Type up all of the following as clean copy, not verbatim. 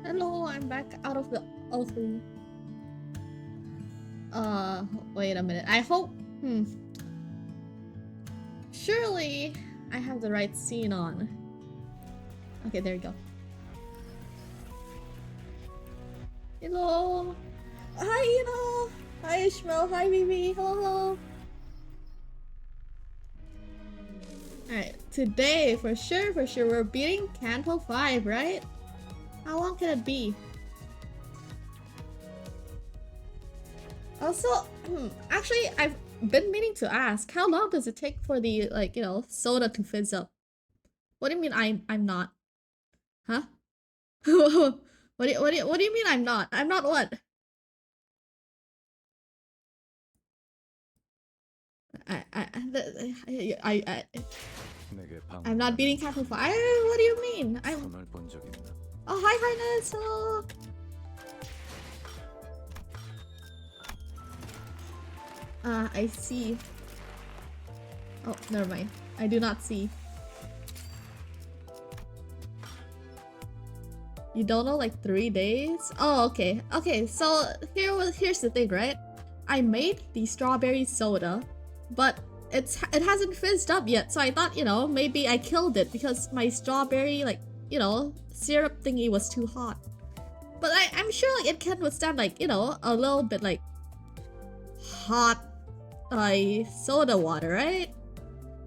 Hello, I'm back out of the O3. Wait a minute. I hope. Surely I have the right scene on. Okay, there you go. Hello. Hi, Ino. Hi, Ishmael. Hi, Mimi. Hello. Alright, today, for sure, we're beating Canto 5, right? How long can it be? Also, actually, I've been meaning to ask, how long does it take for the, like, soda to fizz up? What do you mean I'm not? Huh? what do you mean I'm not? I'm not what? I I'm not beating Canto 5. What do you mean? Oh, hi, Highness. Hello. I see. Oh, never mind. I do not see. You don't know, like 3 days? Oh, okay. Okay, so here's the thing, right? I made the strawberry soda, but it hasn't fizzed up yet. So I thought, maybe I killed it because my strawberry, like, syrup thingy was too hot. But I'm sure like it can withstand like, a little bit like hot soda water, right?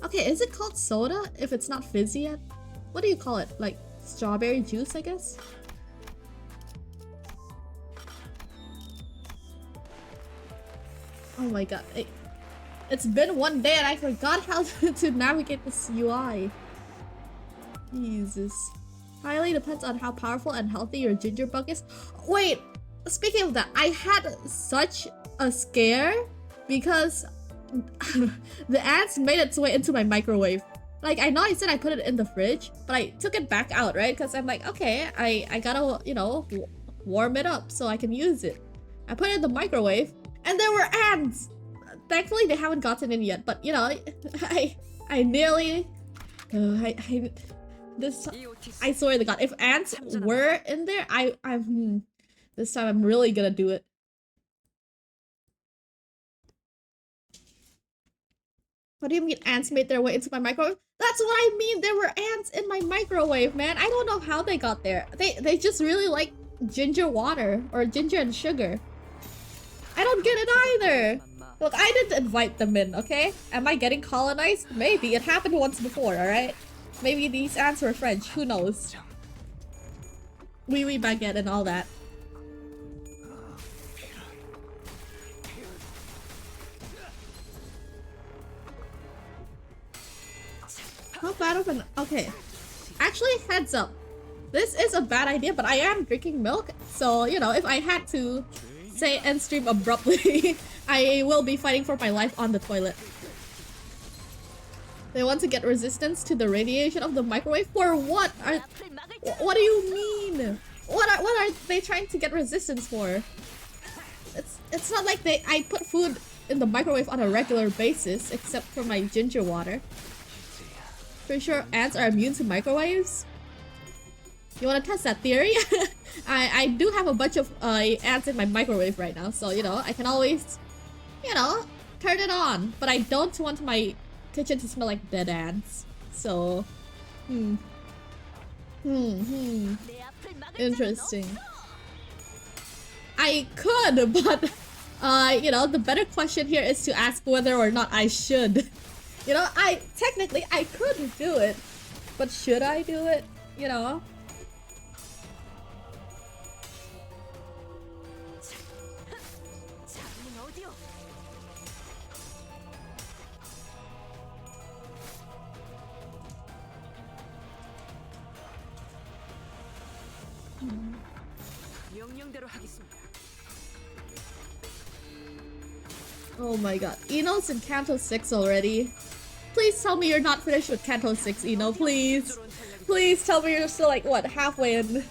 Okay, is it called soda if it's not fizzy yet? What do you call it? Like strawberry juice, I guess? Oh my god. It's been 1 day and I forgot how to navigate this UI. Jesus. Highly depends on how powerful and healthy your ginger bug is. Wait! Speaking of that, I had such a scare because the ants made its way into my microwave. Like, I know I said I put it in the fridge, but I took it back out, right? Because I'm like, okay, I gotta, warm it up so I can use it. I put it in the microwave, and there were ants! Thankfully, they haven't gotten in yet, but, I nearly... I swear to God, if ants were in there, this time I'm really gonna do it. What do you mean ants made their way into my microwave? That's what I mean! There were ants in my microwave, man! I don't know how they got there. They just really like ginger water, or ginger and sugar. I don't get it either! Look, I didn't invite them in, okay? Am I getting colonized? Maybe. It happened once before, alright? Maybe these ants were French, who knows? Oui, baguette and all that. How bad of an... Okay. Actually, heads up. This is a bad idea, but I am drinking milk. So, if I had to say end stream abruptly, I will be fighting for my life on the toilet. They want to get resistance to the radiation of the microwave? For what? What do you mean? What are they trying to get resistance for? It's not like I put food in the microwave on a regular basis, except for my ginger water. Pretty sure ants are immune to microwaves? You wanna test that theory? I do have a bunch of ants in my microwave right now, so I can always, turn it on. But I don't want my kitchen to smell like dead ants. So, interesting. I could, but the better question here is to ask whether or not I should. Technically I could do it, but should I do it? Oh my god. Eno's in Canto 6 already. Please tell me you're not finished with Canto 6, Eno, please. Please tell me you're still like, what, halfway in.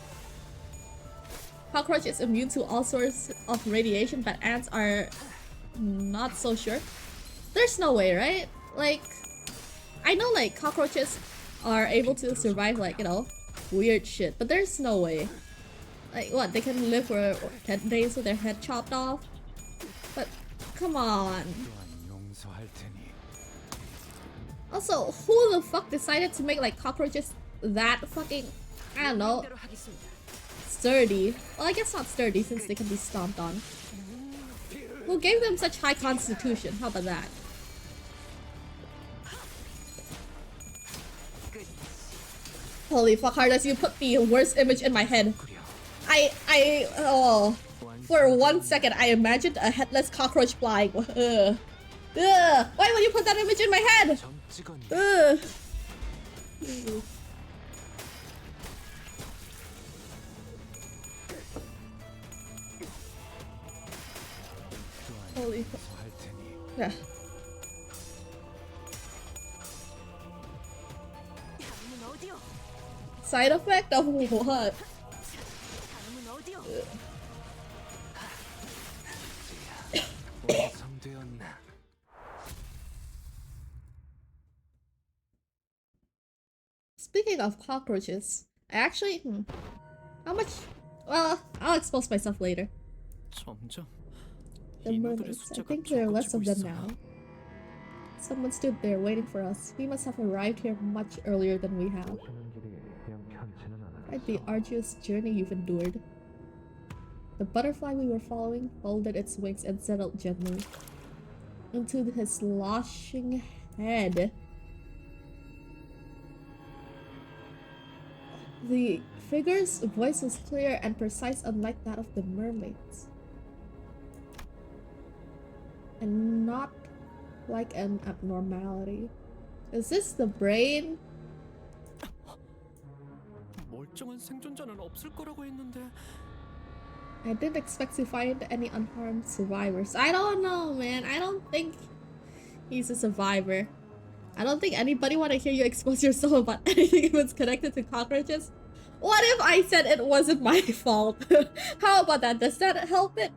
Cockroach is immune to all sorts of radiation, but ants are not so sure. There's no way, right? Like, I know like cockroaches are able to survive like, weird shit, but there's no way. Like, what? They can live for 10 days with their head chopped off? But, come on. Also, who the fuck decided to make, like, cockroaches that fucking, I don't know, sturdy? Well, I guess not sturdy since they can be stomped on. Who gave them such high constitution? How about that? Holy fuck, Hardest, you put the worst image in my head. Oh. For 1 second, I imagined a headless cockroach flying. Ugh. Ugh. Why would you put that image in my head? Ugh. Holy fuck. Yeah. Side effect of what? Speaking of cockroaches, I actually how much? Well, I'll expose myself later. The mermaids. I think there are less of them now. Someone stood there waiting for us. We must have arrived here much earlier than we have. Quite the arduous journey you've endured. The butterfly we were following folded its wings and settled gently into his sloshing head. The figure's voice was clear and precise, unlike that of the mermaids. And not like an abnormality. Is this the brain? I didn't expect to find any unharmed survivors. I don't know, man. I don't think he's a survivor. I don't think anybody want to hear you expose yourself about anything if it's connected to cockroaches. What if I said it wasn't my fault? How about that? Does that help it?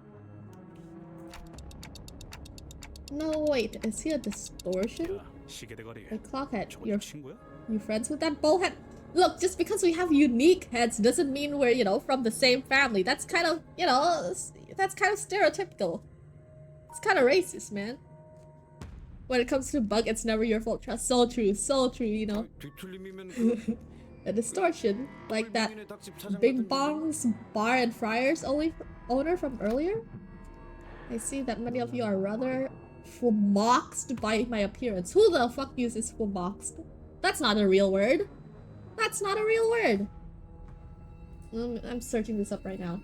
No, wait. Is he a distortion? The clock head. You friends with that bullhead? Look, just because we have unique heads doesn't mean we're, you know, from the same family. That's kind of, you know, that's kind of stereotypical. It's kind of racist, man. When it comes to bug, it's never your fault. Trust. So true, you know. A distortion, like that Bing Bong's Bar and Friars owner from earlier? I see that many of you are rather flummoxed by my appearance. Who the fuck uses flummoxed? That's not a real word. That's not a real word. I'm searching this up right now.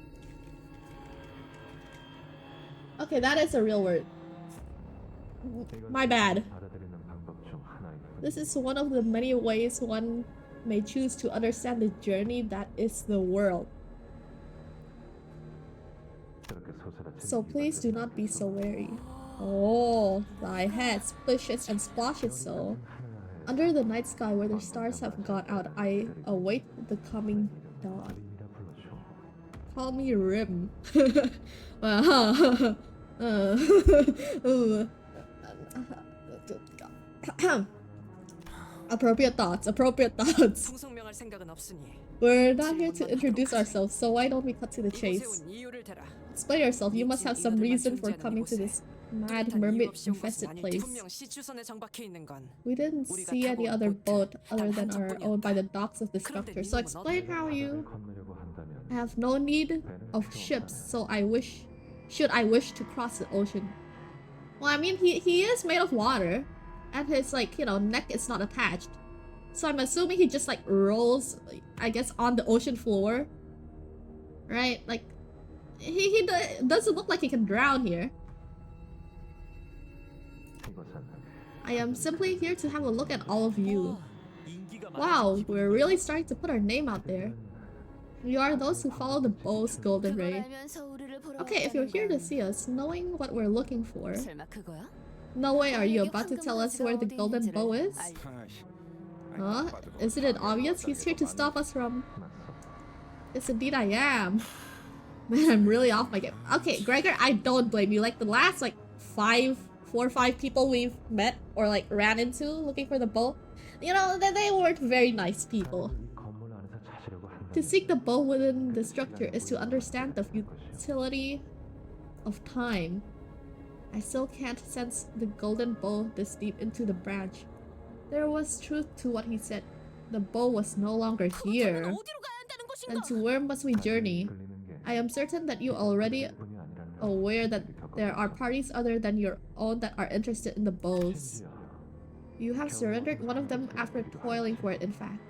Okay, that is a real word. My bad. This is one of the many ways one may choose to understand the journey that is the world. So please do not be so wary. Oh, thy head splishes and splashes so. Under the night sky where the stars have gone out, I await the coming dawn. Call me Rim. Appropriate thoughts, appropriate thoughts. We're not here to introduce ourselves, so why don't we cut to the chase? Explain yourself, you must have some reason for coming to this mad mermaid-infested place. We didn't see any other boat other than our own by the docks of the structure, so explain how you have no need of ships, so should I wish to cross the ocean. Well, I mean, he is made of water, and his, like, you know, neck is not attached. So I'm assuming he just, like, rolls, I guess, on the ocean floor. Right? Like, he doesn't look like he can drown here. I am simply here to have a look at all of you. Wow, we're really starting to put our name out there. We are those who follow the bow's golden ray. Okay, if you're here to see us, knowing what we're looking for... No way, are you about to tell us where the golden bow is? Huh? Isn't it obvious? He's here to stop us from... Yes, indeed I am. Man, I'm really off my game. Okay, Gregor, I don't blame you. Like, the last, like, 4 or 5 people we've met or, like, ran into looking for the bow, you know, they weren't very nice people. To seek the bow within the structure is to understand the futility of time. I still can't sense the golden bow this deep into the branch. There was truth to what he said. The bow was no longer here. And to where must we journey? I am certain that you are already aware that there are parties other than your own that are interested in the bows. You have surrendered one of them after toiling for it, in fact.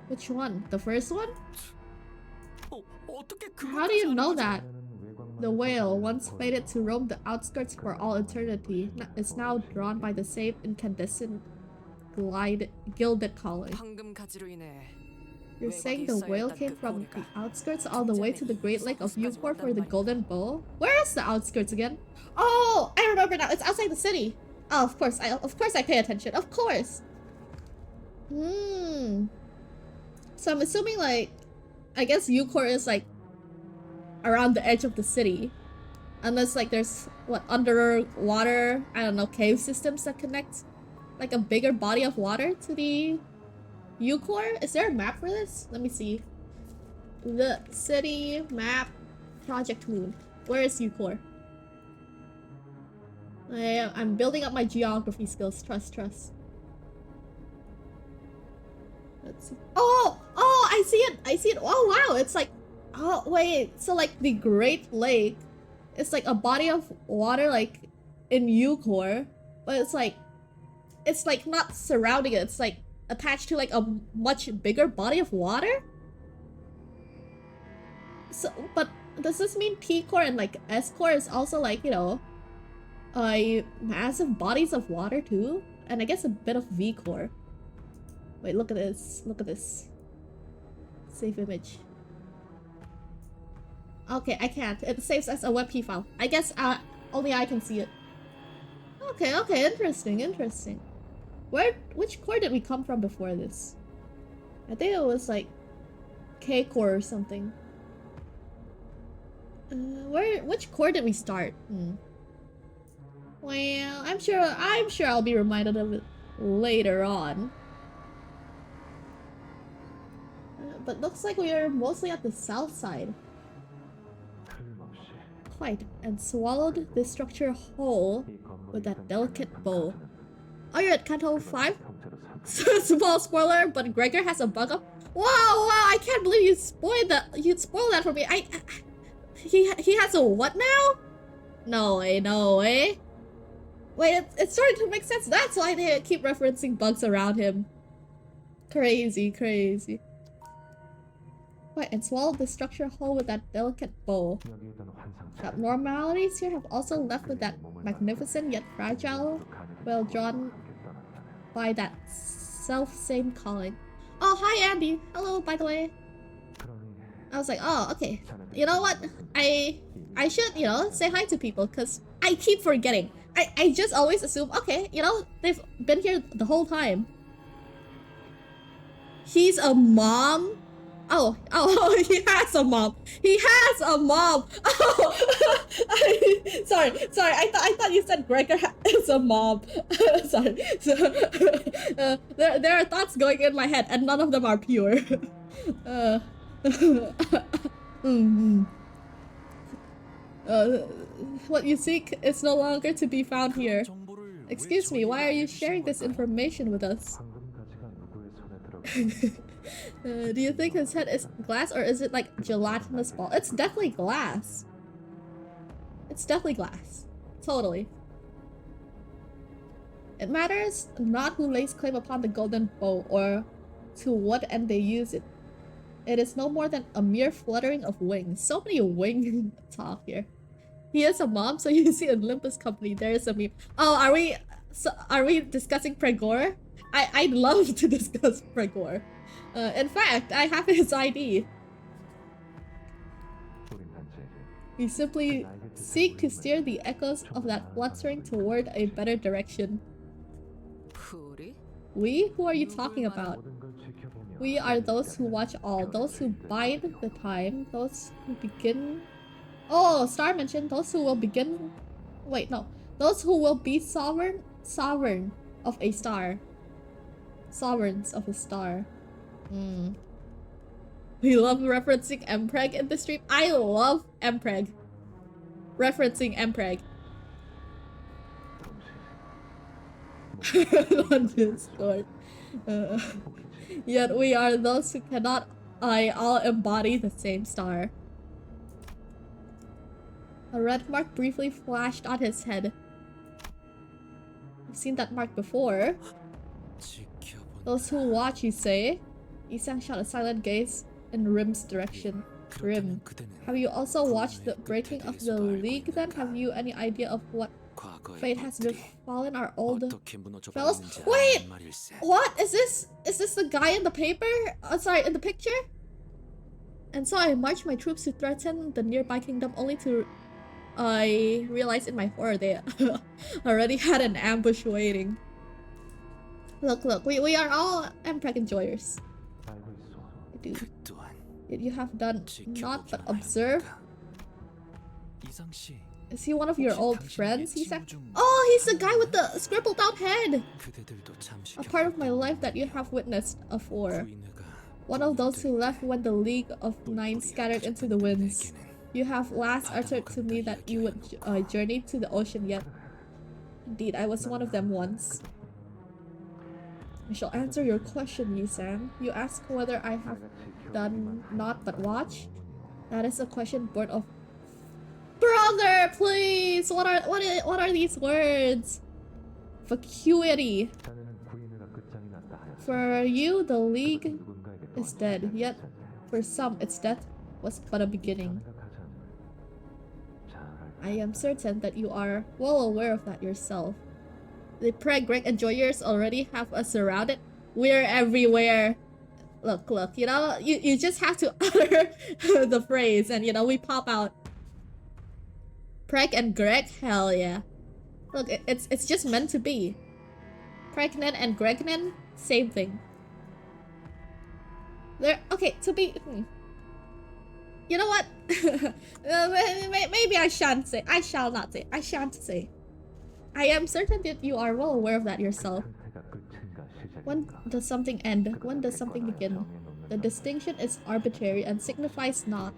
Which one? The first one? How do you know that? The whale, once fated to roam the outskirts for all eternity, is now drawn by the same incandescent gilded calling. You're saying the whale came from the outskirts all the way to the Great Lake of Euphor for the golden bow? Where is the outskirts again? Oh, I remember now. It's outside the city. Oh, of course I pay attention. Of course. So I'm assuming, like, I guess Eucor is like around the edge of the city, unless like there's what, underwater, I don't know, cave systems that connect like a bigger body of water to the Eucor. Is there a map for this? Let me see. The city map, Project Moon. Where is Eucor? I'm building up my geography skills. Trust. Let's see. Oh, I see it. Oh wow, it's like, oh wait, so like the Great Lake, it's like a body of water like in Eucor, but it's like not surrounding it. It's like attached to like a much bigger body of water. So, but does this mean P core and like S core is also like, you know, massive bodies of water too? And I guess a bit of V core. Wait, look at this. Look at this. Save image. Okay, I can't. It saves as a WebP file. I guess only I can see it. Okay, interesting. Which core did we come from before this? I think it was like K core or something. Which core did we start? Well, I'm sure I'll be reminded of it later on. But looks like we are mostly at the south side. Quite, and swallowed this structure whole with that delicate bow. Oh, you're at Canto 5? Small spoiler, but Gregor has a bug up. Wow, I can't believe you spoiled that for me. He has a what now? No way. Wait, it's starting to make sense. That's why they keep referencing bugs around him. Crazy. Right, and swallowed the structure whole with that delicate bow. Abnormalities here have also left with that magnificent yet fragile, well drawn by that self-same calling. Oh, hi Andy. Hello, by the way. I was like, oh, okay. You know what? I should, you know, say hi to people because I keep forgetting. I just always assume, okay, you know, they've been here the whole time. He's a mom? Oh, he has a mom. Oh, sorry. I thought you said Gregor is a mom. Sorry. There are thoughts going in my head, and none of them are pure. What you seek is no longer to be found here. Excuse me, why are you sharing this information with us? Do you think his head is glass or is it like gelatinous ball? It's definitely glass. Totally. It matters not who lays claim upon the golden bow or to what end they use it. It is no more than a mere fluttering of wings. So many wing talk here. He is a mom, so you see in Limbus Company there is a meme. Oh, are we discussing Pregor? I'd love to discuss Pregor. In fact, I have his ID. We simply seek to steer the echoes of that fluttering toward a better direction. We? Who are you talking about? We are those who watch all, those who bide the time, those who begin... Oh, Star mentioned those who will begin... Wait, no. Those who will be sovereign of a star. Sovereigns of a star. We love referencing Mpreg in the stream. I love Mpreg. Referencing Mpreg. On Discord. Yet we are those who cannot all embody the same star. A red mark briefly flashed on his head. I've seen that mark before. Those who watch, you say? Isang shot a silent gaze in Rim's direction. Rim, have you also watched the breaking of the league then? Have you any idea of what fate has befallen our old fellows? Wait! What? Is this the guy in the paper? Sorry, in the picture? And so I marched my troops to threaten the nearby kingdom only to I realized in my horror they already had an ambush waiting. Look, we are all Mpreg enjoyers. Dude, you have done not but observe. Is he one of your old friends? He's oh, he's the guy with the scribbled out head! A part of my life that you have witnessed afore. One of those who left when the League of Nine scattered into the winds. You have last uttered to me that you would journey to the ocean yet. Indeed, I was one of them once. I shall answer your question, Yi-san. You ask whether I have done naught but watch? That is a question born of... Brother, please! What are these words? Vacuity. For you, the League is dead, yet for some, its death was but a beginning. I am certain that you are well aware of that yourself. The Greg enjoyers already have us surrounded. We're everywhere. Look, you know, you just have to utter the phrase and, you know, we pop out. Preg and Greg? Hell yeah. Look, it's just meant to be. Pregnant and Gregnan? Same thing. There, okay, to be... You know what? Maybe I shan't say. I shall not say. I shan't say. I am certain that you are well aware of that yourself. When does something end? When does something begin? The distinction is arbitrary and signifies not.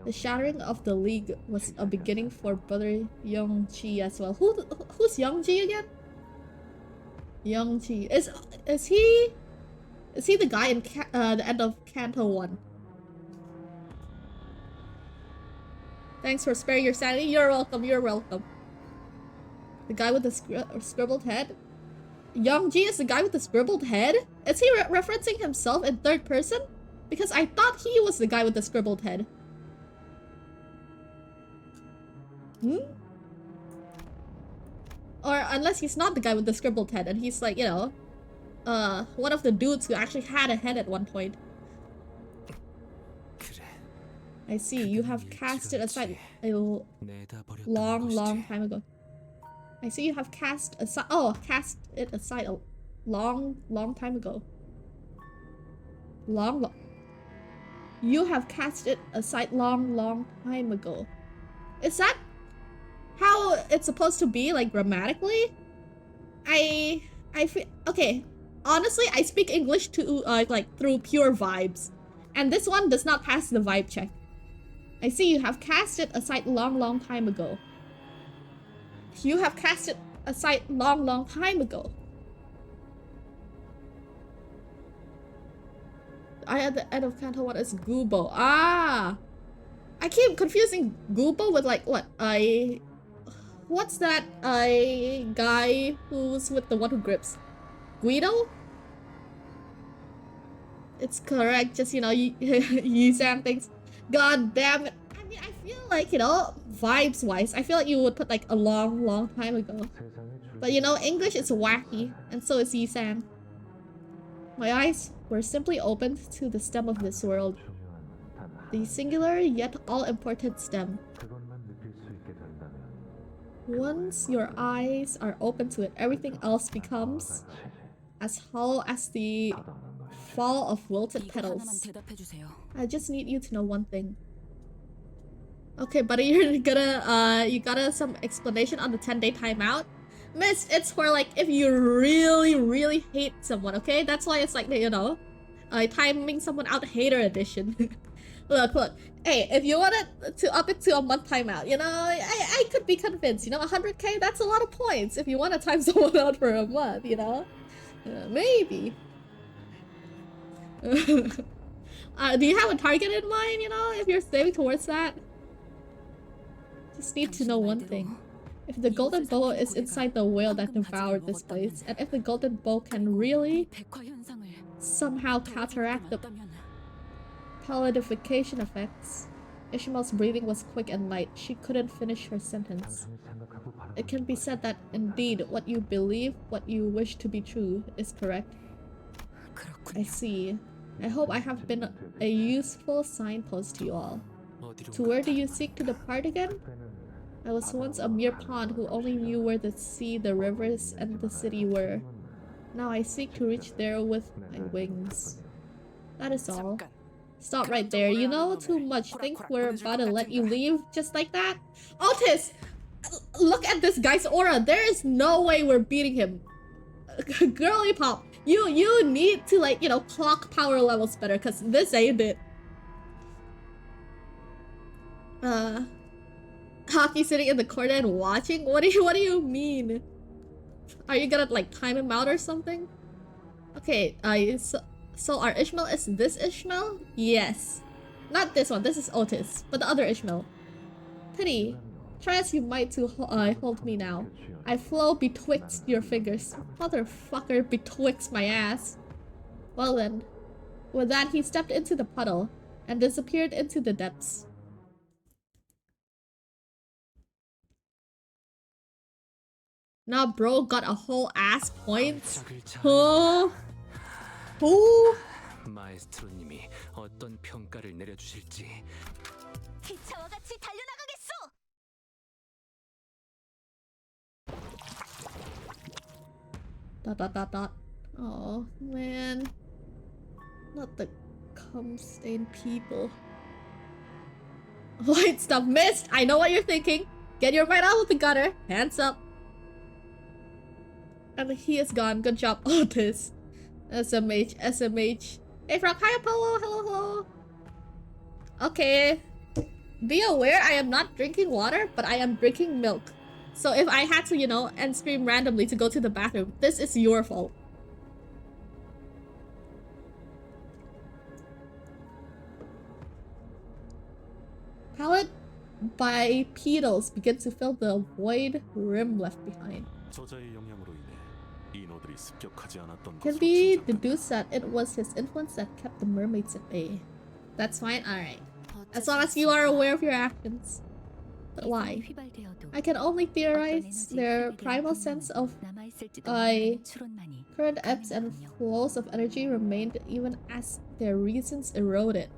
The shattering of the League was a beginning for Brother Young-ji as well. Who's Young-ji again? Young-ji. Is he the guy in the end of Canto 1? Thanks for sparing your sanity. You're welcome, you're welcome. The guy with the scribbled head? Young-ji is the guy with the scribbled head? Is he referencing himself in third person? Because I thought he was the guy with the scribbled head. Or unless he's not the guy with the scribbled head and he's like, you know, one of the dudes who actually had a head at one point. I see, you have cast it aside a long time ago. I see you have cast it aside a long time ago. You have cast it aside long time ago. Is that how it's supposed to be, like, grammatically? I feel... Okay, honestly, I speak English to, like, through pure vibes. And this one does not pass the vibe check. I see you have cast it aside long time ago. You have cast it aside long time ago. I at the end of Canto 1 is Gubo. Ah! I keep confusing Gubo with, like, what? What's that guy who's with the one who grips? Guido? It's correct, just, you know, Yi-san thinks. God damn it. I mean, I feel like, you know, vibes-wise, I feel like you would put, like, a long time ago. But, you know, English is wacky, and so is Yi-san. My eyes were simply opened to the stem of this world. The singular yet all-important stem. Once your eyes are open to it, everything else becomes as hollow as the fall of wilted petals. I just need you to know one thing. Okay, buddy, you got some explanation on the 10-day timeout? Miss, it's for, like, if you really hate someone, okay? That's why it's like, you know, timing someone out hater edition. Look. Hey, if you wanted to up it to a month timeout, you know, I could be convinced. You know, 100k, that's a lot of points. If you want to time someone out for a month, you know, maybe. Do you have a target in mind? You know, if you're saving towards that. Just need to know one thing. If the golden bow is inside the whale that devoured this place, and if the golden bow can really somehow counteract the palladification effects. Ishmael's breathing was quick and light. She couldn't finish her sentence. It can be said that indeed what you believe, what you wish to be true, is correct. I see. I hope I have been a useful signpost to you all. To where do you seek to depart again? I was once a mere pawn who only knew where the sea, the rivers, and the city were. Now I seek to reach there with my wings. That is all. Stop right there. You know too much. Think we're about to let you leave just like that? Otis! Look at this guy's aura. There is no way we're beating him. Girly pop. You need to, like, you know, clock power levels better, because this ain't it. Hockey sitting in the corner and watching? What do you mean? Are you gonna, like, time him out or something? Okay, so our Ishmael is this Ishmael? Yes. Not this one, this is Otis, but the other Ishmael. Pity. Try as you might to hold me now. I flow betwixt your fingers. Motherfucker, betwixt my ass. Well then. With that, he stepped into the puddle and disappeared into the depths. Now bro got a whole ass points. Huh? Who? 마에스트로님이 어떤 평가를 내려주실지. 기차와 같이 달려나가겠소. Dot. Oh man, not the cum-stained people. Light stuff missed. I know what you're thinking. Get your mind out of the gutter. Hands up. And he is gone. Good job, Otis. SMH. Hey, Frog. Hi, Apollo. Hello. Okay. Be aware, I am not drinking water, but I am drinking milk. So if I had to, you know, and scream randomly to go to the bathroom, this is your fault. Palette bipedals begin to fill the void rim left behind. Can be deduced that it was his influence that kept the mermaids at bay. That's fine, alright. As long as you are aware of your actions. But why? I can only theorize their primal sense of current ebbs and flows of energy remained even as their reasons eroded.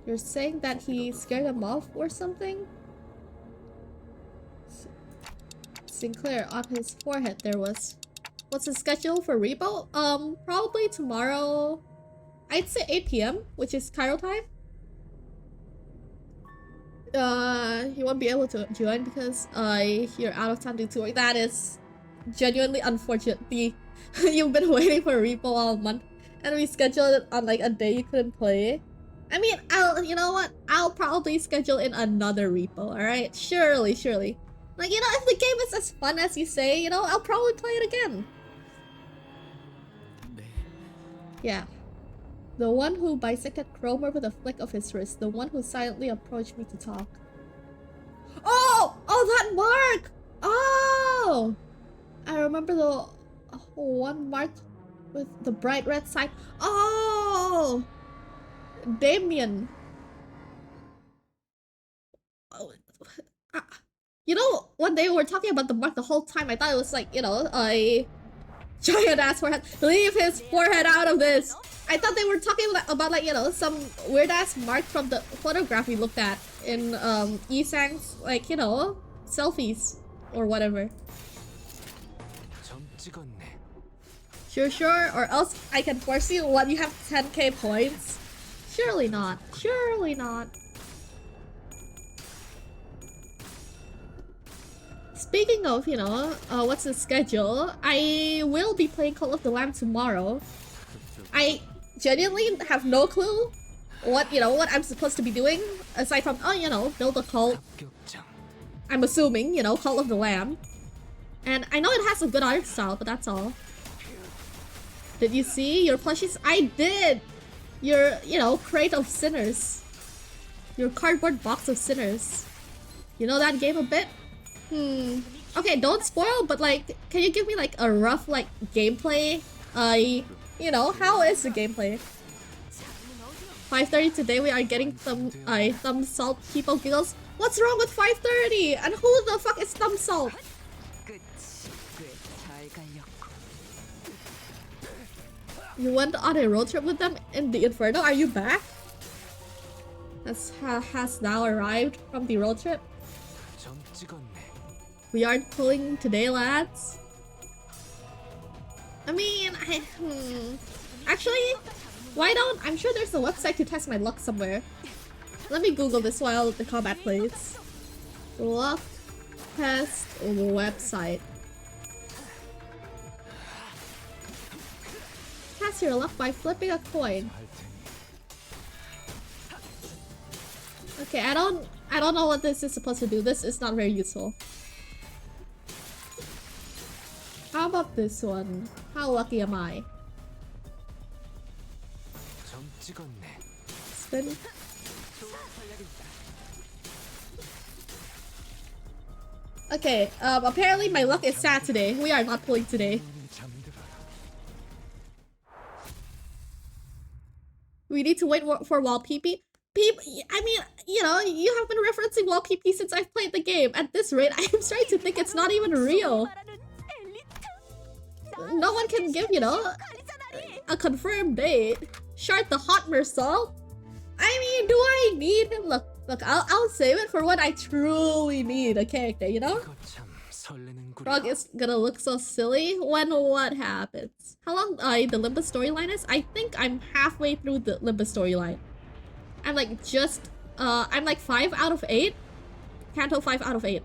You're saying that he scared them off or something? Sinclair, on his forehead there was... What's the schedule for Rebo? Probably tomorrow... I'd say 8 PM, which is Cairo time. He won't be able to join because you're out of time to work. That is genuinely unfortunate. You've been waiting for Repo all month and we scheduled it on like a day you couldn't play. I mean, you know what? I'll probably schedule in another Repo, alright? Surely. Like, you know, if the game is as fun as you say, you know, I'll probably play it again. Yeah. The one who bisected Cromer with a flick of his wrist. The one who silently approached me to talk. Oh! Oh, that mark! Oh! I remember the one marked with the bright red sign. Oh! Damien. Oh. You know, when they were talking about the mark the whole time, I thought it was like, you know, a giant ass forehead. Leave his forehead out of this! I thought they were talking about like, you know, some weird ass mark from the photograph we looked at in Isang's, like, you know, selfies or whatever. Sure, or else I can force you. What, you have 10k points? Surely not. Speaking of, you know, what's the schedule? I will be playing Call of the Lamb tomorrow. I genuinely have no clue what, what I'm supposed to be doing, aside from, build a cult. 합격장. I'm assuming, Cult of the Lamb. And I know it has a good art style, but that's all. Did you see your plushies? I did! Your, crate of sinners. Your cardboard box of sinners. You know that game a bit? Okay, don't spoil, but like, can you give me like a rough like gameplay? How is the gameplay? 5:30 today we are getting thumb salt people giggles. What's wrong with 5:30? And who the fuck is thumb salt? You went on a road trip with them in the Inferno? Are you back? Has now arrived from the road trip? 점 찍었네. We aren't pulling today, lads. I mean, actually, why don't... I'm sure there's a website to test my luck somewhere. Let me Google this while the combat plays. Luck test website. Test your luck by flipping a coin. Okay, I don't know what this is supposed to do. This is not very useful. How about this one? How lucky am I? 점 찍었네. Spin. Okay, apparently my luck is sad today. We are not pulling today. We need to wait for wall PP. I mean, you have been referencing wall PP since I've played the game. At this rate, I am starting to think it's not even real. No one can give, a confirmed date. Shard the hot Mersal? I mean, do I need... Look, I'll save it for when I truly need a character, 이거 참 설레는구나. Frog is gonna look so silly when what happens. How long the Limbus storyline is? I think I'm halfway through the Limbus storyline. I'm like I'm like 5 out of 8. Canto 5 out of 8.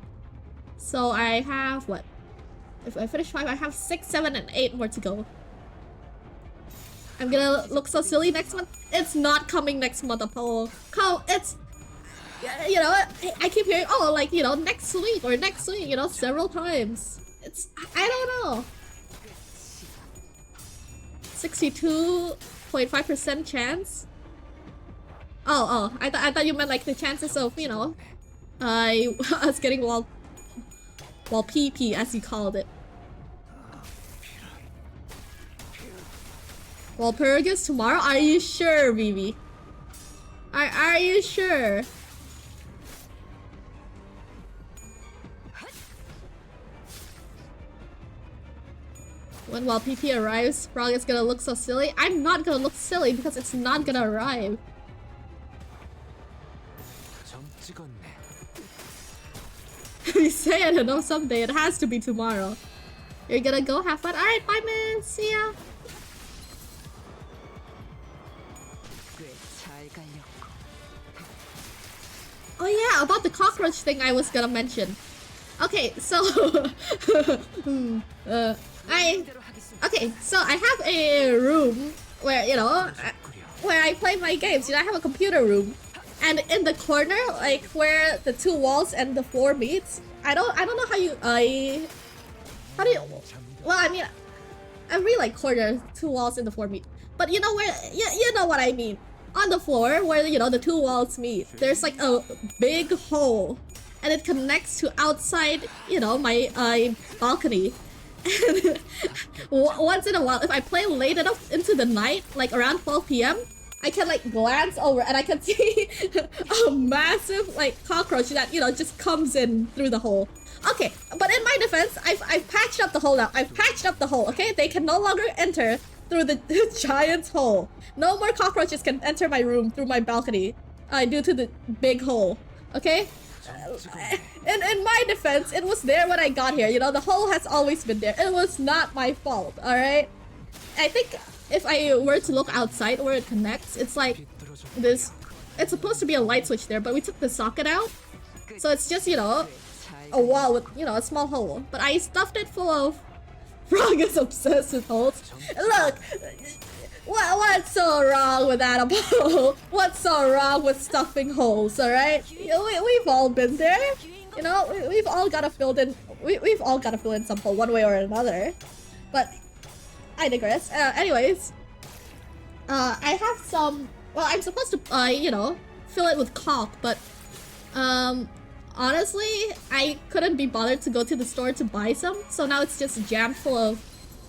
So I have what? If I finish 5, I have 6, 7, and 8 more to go. I'm gonna look so silly next month. It's not coming next month, Apollo. It's... I keep hearing, next week or next week, several times. It's... I don't know. 62.5% chance? Oh, I thought you meant like the chances of, us getting wall PP, as you called it. Walpurgis tomorrow? Are you sure, Vivi? Are you sure? When PP arrives, Frog is gonna look so silly. I'm not gonna look silly because it's not gonna arrive. 점 찍었네. You say I don't know someday, it has to be tomorrow. You're gonna go have fun? Alright, bye man, see ya! Oh yeah, about the cockroach thing I was gonna mention. Okay, so... so I have a room where, where I play my games. I have a computer room. And in the corner, like where the two walls and the floor meets, I don't know how you, how do you, well, I mean, I really like corner, two walls and the floor meet. But you know where, you know what I mean. On the floor where, the two walls meet, there's like a big hole. And it connects to outside, my balcony. And once in a while, if I play late enough into the night, like around 12 PM, I can like glance over and I can see a massive like cockroach that, just comes in through the hole. Okay, but in my defense, I've patched up the hole now. I've patched up the hole, okay? They can no longer enter through the giant hole. No more cockroaches can enter my room through my balcony due to the big hole, okay? In my defense, it was there when I got here. The hole has always been there. It was not my fault, alright? I think if I were to look outside where it connects, it's like this... It's supposed to be a light switch there, but we took the socket out. So it's just, a wall with, a small hole. But I stuffed it full of... Frog is obsessed with holes. Look! What's so wrong with animal? What's so wrong with stuffing holes, alright? We've all been there. You know, we've all gotta fill in. We've all gotta fill in some hole one way or another. But I digress. Anyways, I have some. Well, I'm supposed to, you know, fill it with caulk, but honestly, I couldn't be bothered to go to the store to buy some, so now it's just jammed full of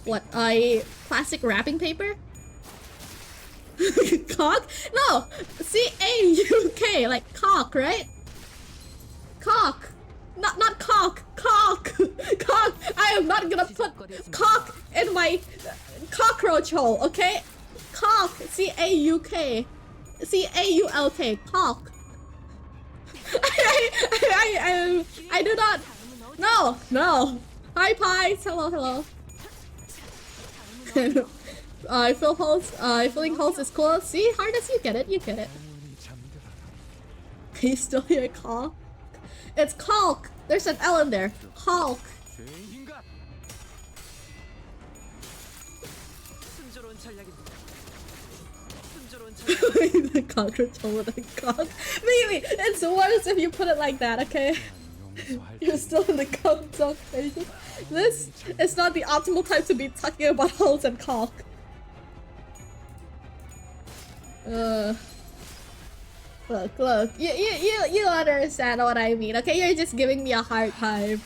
what? Plastic wrapping paper. Caulk? No! C-A-U-K, like caulk, right? Caulk! Not caulk! Caulk! Caulk! I am not gonna put caulk in my cockroach hole, okay? Caulk! C-A-U-K. C-A-U-L-K. Caulk. I do not. No. Hi, pies. Hello. Filling holes is cool. See, hardest, you get it. Can you still hear caulk? It's caulk. There's an L in there. Caulk. The cockroach hole with a caulk. Maybe it's worse if you put it like that. Okay. You're still in the comfort zone. This is not the optimal time to be talking about holes and caulk. Look. You understand what I mean, okay? You're just giving me a hard time.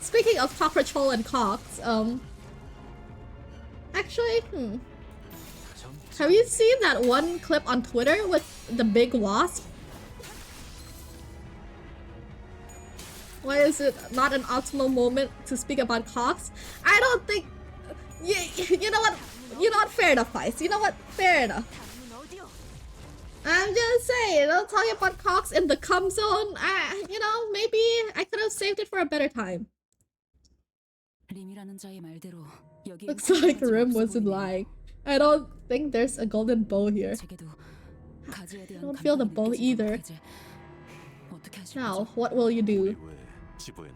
Speaking of cockroach hole and caulks, actually, have you seen that one clip on Twitter with the big wasp? Why is it not an optimal moment to speak about caulks? I don't think. You know what? Fair enough, Vice. You know what? Fair enough. I'm just saying, don't talk about caulks in the cum zone. You know, maybe I could have saved it for a better time. Looks like Rim wasn't lying. I don't think there's a golden bow here. I don't feel the bow either. Now, what will you do?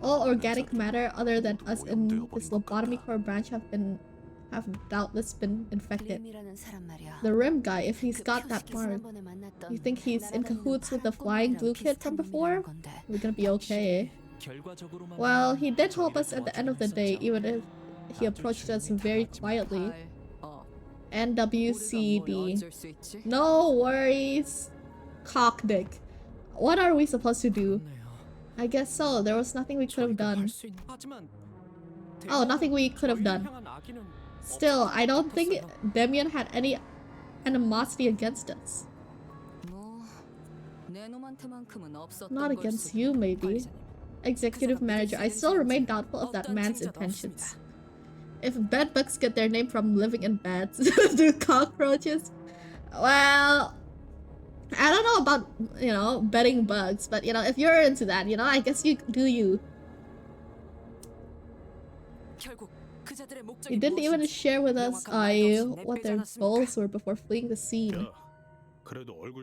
All organic matter other than us in this lobotomy core branch have doubtless been infected. The Rim guy, if he's got that mark, you think he's in cahoots with the flying blue kid from before? We're gonna be okay. Well, he did help us at the end of the day, even if he approached us very quietly. NWCD. No worries. Cockdick. What are we supposed to do? I guess so. There was nothing we could have done. Oh, nothing we could have done. Still, I don't think Demian had any animosity against us. Not against you, maybe. Executive manager, I still remain doubtful of that man's intentions. If bedbugs get their name from living in beds, do cockroaches? Well, I don't know about, you know, bedding bugs, but, you know, if you're into that, you know, I guess you do you. You didn't even share with us what their goals were before fleeing the scene.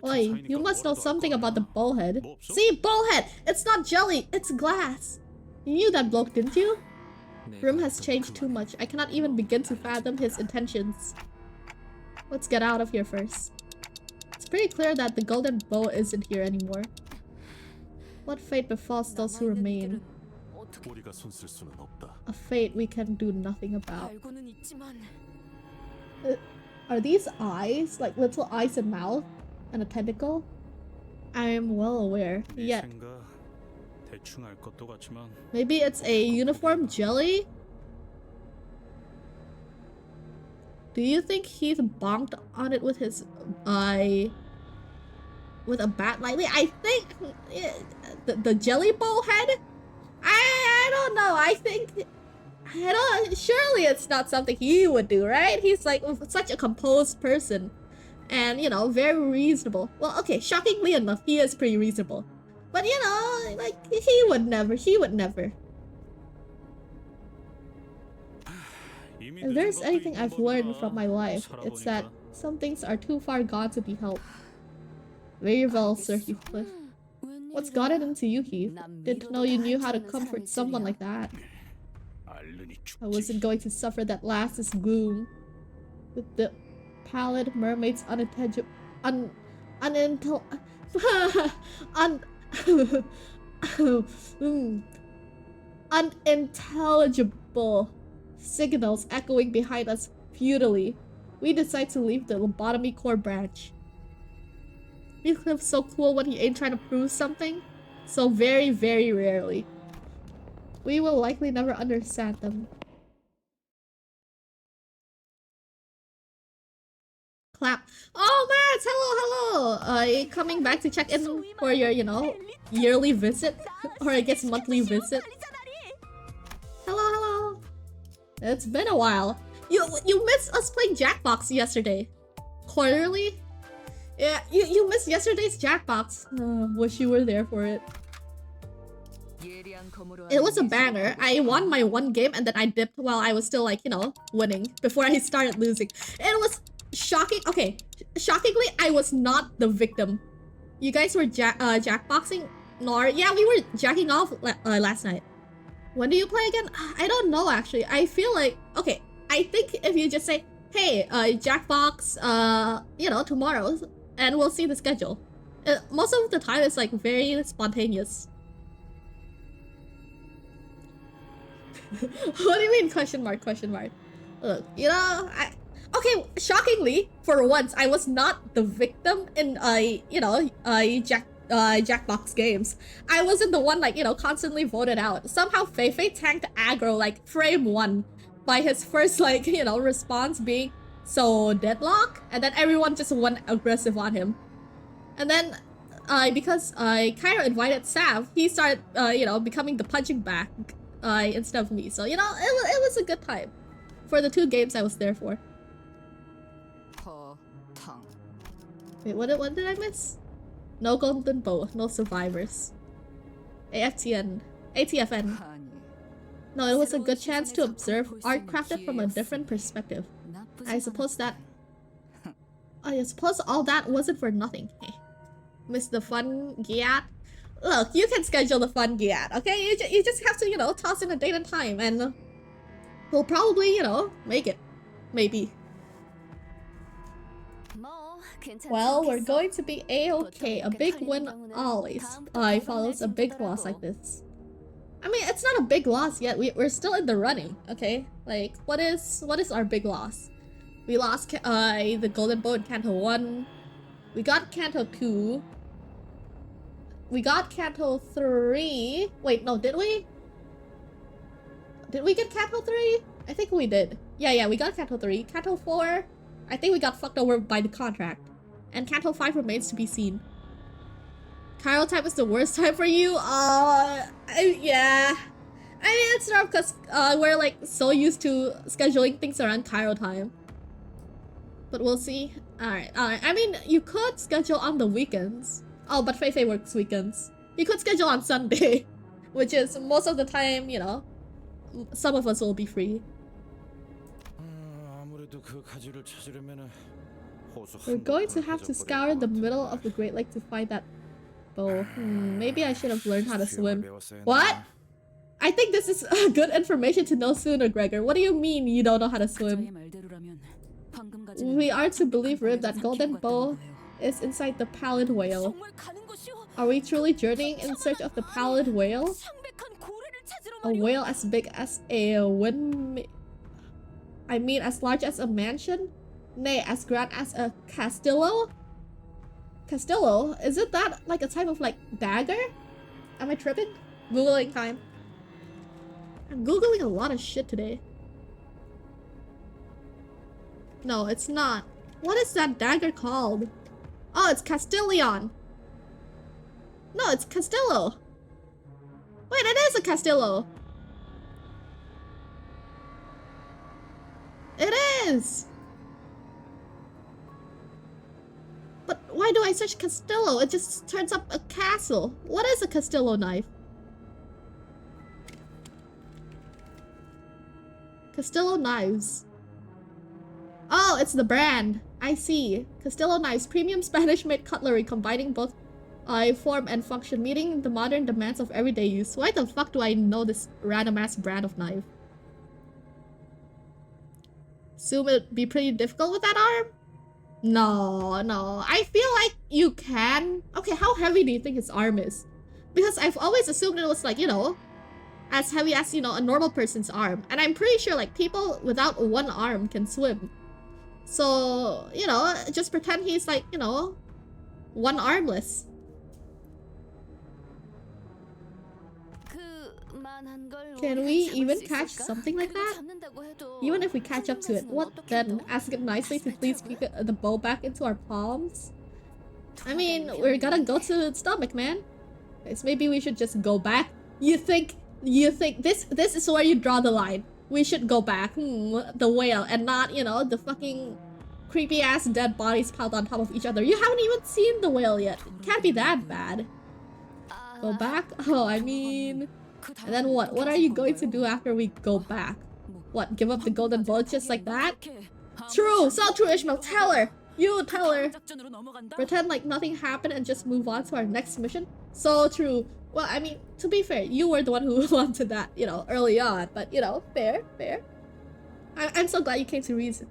Oi, you must know something about the bullhead. See, bullhead! It's not jelly, it's glass! You knew that bloke, didn't you? Rim has changed too much. I cannot even begin to fathom his intentions. Let's get out of here first. It's pretty clear that the golden bow isn't here anymore. What fate befalls those who remain? A fate we can do nothing about. Are these eyes? Like little eyes and mouth? And a tentacle? I am well aware. Yet. Maybe it's a uniform jelly? Do you think Heath bonked on it with his with a bat lightly? I think the jelly bowl head? I don't know. Surely it's not something he would do, right? He's like such a composed person. And, you know, very reasonable. Well, okay, shockingly enough, he is pretty reasonable. But, you know, like, he would never. If there's anything I've learned from my life, it's that some things are too far gone to be helped. Very well, Sir Heathcliff. What's gotten into you, Heath? Didn't know you knew how to comfort someone like that. I wasn't going to suffer that last's gloom. With the pallid mermaid's unintelligible unintel un unintelligible signals echoing behind us futilely, we decide to leave the lobotomy core branch. Heathcliff's so cool when he ain't trying to prove something, so very, very rarely. We will likely never understand them. Clap. Oh, Matt! Hello, hello! Coming back to check in for your, you know, yearly visit? Or I guess monthly visit? Hello, hello! It's been a while. You missed us playing Jackbox yesterday. Quarterly? Yeah, you missed yesterday's Jackbox. Wish you were there for it. It was a banger. I won my one game and then I dipped while I was still like, you know, winning before I started losing. It was shocking. Okay, shockingly, I was not the victim. You guys were jackboxing? Nor yeah, we were jacking off last night. When do you play again? I don't know actually. I feel like okay. I think if you just say, hey, jackbox, you know, tomorrow, and we'll see the schedule. Most of the time, it's like very spontaneous. What do you mean question mark, question mark? Look, you know, okay, shockingly, for once, I was not the victim in, you know, Jackbox games. I wasn't the one, like, you know, constantly voted out. Somehow Feifei tanked aggro, like, frame 1 by his first, like, you know, response being so deadlock, and then everyone just went aggressive on him. And then, because Cairo invited Sav, he started, you know, becoming the punching bag. Instead of me, so you know it was a good time for the 2 games I was there for. Wait, what did I miss? No golden bow, no survivors. ATFN. No, it was a good chance to observe art crafted from a different perspective. I suppose I suppose all that wasn't for nothing. Hey, miss the fun Giat. Look, you can schedule the fun Giat, okay? You just have to, you know, toss in a date and time, and we'll probably, you know, make it. Maybe. Well, we're going to be a-okay. A big win always follows a big loss like this. I mean, it's not a big loss yet. We're still in the running, okay? Like, what is our big loss? We lost the Golden Bow in Kanto 1. We got Kanto 2. We got Kanto 3. Wait, no, did we? Did we get Kanto 3? I think we did. Yeah, we got Kanto 3. Kanto 4, I think we got fucked over by the contract. And Kanto 5 remains to be seen. Cairo time is the worst time for you? Yeah. I mean, it's not because we're like so used to scheduling things around Cairo time. But we'll see. Alright. I mean, you could schedule on the weekends. Oh, but Feifei works weekends. You could schedule on Sunday, which is most of the time, you know, some of us will be free. We're going to have to scour the middle of the Great Lake to find that bow. Maybe I should have learned how to swim. What? I think this is good information to know sooner, Gregor. What do you mean you don't know how to swim? We are to believe, Rib, that Golden Bow is inside the pallid whale. Are we truly journeying in search of the pallid whale? A whale as big as a windmill? I mean, as large as a mansion? Nay, as grand as a castillo? Castillo? Isn't that like a type of like dagger? Am I tripping? Googling time. I'm googling a lot of shit today. No, it's not. What is that dagger called? Oh, it's Castilion. No, it's Castillo. Wait, it is a Castillo. It is. But why do I search Castillo? It just turns up a castle. What is a Castillo knife? Castillo knives. Oh, it's the brand. I see. Castillo knives, premium Spanish-made cutlery combining both form and function, meeting the modern demands of everyday use. Why the fuck do I know this random-ass brand of knife? assume it'd be pretty difficult with that arm? No, no. I feel like you can. Okay, how heavy do you think his arm is? Because I've always assumed it was like, you know, as heavy as, you know, a normal person's arm. And I'm pretty sure like people without one arm can swim. So, you know, just pretend he's like, you know, one armless. Can we even catch something like that? Even if we catch up to it, what then? Ask it nicely to please kick the bow back into our palms? I mean, we're gonna go to its stomach, man. Guys, maybe we should just go back. You think this is where you draw the line. We should go back, the whale, and not, you know, the fucking creepy ass dead bodies piled on top of each other. You haven't even seen the whale yet. It can't be that bad. Go back? Oh, I mean... And then what? What are you going to do after we go back? What, give up the golden boat just like that? True! So true, Ishmael! Tell her! You tell her! Pretend like nothing happened and just move on to our next mission? So true. Well, I mean, to be fair, you were the one who wanted that, you know, early on. But, you know, fair, fair. I'm so glad you came to reason.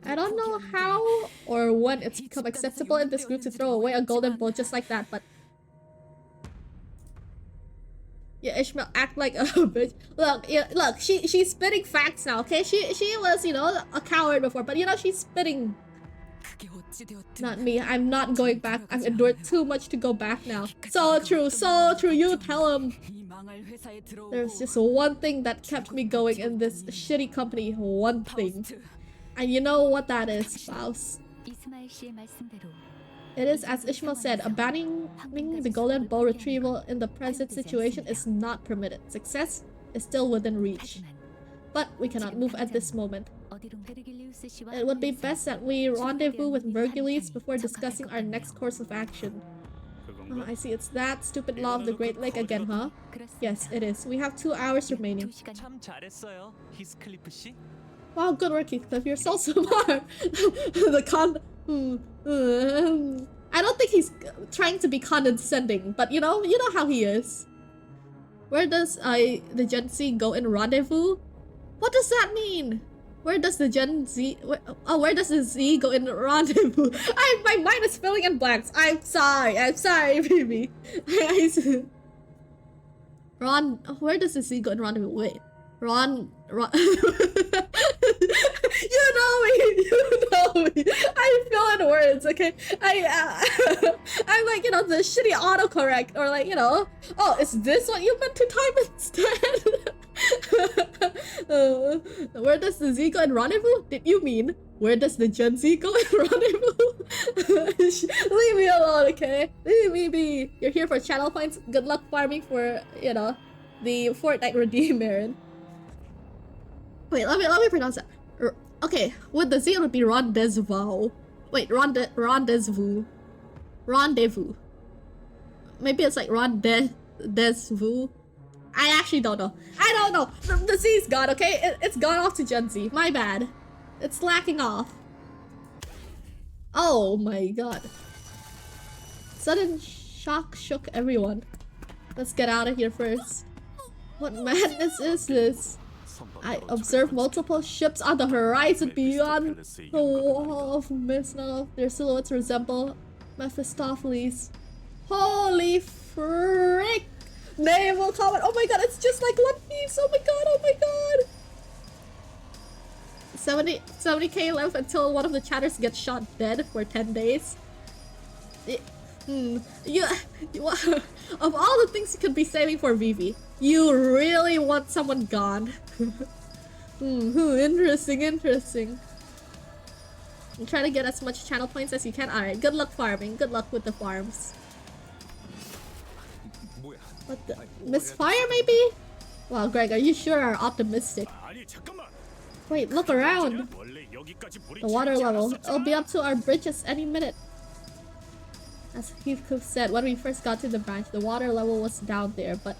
I don't know how or when it's become acceptable in this group to throw away a golden bowl just like that, but... Yeah, Ishmael, act like a bitch. Look, yeah, look, she's spitting facts now, okay? She was, you know, a coward before, but you know, she's spitting. Not me, I'm not going back. I've endured too much to go back now. So true, you tell him. There's just one thing that kept me going in this shitty company, one thing. And you know what that is, spouse. It is, as Ishmael said, abandoning the golden bow retrieval in the present situation is not permitted. Success is still within reach. But we cannot move at this moment. It would be best that we rendezvous with Virgiles before discussing our next course of action. Oh, I see, it's that stupid law of the Great Lake again, huh? Yes, it is. We have 2 hours remaining. Wow, good work, Heathcliff. You're so smart. I don't think he's trying to be condescending, but you know how he is. Where does the Gen Z go in rendezvous? What does that mean? Where does the Gen Z... where does the Z go in rendezvous? My mind is filling in blanks. I'm sorry, baby. Where does the Z go in rendezvous? Wait. Ron you know me. I fill in words, okay? I'm like, you know, the shitty autocorrect, or like, you know, oh, is this what you meant to type instead? Where does the Z go in rendezvous? Did you mean, where does the Gen Z go in rendezvous? Leave me alone, okay? Leave me be. You're here for channel points. Good luck farming for, you know, the Fortnite redeem, Aaron. Wait, let me pronounce that. Okay, with the Z it would be rendezvous. Wait, rendezvous. Rendezvous. Maybe it's like rendezvous. I actually don't know. I don't know. The Z's gone, okay? It's gone off to Gen Z. My bad. It's slacking off. Oh my god. Sudden shock shook everyone. Let's get out of here first. What madness is this? I observe multiple ships on the horizon beyond the wall of mist. None of their silhouettes resemble Mephistopheles. Holy frick! Naval Comet! Oh my god, it's just like One Piece! Oh my god! 70k left until one of the chatters gets shot dead for 10 days. Of all the things you could be saving for Vivi, you really want someone gone. Interesting. And try to get as much channel points as you can. Alright, good luck farming. Good luck with the farms. What the? Misfire maybe? Wow, Greg, are you sure are optimistic? Wait, look around. The water level. It'll be up to our bridges any minute. As Heathcliff said, when we first got to the branch, the water level was down there, but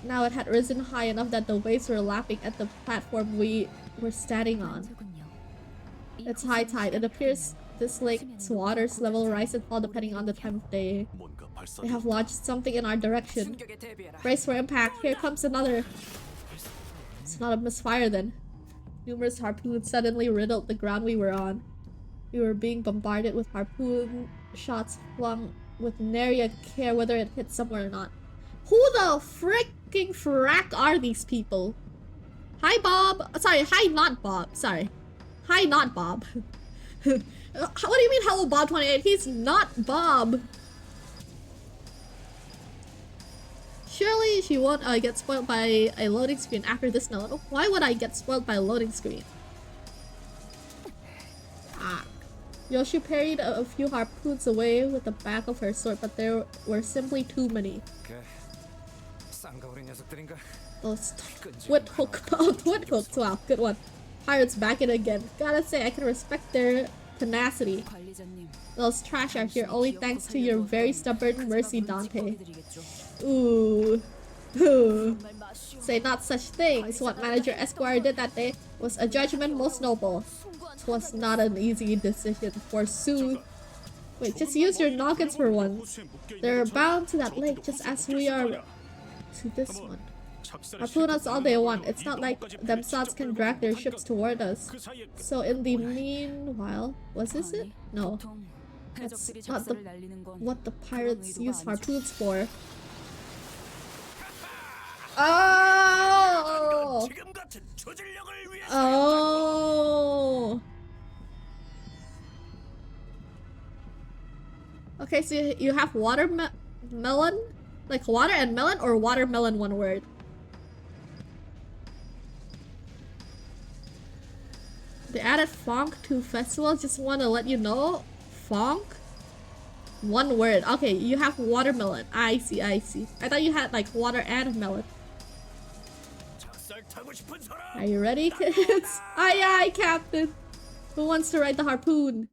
now it had risen high enough that the waves were lapping at the platform we were standing on. It's high tide. It appears this lake's water's level rise and fall depending on the time of day. They have launched something in our direction. Brace for impact. Here comes another. It's not a misfire then. Numerous harpoons suddenly riddled the ground we were on. We were being bombarded with harpoon shots flung with nary a care whether it hit somewhere or not. Who the freaking frack are these people? Hi, Bob. Sorry, hi, not Bob. Sorry. Hi, not Bob. What do you mean, hello, Bob28? He's not Bob. Surely she won't get spoiled by a loading screen after this note. Why would I get spoiled by a loading screen? Ah. Yoshi parried a few harpoons away with the back of her sword, but there were simply too many. Those twit hook. Oh, twit hooks. Wow, good one. Pirates back in again. Gotta say, I can respect their tenacity. Those trash are here only thanks to your very stubborn mercy, Dante. Ooh. Ooh. Say not such things. What Manager Esquire did that day was a judgment most noble. 'Twas not an easy decision, forsooth. Wait, just use your noggins for once. They're bound to that lake just as we are to this one. Harpoon us all they want. It's not like them sods can drag their ships toward us. So in the meanwhile, was this it? No. That's not what the pirates use harpoons for. Oh! Oh! Okay, so you have watermelon? Like water and melon, or watermelon one word? They added funk to festival, just want to let you know. Funk? One word. Okay, you have watermelon. I see, I see. I thought you had like water and melon. Are you ready, kids? Aye aye, Captain! Who wants to ride the harpoon?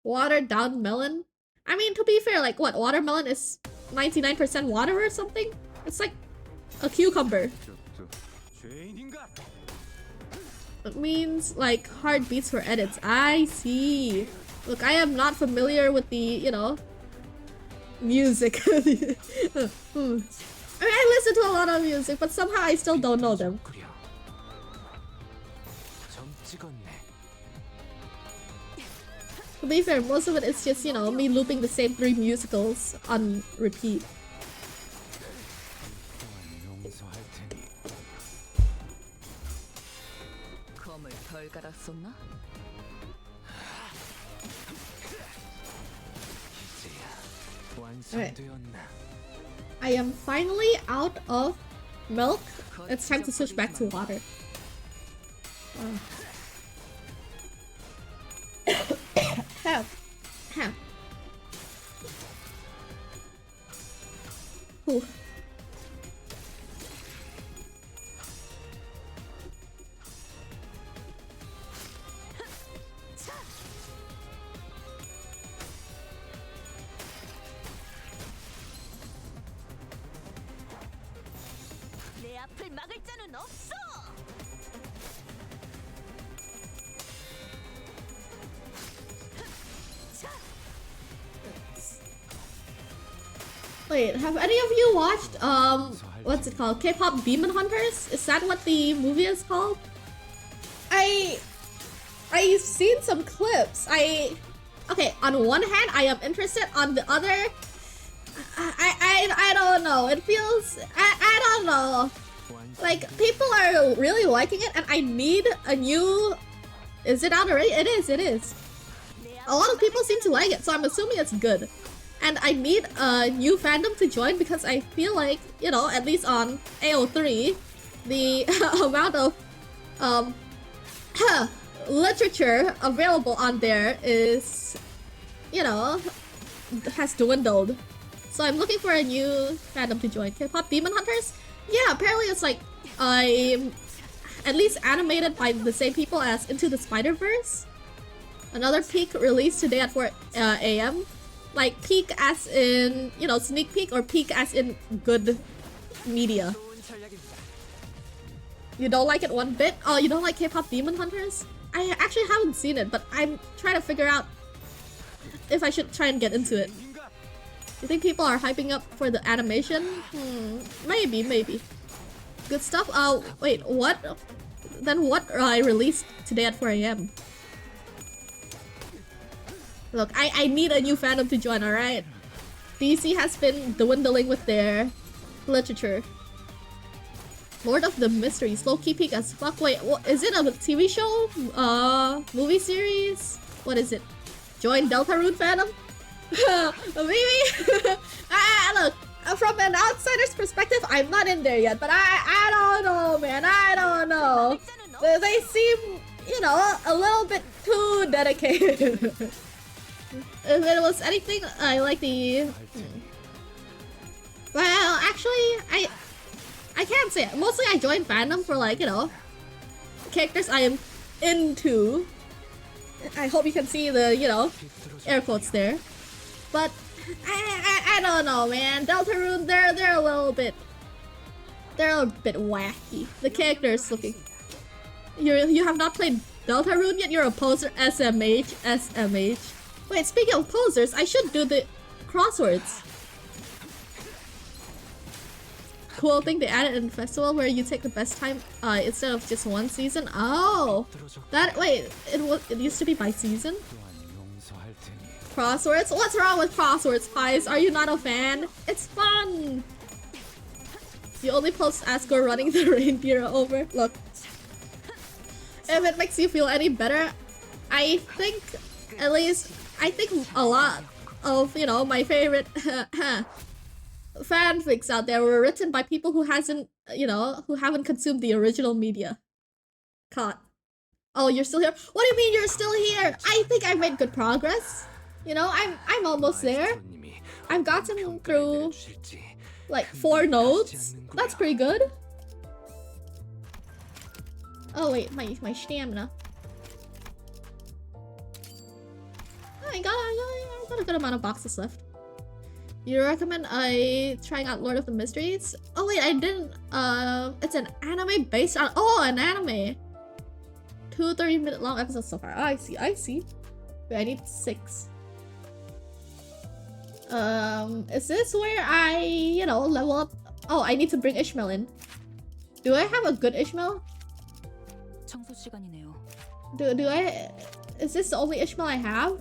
Watered down melon? I mean, to be fair, like what? Watermelon is 99% water or something? It's like a cucumber. It means like hard beats for edits. I see. Look, I am not familiar with the, you know, music. I mean, I listen to a lot of music, but somehow I still don't know them. To be fair, most of it is just, you know, me looping the same 3 musicals on repeat. Alright. I am finally out of milk. It's time to switch back to water. Have. Ooh. Wait, have any of you watched, what's it called? K-pop Demon Hunters? Is that what the movie is called? I've seen some clips. Okay, on one hand, I am interested. On the other, I don't know. It feels, I don't know. Like, people are really liking it, and I need a new... Is it out already? It is. A lot of people seem to like it, so I'm assuming it's good. And I need a new fandom to join because I feel like, you know, at least on AO3, the amount of literature available on there is, you know, has dwindled. So I'm looking for a new fandom to join. K-pop Demon Hunters? Yeah, apparently it's like at least animated by the same people as Into the Spider-Verse. Another peek released today at 4 AM. Like peek as in, you know, sneak peek, or peek as in good media. You don't like it one bit? Oh, you don't like K-pop Demon Hunters? I actually haven't seen it, but I'm trying to figure out if I should try and get into it. You think people are hyping up for the animation? Maybe. Good stuff. Wait, what? than what I released today at 4 a.m. Look, I need a new fandom to join, alright? DC has been dwindling with their literature. Lord of the Mysteries, low-key peak as fuck. Wait, what, is it a TV show? Movie series? What is it? Join Deltarune fandom? Maybe? Look, from an outsider's perspective, I'm not in there yet, but I don't know, man. I don't know. They seem, you know, a little bit too dedicated. If it was anything, I like the... Well, actually, I can't say it. Mostly I joined fandom for, like, you know, characters I am into. I hope you can see the, you know, air quotes there. But I don't know, man. Deltarune, they're a little bit wacky. The characters looking. You have not played Deltarune yet? You're a poser. SMH. Wait, speaking of posers, I should do the crosswords. Cool thing they added in the festival where you take the best time instead of just one season. Oh, that wait, it used to be by season. Crosswords? What's wrong with crosswords, guys? Are you not a fan? It's fun. You only post Asgore running the reindeer over. Look, if it makes you feel any better, I think at least a lot of, you know, my favorite fanfics out there were written by people who haven't consumed the original media. Caught. Oh, you're still here? What do you mean you're still here? I think I made good progress. You know, I'm almost there. I've gotten through like 4 nodes. That's pretty good. Oh wait, my stamina. I got a good amount of boxes left. You recommend I trying out Lord of the Mysteries? Oh wait, I didn't. It's an anime based on. Oh, an anime. 2 30-minute long episodes so far. Oh, I see. Wait, I need 6. Is this where I, you know, level up? Oh, I need to bring Ishmael in. Do I have a good Ishmael? Do I? Is this the only Ishmael I have?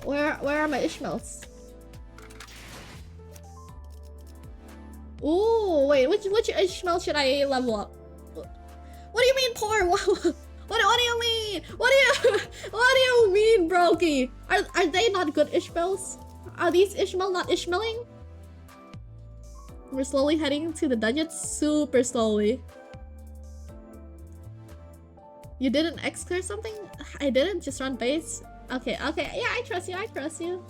Where are my Ishmaels? Ooh, wait, which Ishmael should I level up? What do you mean poor? What do you mean? What do you mean, Brokey? Are they not good Ishmaels? Are these Ishmael not Ishmaeling? We're slowly heading to the dungeon, super slowly. You didn't X-clear something? I didn't, just run base. Okay, yeah, I trust you.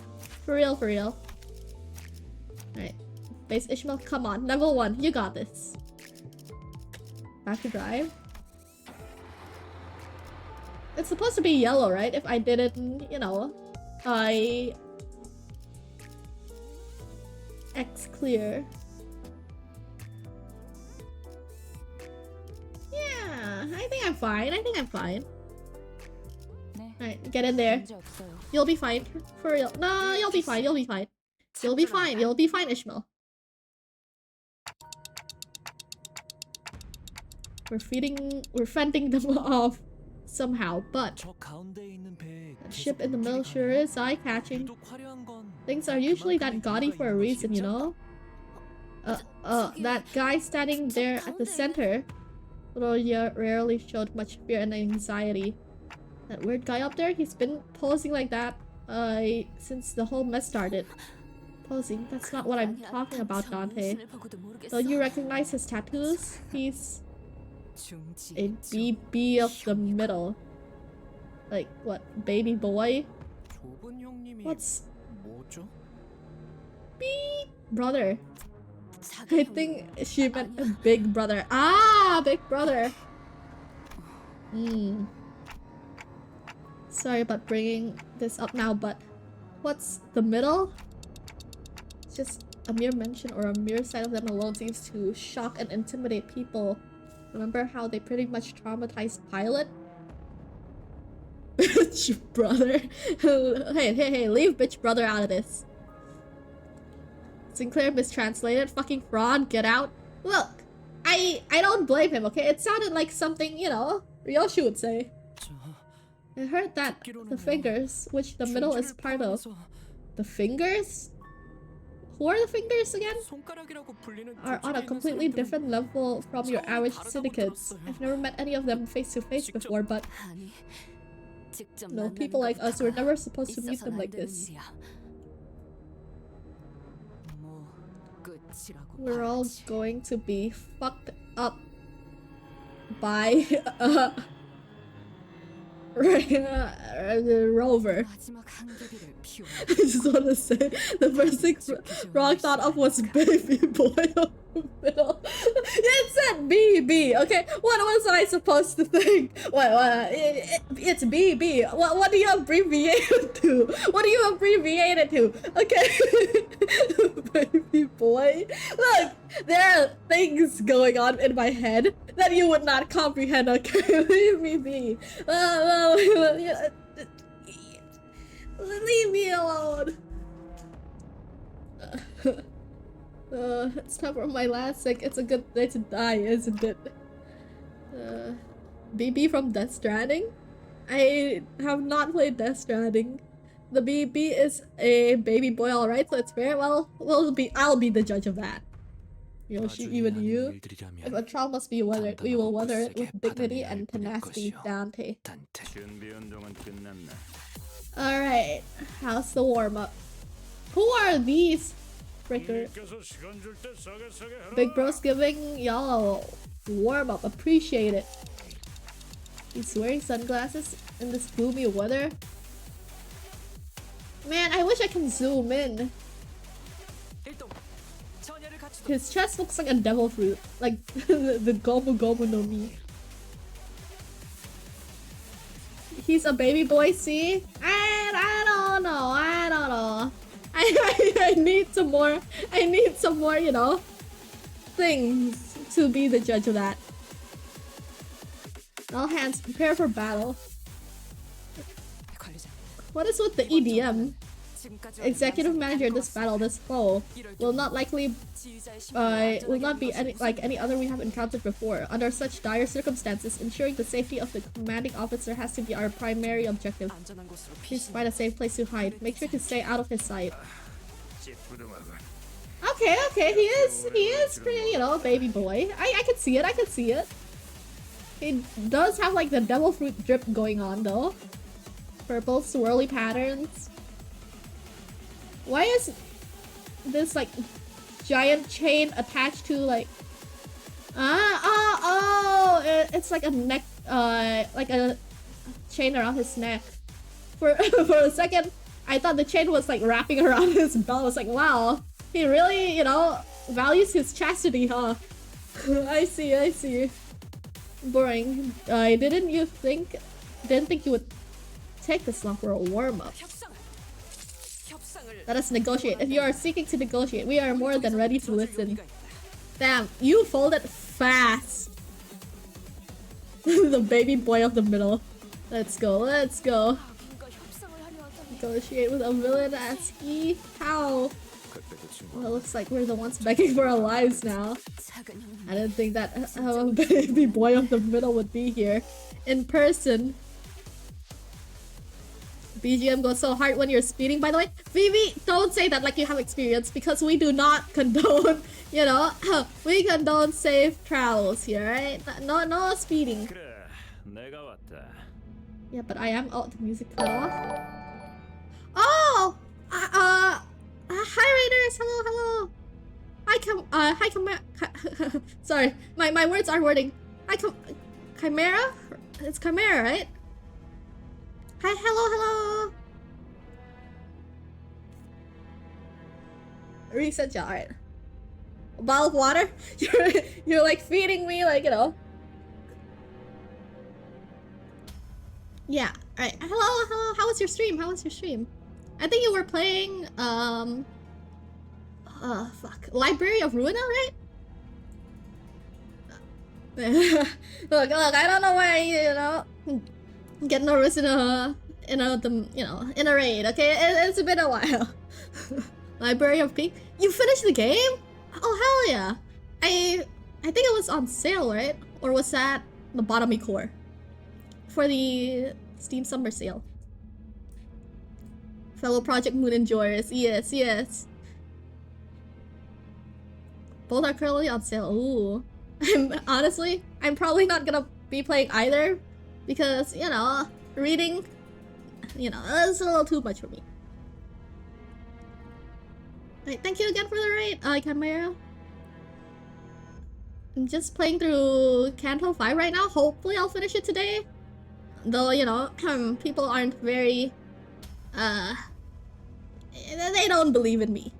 For real. Alright. Base Ishmael, come on. Level 1, you got this. Back to drive. It's supposed to be yellow, right? If I didn't, you know, I X-clear. Yeah, I think I'm fine. Alright, get in there. You'll be fine. For real. No, you'll be fine. You'll be fine, Ishmael. We're fending them off somehow, but that ship in the middle sure is eye-catching. Things are usually that gaudy for a reason, you know? That guy standing there at the center, although rarely showed much fear and anxiety. That weird guy up there, he's been posing like that since the whole mess started. Posing? That's not what I'm talking about, Dante. Don't you recognize his tattoos? He's a BB of the middle. Like, what? Baby boy? What's... Beep! Brother. I think she meant big brother. Ah! Big brother! Sorry about bringing this up now, but what's the middle? It's just a mere mention or a mere sight of them alone seems to shock and intimidate people. Remember how they pretty much traumatized Pilot? Bitch brother. Hey, leave bitch brother out of this. Sinclair mistranslated. Fucking fraud, get out. Look, I don't blame him, okay? It sounded like something, you know, Ryoshi would say. I heard that the fingers, which the middle is part of. The fingers? Who are the fingers again? Are on a completely different level from your average syndicates. I've never met any of them face to face before, but no, people like us were never supposed to meet them like this. We're all going to be fucked up by Rover. I just want to say the first thing Rock thought of was baby boy of the middle. It said BB, okay? What was I supposed to think? It's BB. What do you abbreviate it to? What do you abbreviate it to? Okay. Baby boy. Look, there are things going on in my head that you would not comprehend, okay? Leave me be. Leave me alone. It's time for my last sick. It's a good day to die, isn't it? BB from Death Stranding? I have not played Death Stranding. The BB is a baby boy, alright, so it's fair. Well, I'll be the judge of that. Yoshi, even you. If a trial must be weathered, we will weather it with dignity and tenacity, Dante. Alright, how's the warm-up? Who are these? Fricker. Big Bro's giving y'all a warm-up, appreciate it. He's wearing sunglasses in this gloomy weather. Man, I wish I can zoom in. His chest looks like a devil fruit, like the Gomu Gomu no Mi. He's a baby boy, see? I don't know. I need some more, you know, things to be the judge of that. All hands, prepare for battle. What is with the EDM? Executive manager, this battle, this foe, will not be like any other we have encountered before. Under such dire circumstances, ensuring the safety of the commanding officer has to be our primary objective. Please find a safe place to hide. Make sure to stay out of his sight. Okay, he is pretty, you know, baby boy. I can see it. He does have like the devil fruit drip going on though. Purple swirly patterns. Why is this like giant chain attached to like it's like a neck like a chain around his neck. For a second I thought the chain was like wrapping around his belt. I was like, wow, he really, you know, values his chastity, huh? I see. Boring. Didn't think you would take this long for a warm-up. Let us negotiate. If you are seeking to negotiate, we are more than ready to listen. Damn, you folded fast. The baby boy of the middle. Let's go. Negotiate with a villain as he. How? Well, it looks like we're the ones begging for our lives now. I didn't think that a baby boy of the middle would be here in person. BGM goes so hard when you're speeding, by the way. Vivi, don't say that like you have experience, because we do not condone, you know, we condone safe travels here, right? No speeding. Yeah, but I am out. The music cut off. Oh! Hi Raiders! Hello! Hi sorry, my words are wording. Hi Chimera? It's Chimera, right? Hi, hello! Reset ya, alright. A bottle of water? You're like feeding me, like, you know. Yeah, alright. Hello, how was your stream? I think you were playing, Library of Ruina, right? Look, I don't know why, you know, get nervous in a raid, okay? It's been a while. Library of Pink. You finished the game? Oh hell yeah! I think it was on sale, right? Or was that lobotomy core? For the Steam Summer Sale. Fellow Project Moon enjoyers. Yes, yes. Both are currently on sale. Ooh. Honestly, I'm probably not gonna be playing either. Because, you know, reading, you know, it's a little too much for me. Alright, thank you again for the raid, Chimera. I'm just playing through Canto 5 right now. Hopefully I'll finish it today. Though, you know, people aren't very, they don't believe in me.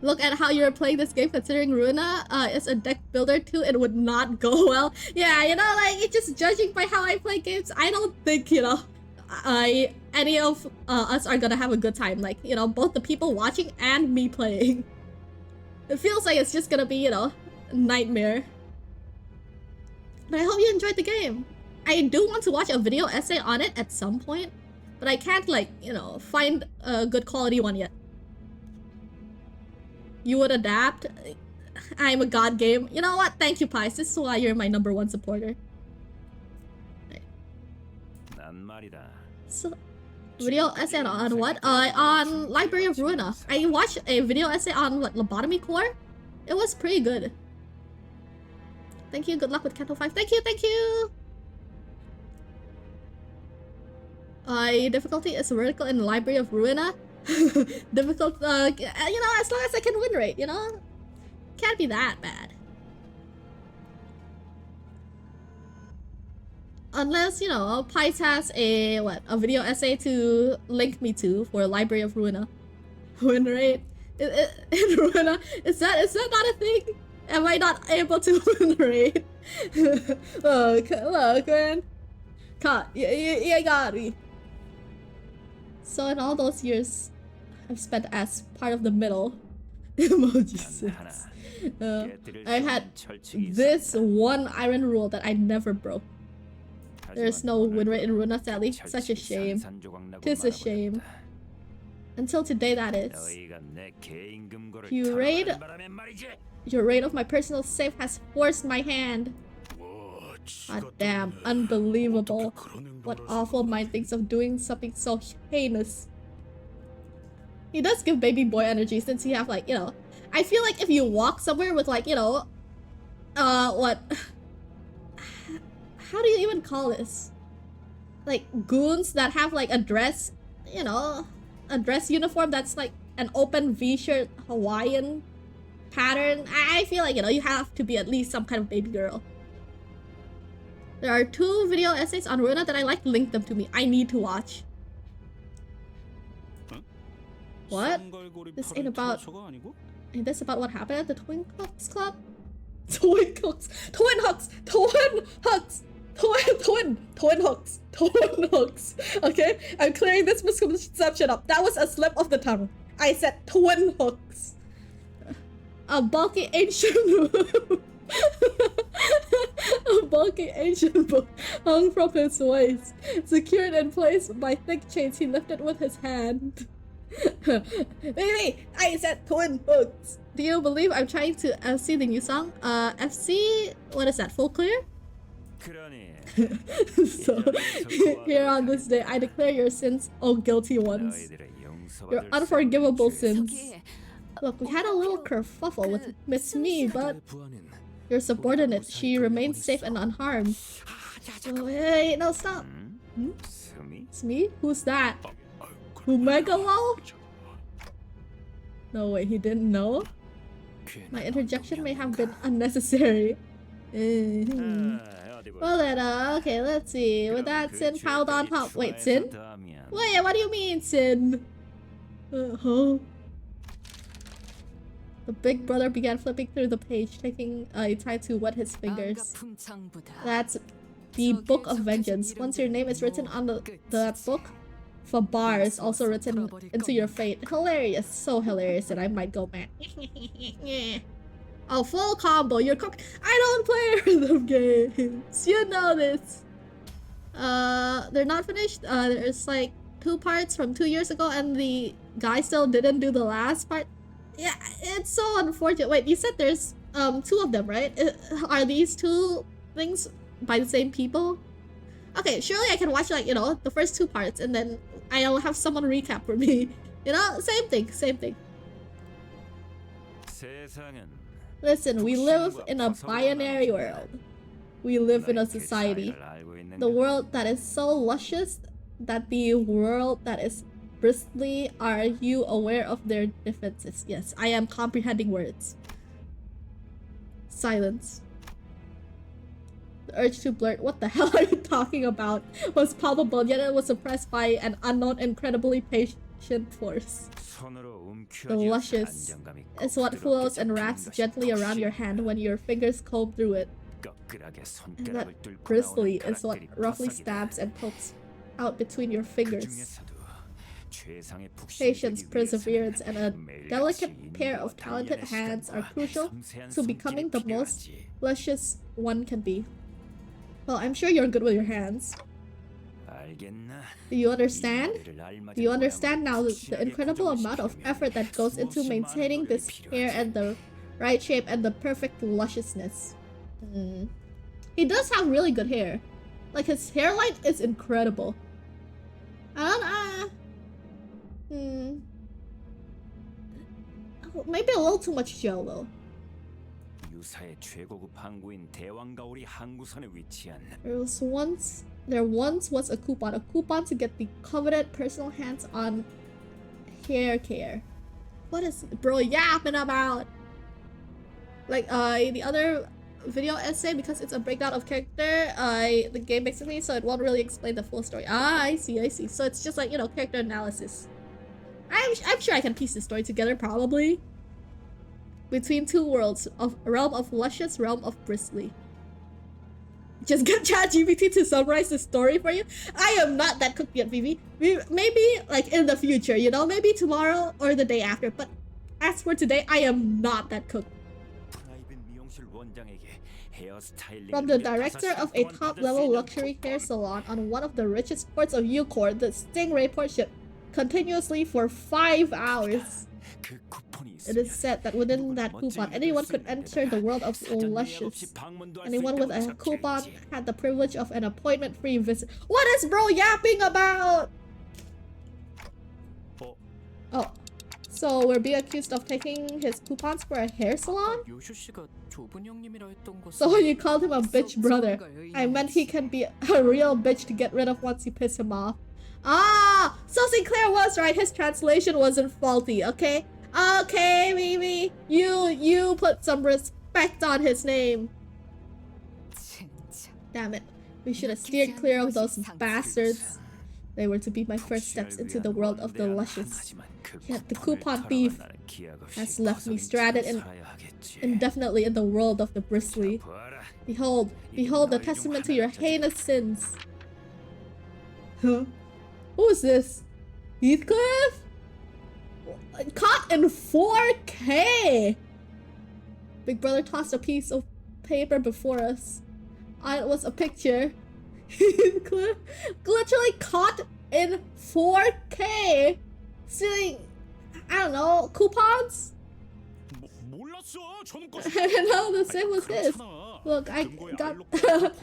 Look at how you're playing this game considering Ruina is a deck builder too. It would not go well. Yeah, you know, like, it's just judging by how I play games, I don't think, you know, any of us are gonna have a good time. Like, you know, both the people watching and me playing. It feels like it's just gonna be, you know, a nightmare. But I hope you enjoyed the game. I do want to watch a video essay on it at some point, but I can't, like, you know, find a good quality one yet. You would adapt? I'm a god game. You know what? Thank you, Pies. This is why you're my #1 supporter. Right. So, video essay on what? On Library of Ruina. I watched a video essay on what, lobotomy core? It was pretty good. Thank you. Good luck with Canto 5. Thank you. Thank you. Difficulty is vertical in Library of Ruina. Difficult, you know, as long as I can win rate, you know? Can't be that bad. Unless, you know, Pies has a, what, a video essay to link me to for Library of Ruina. Win rate? In Ruina? Is that not a thing? Am I not able to win rate? Look, man. You got me. So in all those years I've spent as part of the middle emoji 6. I had this one iron rule that I never broke. There's no win rate in Ruina, sadly. Such a shame. Tis a shame. Until today, that is. Your raid of my personal safe has forced my hand. God damn, unbelievable. What awful mind thinks of doing something so heinous. He does give baby boy energy since you have, like, you know, I feel like if you walk somewhere with, like, you know, what? How do you even call this? Like, goons that have, like, a dress, you know, a dress uniform that's, like, an open V-shirt Hawaiian pattern. I feel like, you know, you have to be at least some kind of baby girl. There are 2 video essays on Ruina that I like. Link them to me. I need to watch. What? This ain't about... Ain't this about what happened at the Twin Hooks Club? Twin Hooks! Twin Hooks! Twin Hooks! Twin Hooks! Twin Hooks! Okay? I'm clearing this misconception up. That was a slip of the tongue. I said Twin Hooks. A bulky ancient... A bulky ancient book hung from his waist, secured in place by thick chains he lifted with his hand. Wait, I said Twin Hooks. Do you believe I'm trying to FC the new song? FC, what is that, full clear? So, here on this day, I declare your sins, oh guilty ones. Your unforgivable sins. Look, we had a little kerfuffle with Miss Me, but your subordinate, she remains safe and unharmed. Oh, hey, no, stop. Hmm? It's me? Who's that? Humegalo? No way, he didn't know? My interjection may have been unnecessary. Well then, okay, let's see. With that, Sin piled on top. Wait, Sin? Wait, what do you mean, Sin? Huh? The big brother began flipping through the page, taking time to wet his fingers. That's the Book of Vengeance. Once your name is written on that book, Fabar is also written into your fate. Hilarious, so hilarious that I might go mad. Oh, full combo, you're cooked. I don't play rhythm games. You know this. They're not finished. There's like 2 parts from 2 years ago and the guy still didn't do the last part. Yeah, it's so unfortunate. Wait, you said there's two of them, right? Are these two things by the same people? Okay, surely I can watch, like, you know, the first two parts and then I'll have someone recap for me. You know, same thing, same thing. Listen, we live in a binary world. We live in a society. The world that is so luscious that the world that is bristly. Are you aware of their differences? Yes, I am comprehending words. Silence. The urge to blurt, what the hell are you talking about, was palpable, yet it was suppressed by an unknown, incredibly patient force. The luscious is what flows and wraps gently around your hand when your fingers comb through it. And that bristly is what roughly stabs and pokes out between your fingers. Patience, perseverance, and a delicate pair of talented hands are crucial to becoming the most luscious one can be. Well, I'm sure you're good with your hands. Do you understand? Do you understand now the incredible amount of effort that goes into maintaining this hair and the right shape and the perfect lusciousness? He does have really good hair. Like, his hairline is incredible. Maybe a little too much gel though. There once was a coupon to get the coveted personal hands-on hair care. What is bro yapping about? Like the other video essay, because it's a breakdown of character, the game basically, so it won't really explain the full story. I see. So it's just like, you know, character analysis. I'm sure I can piece the story together, probably. Between two worlds, of realm of luscious, realm of bristly. Just get ChatGPT to summarize the story for you. I am not that cooked yet, Vivi. Maybe like in the future, you know, maybe tomorrow or the day after. But as for today, I am not that cooked. From the director of a top-level luxury hair salon on one of the richest ports of Eucor, the Stingray port ship continuously for 5 hours. It is said that within that coupon, anyone could enter the world of luscious. Anyone with a coupon had the privilege of an appointment-free visit. What is bro yapping about? Oh, so we're being accused of taking his coupons for a hair salon? So when you called him a bitch brother, I meant he can be a real bitch to get rid of once you piss him off. Ah, so Sinclair was right. His translation wasn't faulty, okay? Okay, Mimi, you put some respect on his name. Damn it, we should have steered clear of those bastards. They were to be my first steps into the world of the luscious. Yet the coupon thief has left me stranded indefinitely in the world of the bristly. Behold the testament to your heinous sins. Huh? Who is this? Heathcliff? Caught in 4K! Big brother tossed a piece of paper before us. It was a picture. Heathcliff literally caught in 4K! Stealing, I don't know, coupons? I didn't know the same was his. Look, I got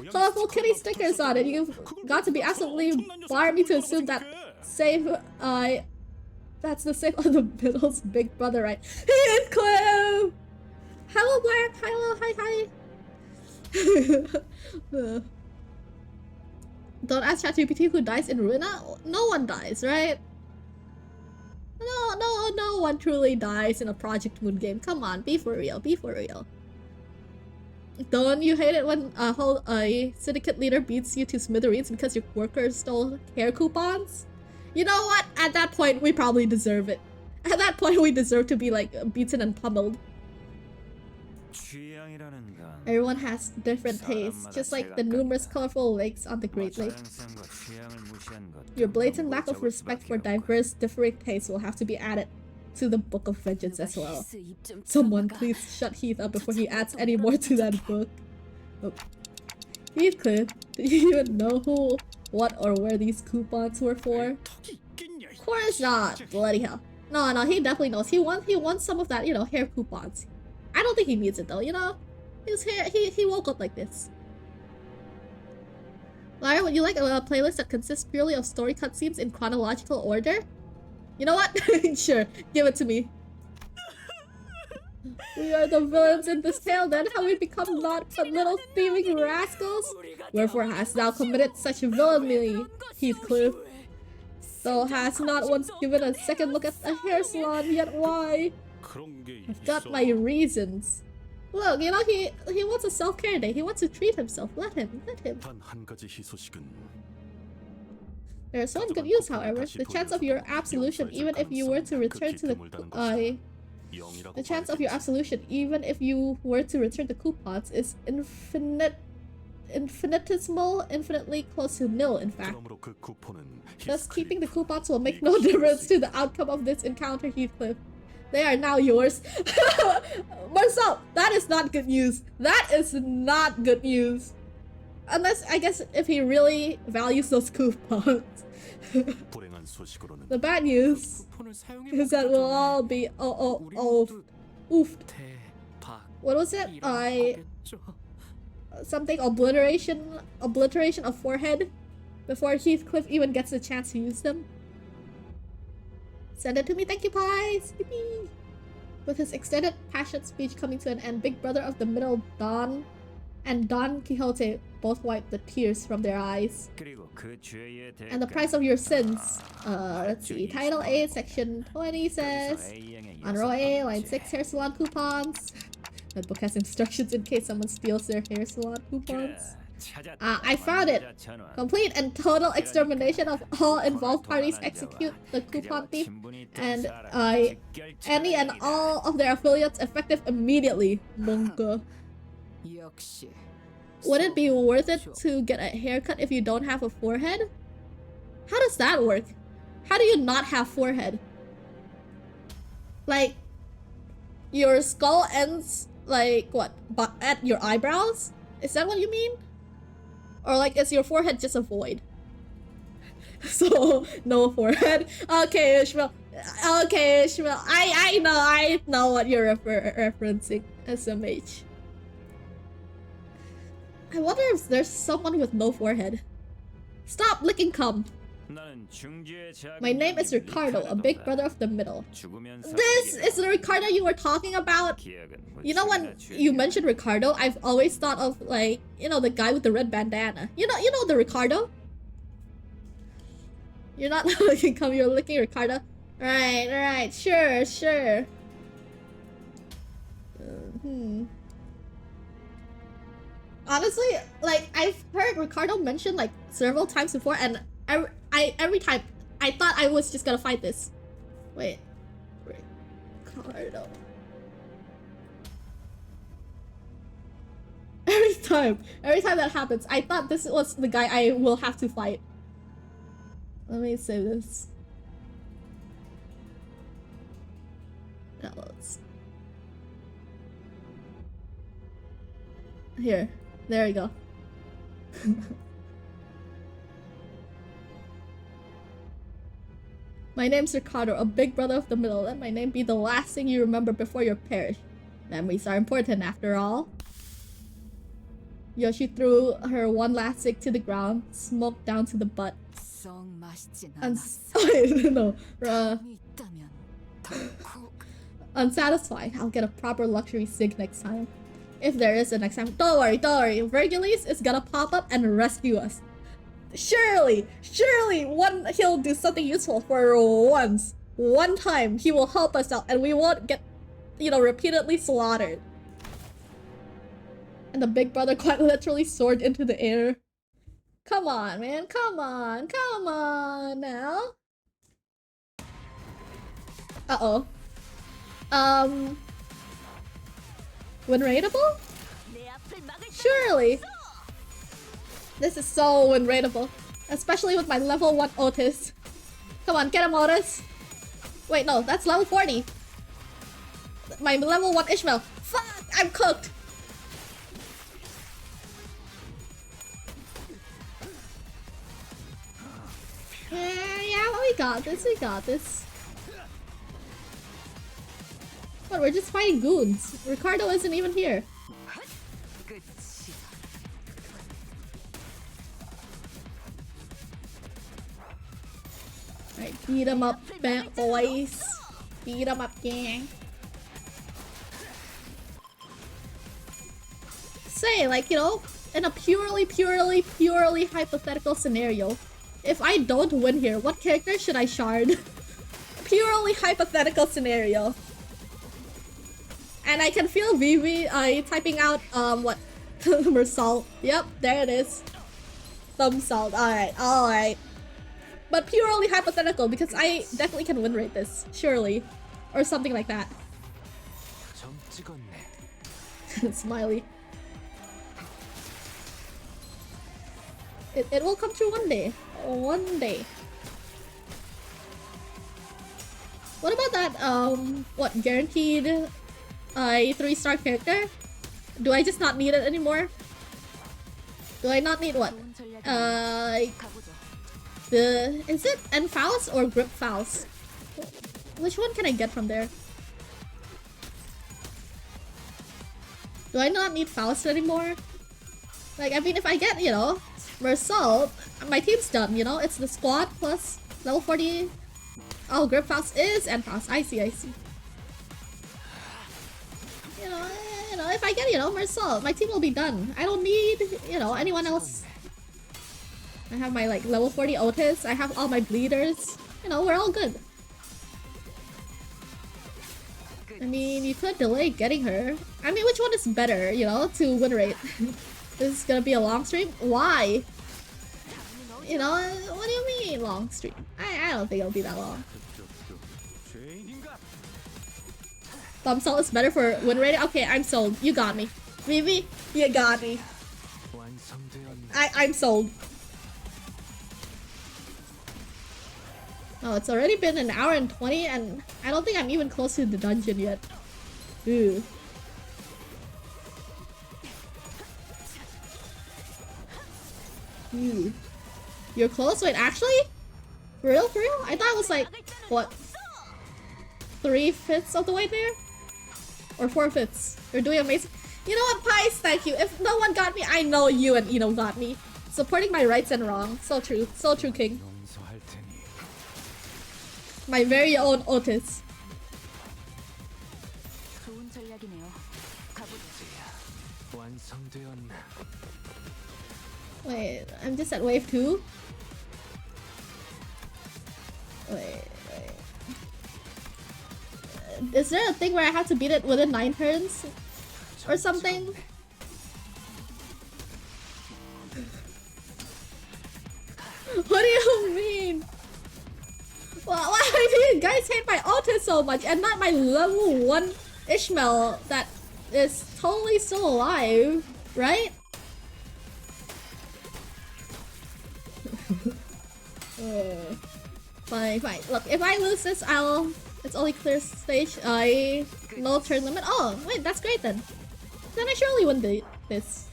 colorful kitty stickers on it. You've got to be absolutely bar me to assume that same, that's the same on the middle's big brother, right? Heathcliff! Hello, Black! Hello, hi. Don't ask ChatGPT who dies in Ruina. No one dies, right? No one truly dies in a Project Moon game. Come on, be for real, be for real. Don't you hate it when a syndicate leader beats you to smithereens because your workers stole hair coupons? You know what? At that point, we probably deserve it. At that point, we deserve to be like beaten and pummeled. Everyone has different tastes, just like the numerous colorful lakes on the Great Lake. Your blatant lack of respect for diverse, differing tastes will have to be added to the Book of Vengeance as well. Someone please shut Heath up before he adds any more to that book. Oh. Heathcliff, do you even know who, what, or where these coupons were for? Of course not! Bloody hell. No, he definitely knows. He won some of that, you know, hair coupons. I I don't think he needs it though, you know? His hair, he woke up like this. Lara, would you like a playlist that consists purely of story cutscenes in chronological order? You know what? Sure, give it to me. We are the villains in this tale, then have we become naught but little thieving rascals? Wherefore hast thou committed such villainy, Heathcliff? Thou hast not once given a second look at a hair salon, yet why? I've got my reasons. Look, you know, he wants a self-care day. He wants to treat himself. Let him. There's one good news, however. The chance of your absolution, even if you were to return to the the chance of your absolution, even if you were to return the coupons, is infinitesimal, infinitely close to nil, in fact. Thus, keeping the coupons will make no difference to the outcome of this encounter, Heathcliff. They are now yours. Marcel, that is not good news. That is not good news. Unless, I guess, if he really values those coupons. The bad news is that we'll all be oofed. What was it? Something obliteration of forehead before Heathcliff even gets a chance to use them. Send it to me, thank you, Pies! Yippee! With his extended passionate speech coming to an end, Big Brother of the Middle, Don, and Don Quixote both wiped the tears from their eyes. And the price of your sins. Let's see. Title 8, Section 20 says, on row A, line 6, hair salon coupons. That book has instructions in case someone steals their hair salon coupons. I found it! Complete and total extermination of all involved parties. Execute the coupon thief and any and all of their affiliates effective immediately. Bunka. Would it be worth it to get a haircut if you don't have a forehead? How does that work? How do you not have forehead? Like, your skull ends like what? But at your eyebrows? Is that what you mean? Or like, is your forehead just a void? So, no forehead? Okay, Ishmael. Okay, Ishmael. I know what you're referencing. SMH. I wonder if there's someone with no forehead. Stop licking cum. My name is Ricardo, a big brother of the middle. This is the Ricardo you were talking about? You know, when you mentioned Ricardo, I've always thought of, like, you know, the guy with the red bandana. You know the Ricardo? You're not licking cum, you're licking Ricardo? Right, sure. Honestly, like, I've heard Ricardo mentioned, like, several times before, and every time, I thought I was just gonna fight this. Wait. Ricardo. Every time that happens, I thought this was the guy I will have to fight. Let me save this. Downloads. Here. There we go. My name's Ricardo, a big brother of the middle. Let my name be the last thing you remember before you perish. Memories are important after all. Yoshi threw her one last cig to the ground, smoke down to the butt. Unsatisfied, I'll get a proper luxury cig next time. If there is a next time. Don't worry. Vergilius is gonna pop up and rescue us. Surely, he'll do something useful for once. One time, he will help us out and we won't get, you know, repeatedly slaughtered. And the big brother quite literally soared into the air. Come on, man. Come on now. Uh-oh. Win rateable? Surely. This is so win rateable. Especially with my level 1 Otis. Come on, get him, Otis. Wait, no, that's level 40. My level 1 Ishmael. Fuck, I'm cooked. Yeah, we got this. What, we're just fighting goons. Ricardo isn't even here. Alright, beat him up, boys. Beat him up, gang. Say, like, you know, in a purely hypothetical scenario, if I don't win here, what character should I shard? Purely hypothetical scenario. And I can feel Vivi typing out, what? Mersault. Yep, there it is. Thumb salt. Alright. But purely hypothetical, because I definitely can win rate this. Surely. Or something like that. 점 찍었네. Smiley. It will come true one day. One day. What about that, what, guaranteed 3-star character? Do I just not need it anymore? Do I not need what? Is it Enfaust or Grip Faust? Which one can I get from there? Do I not need Faust anymore? Like, I mean, if I get, you know, Mersault, my team's done, you know? It's the squad plus level 40. Oh, Grip Faust is Enfaust. I see. You know, if I get, you know, Mersault, my team will be done. I don't need, you know, anyone else. I have my, like, level 40 Otis. I have all my bleeders. You know, we're all good. I mean, you could delay getting her. I mean, which one is better, you know, to win rate? This is gonna be a long stream? Why? You know, what do you mean long stream? I don't think it'll be that long. Thumb salt is better for win rate? Okay, I'm sold. You got me. Vivi, you got me. I'm sold. Oh, it's already been an hour and 20 and I don't think I'm even close to the dungeon yet. Ooh. Ooh. You're close? Wait, actually? For real? I thought it was like, what? 3/5 of the way there? Or 4/5? You're doing amazing. You know what, Pies? Thank you. If no one got me, I know you and Eno got me. Supporting my rights and wrong. So true, King. My very own Otis. Wait, I'm just at wave 2? Wait. Is there a thing where I have to beat it within 9 turns? Or something? What do you mean? Why do you guys hate my Otis so much and not my level 1 Ishmael that is totally still alive, right? Fine. Look, if I lose this, it's only clear stage. No turn limit. Oh, wait, that's great then. Then I surely win this.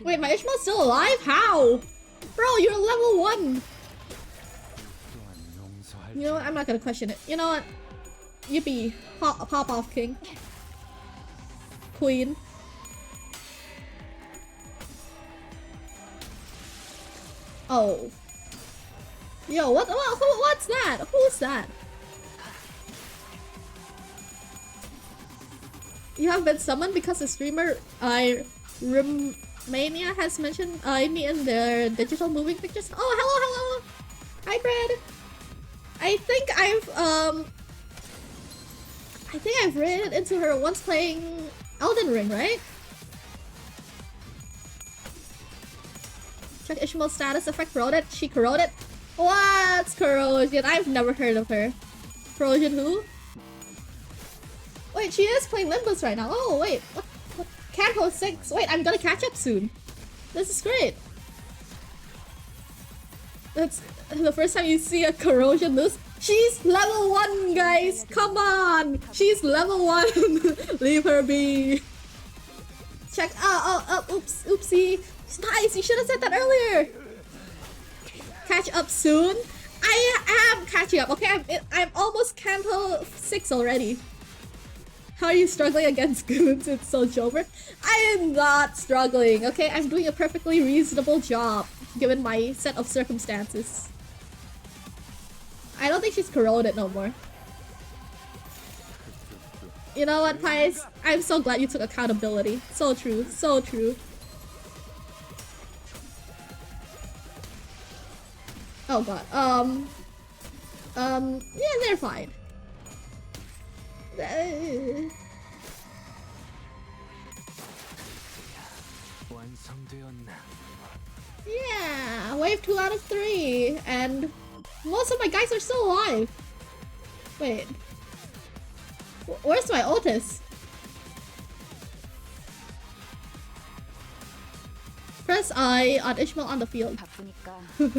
Wait, my Ishmael's still alive? How? Bro, you're level 1. You know what? I'm not gonna question it. You know what? Yippee. Pop off, king. Queen. Oh. Yo, what's that? Who's that? You have been summoned because the streamer Romania has mentioned me in their digital moving pictures. Oh, hello. Hi, Brad. I think I've ran into her once playing Elden Ring, right? Check Ishmael's status effect corroded. She corroded. What's corrosion? I've never heard of her. Corrosion who? Wait, she is playing Limbus right now. Oh wait, what? Canto 6. Wait, I'm gonna catch up soon. This is great. That's the first time you see a corrosion lose. She's level 1, guys. Come on, she's level 1. Leave her be. Check. Oops, oopsie. Nice. You should have said that earlier. Catch up soon. I am catching up. Okay, I'm almost Canto 6 already. How are you struggling against goons? It's so Jover. I am not struggling, okay? I'm doing a perfectly reasonable job, given my set of circumstances. I don't think she's corroded no more. You know what, Pies? I'm so glad you took accountability. So true, so true. Oh god, yeah, they're fine. Yeah, wave 2 out of 3, and most of my guys are still alive. Wait, where's my Otis? Press I on Ishmael on the field. What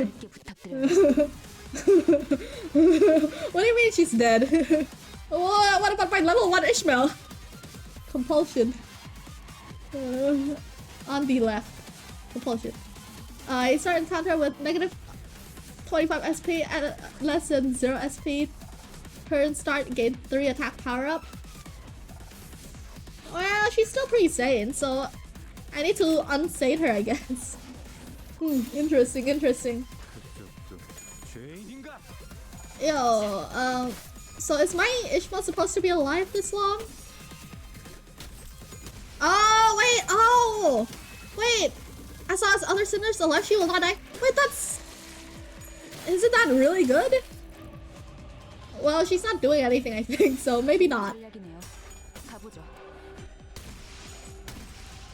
do you mean she's dead? What about my level 1 Ishmael? Compulsion. On the left. Compulsion. I start encounter with negative 25 SP and less than 0 SP. Turn start, gain 3 attack power up. Well, she's still pretty sane, so I need to unsane her, I guess. Interesting, interesting. Yo, so is my Ishmael supposed to be alive this long? Oh, wait, oh! Wait! As long as other sinners alive, she will not die. Wait, that's... Isn't that really good? Well, she's not doing anything, I think, so maybe not.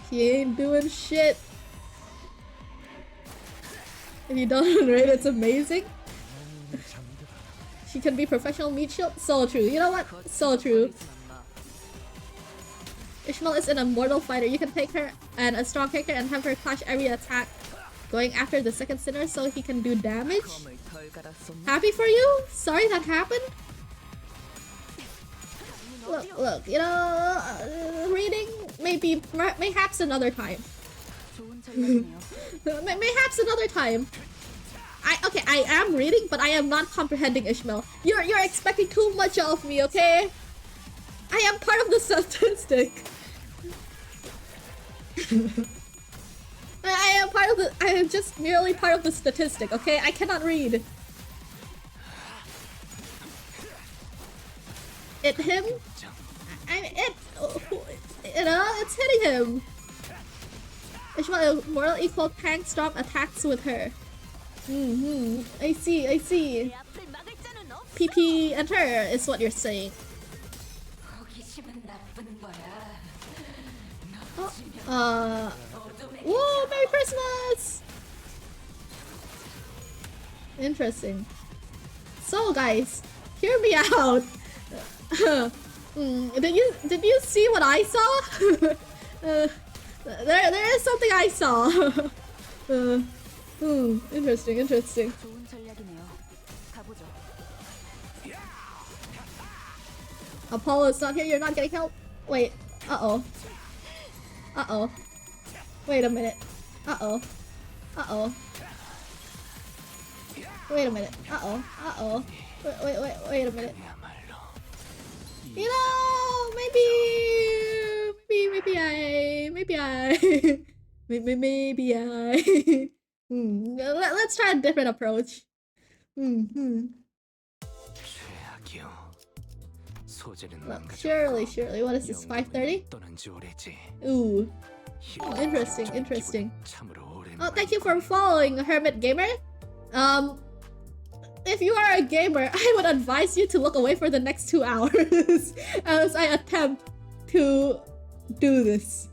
She ain't doing shit. If you don't rate, it's amazing. She can be professional meat shield. So true. You know what? So true. Ishmael is an immortal fighter. You can take her and a strong character and have her clash every attack, going after the second sinner so he can do damage. Happy for you? Sorry that happened. Look, you know, reading maybe, mayhaps another time. Mayhaps another time. Okay, I am reading, but I am not comprehending Ishmael. You're expecting too much of me, okay? I am part of the statistic. I am just merely part of the statistic, okay? I cannot read. It him? You know, it's hitting him. Ishmael moral equal tank strong attacks with her. I see, I see. PP and her is what you're saying. Oh, whoa, Merry Christmas! Interesting. So guys, hear me out. Did you see what I saw? There is something I saw. Interesting, interesting. Apollo's not here, you're not getting help? Wait, uh-oh. Uh-oh. Wait a minute. Uh-oh. Uh-oh. Wait a minute. Uh-oh. Uh-oh. Wait a minute. You know, maybe I let's try a different approach. Look, surely, what is this, 5:30? Ooh. Interesting, interesting. Oh, thank you for following, Hermit Gamer. If you are a gamer, I would advise you to look away for the next 2 hours as I attempt to do this.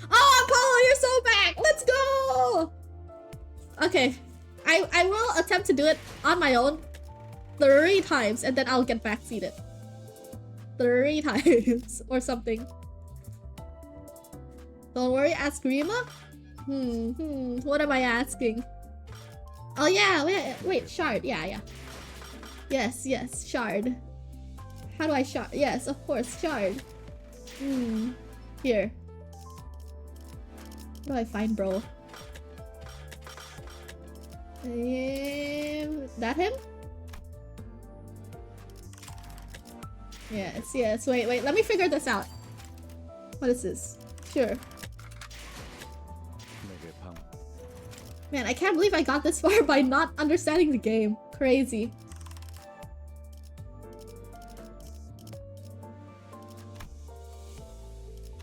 Oh, Apollo, you're so back! Let's go! Okay, I will attempt to do it on my own 3 times and then I'll get back seated. 3 times or something. Don't worry, ask Rima? What am I asking? Oh yeah, wait, shard, yeah. Yes, shard. How do I shard? Yes, of course, shard. Here. What do I find, bro? That him? Yes, yes. Wait. Let me figure this out. What is this? Sure. 내게 방 Man, I can't believe I got this far by not understanding the game. Crazy.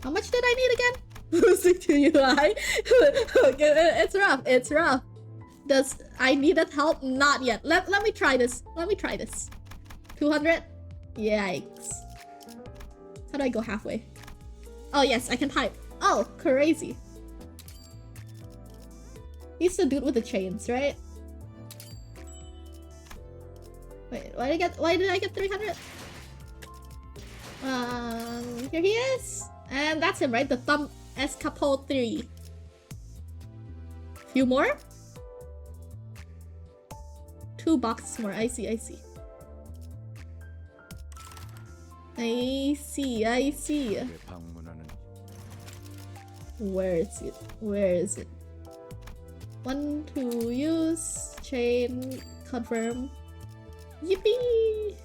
How much did I need again? Losing to UI. It's rough. It's rough. Does I needed help? Not yet. Let me try this. Let me try this. 200? Yikes. How do I go halfway? Oh yes, I can type. Oh, crazy. He's the dude with the chains, right? Wait, why did I get 300? Here he is. And that's him, right? The thumb escapo 3. Few more? 2 boxes more. I see. I see. 내 방문하는 Where is it? Where is it? 1 to use. Chain. Confirm. Yippee!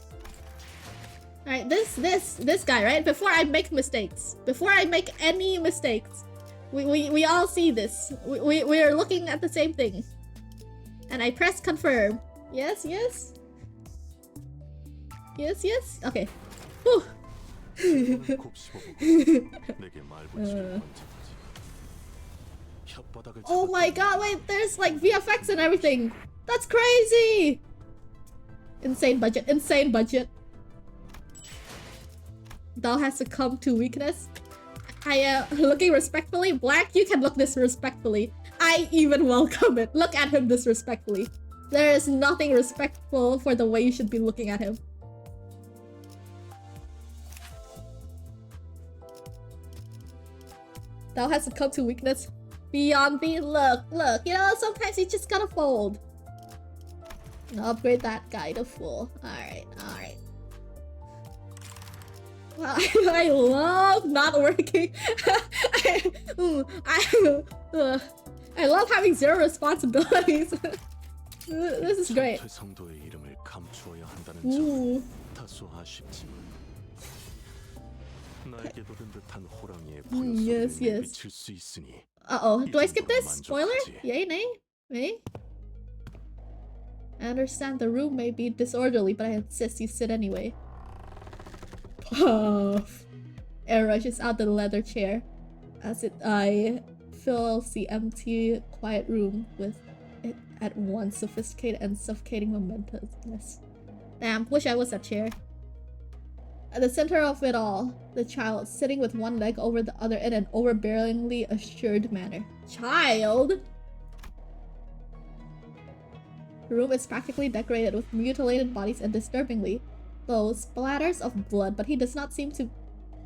Alright, this guy, right? Before I make mistakes. Before I make any mistakes. We all see this. We are looking at the same thing. And I press confirm. Yes, yes. Yes, yes. Okay. Whew. 곱씹어보고 내게 말붙이려 언제까지 혓바닥을 Oh my god, wait, there's like VFX and everything. That's crazy! Insane budget, insane budget. Thou has succumbed to weakness. I am looking respectfully. Black, you can look disrespectfully. I even welcome it. Look at him disrespectfully. There is nothing respectful for the way you should be looking at him. Thou has succumbed to weakness. Beyond thee, look, you know, sometimes you just gotta fold. I'll upgrade that guy to full. Alright. Wow, I love not working. I love having 0 responsibilities. This is great. 최성도의 이름을 감추어야 한다는 Ooh. 점 다소 아쉽지만 날개도 든 듯한 호랑이의 부여 Yes, 소리에 yes. 미칠 수 있으니 Uh-oh. Do I skip this? 만족하지. Spoiler? Yay, nay? Nay? I understand the room may be disorderly, but I insist you sit anyway. Puff. Air rushes out the leather chair as I fills the empty, quiet room with it at once sophisticated and suffocating momentousness. Damn, wish I was that chair. At the center of it all, the child, sitting with one leg over the other in an overbearingly assured manner. Child? The room is practically decorated with mutilated bodies and disturbingly, though splatters of blood, but he does not seem to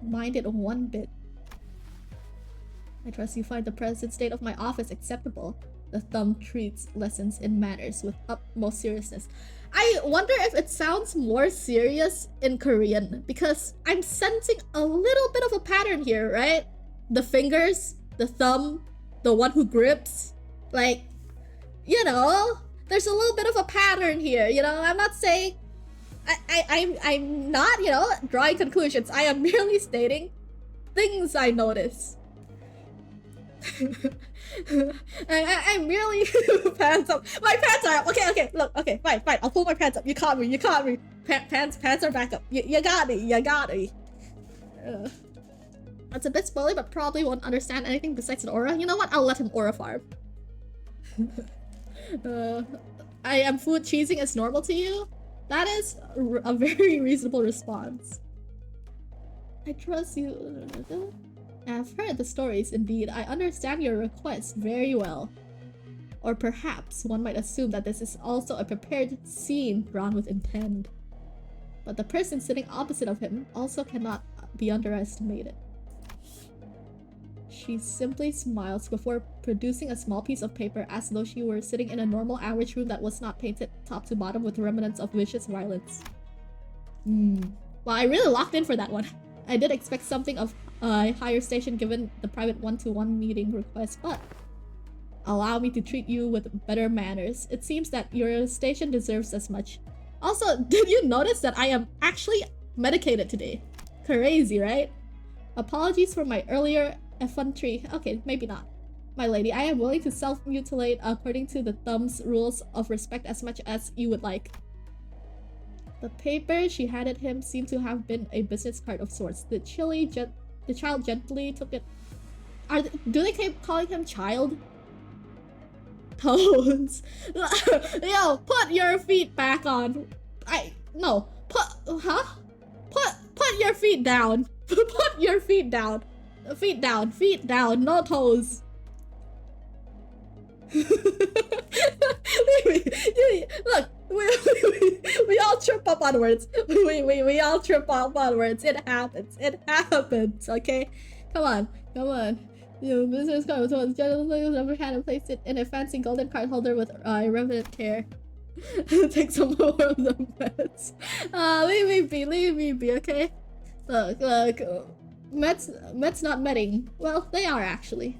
mind it one bit. I trust you find the present state of my office acceptable. The thumb treats lessons in manners with utmost seriousness. I wonder if it sounds more serious in Korean, because I'm sensing a little bit of a pattern here, right? The fingers, the thumb, the one who grips. Like, you know, there's a little bit of a pattern here, you know? I'm not saying... I'm not, you know, drawing conclusions. I am merely stating things I notice. I'm merely pants up. My pants are up. Okay, look, okay, fine. I'll pull my pants up. You caught me. Pants are back up. You got me. That's a bit spoily, but probably won't understand anything besides an aura. You know what? I'll let him aura farm. I am food cheesing as normal to you? That is a very reasonable response. I trust you. I've heard the stories, indeed. I understand your request very well. Or perhaps one might assume that this is also a prepared scene drawn with intent. But the person sitting opposite of him also cannot be underestimated. She simply smiles before producing a small piece of paper as though she were sitting in a normal average room that was not painted top to bottom with remnants of vicious violence. Well, I really locked in for that one. I did expect something of a higher station given the private one-to-one meeting request, but allow me to treat you with better manners. It seems that your station deserves as much. Also, did you notice that I am actually medicated today. Crazy, right? Apologies for my earlier effrontery. Okay, maybe not. My lady, I am willing to self-mutilate according to the thumb's rules of respect as much as you would like. The paper she handed him seemed to have been a business card of sorts. The child gently took it. Do they keep calling him child? Tones. Yo, put your feet back on. Put your feet down. Put your feet down. Feet down, no toes. Look, we all trip up on words. We all trip up on words. It happens. Okay, come on. Business card was once generally never had and placed it in a fancy golden card holder with reverent care. Take some more of the meds. Leave me be, okay? Look, meds not medding. Well, they are actually.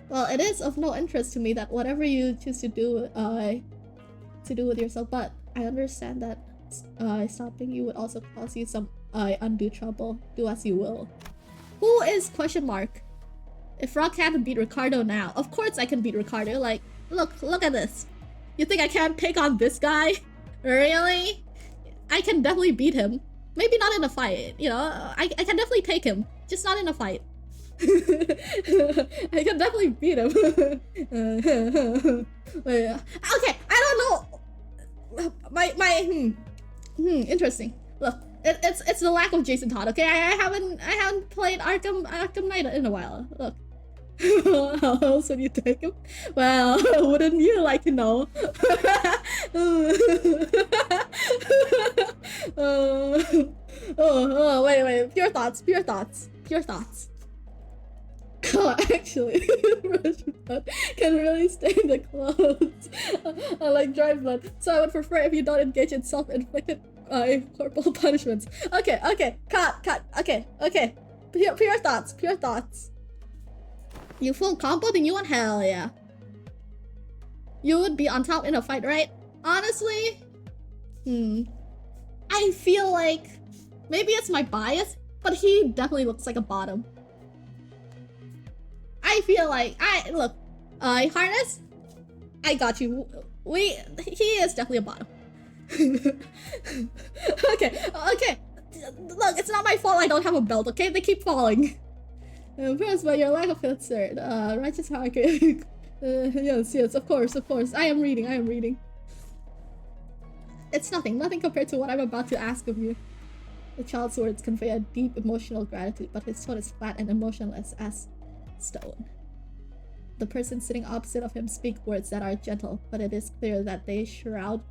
Well, it is of no interest to me that whatever you choose to do with yourself, but I understand that stopping you would also cause you some undue trouble. Do as you will. Who is question mark? If Rock can't beat Ricardo now, of course I can beat Ricardo. Like, look at this. You think I can't take on this guy? Really? I can definitely beat him. Maybe not in a fight, you know? I can definitely take him, just not in a fight. I can definitely beat him. Okay, I don't know. Interesting. Look, it's the lack of Jason Todd. Okay, I haven't played Arkham Knight in a while. Look. How else would you take him? Well, wouldn't you like to know? Wait. Pure thoughts. Oh, actually, blood can really stain the clothes. I like dry blood, so I would prefer if you don't engage in self-inflicted corporal punishments. Okay, cut. Okay. Pure thoughts. You full combo, then you want hell yeah. You would be on top in a fight, right? Honestly, I feel like maybe it's my bias, but he definitely looks like a bottom. I feel like Harness, I got you. He is definitely a bottom. Okay. Look, it's not my fault I don't have a belt, okay? They keep falling. Impressed by your lack of concern. Righteous heart. Yes, of course. I am reading. It's nothing compared to what I'm about to ask of you. The child's words convey a deep emotional gratitude, but his tone is flat and emotionless as stone. The person sitting opposite of him speak words that are gentle, but it is clear that they shroud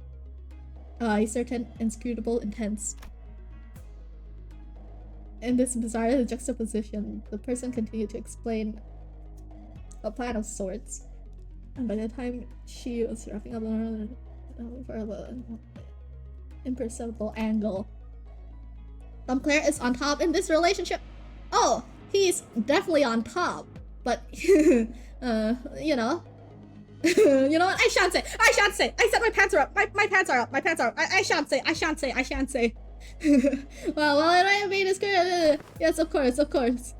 a certain inscrutable intent. In this bizarre juxtaposition, the person continued to explain a plan of sorts, and by the time she was wrapping up for an imperceptible angle, Claire is on top in this relationship. Oh, he's definitely on top, but you know. You know what? I shan't say. I said my pants are up. My pants are up. I shan't say. well, I mean, it's good. Yes, of course. Yes, of course.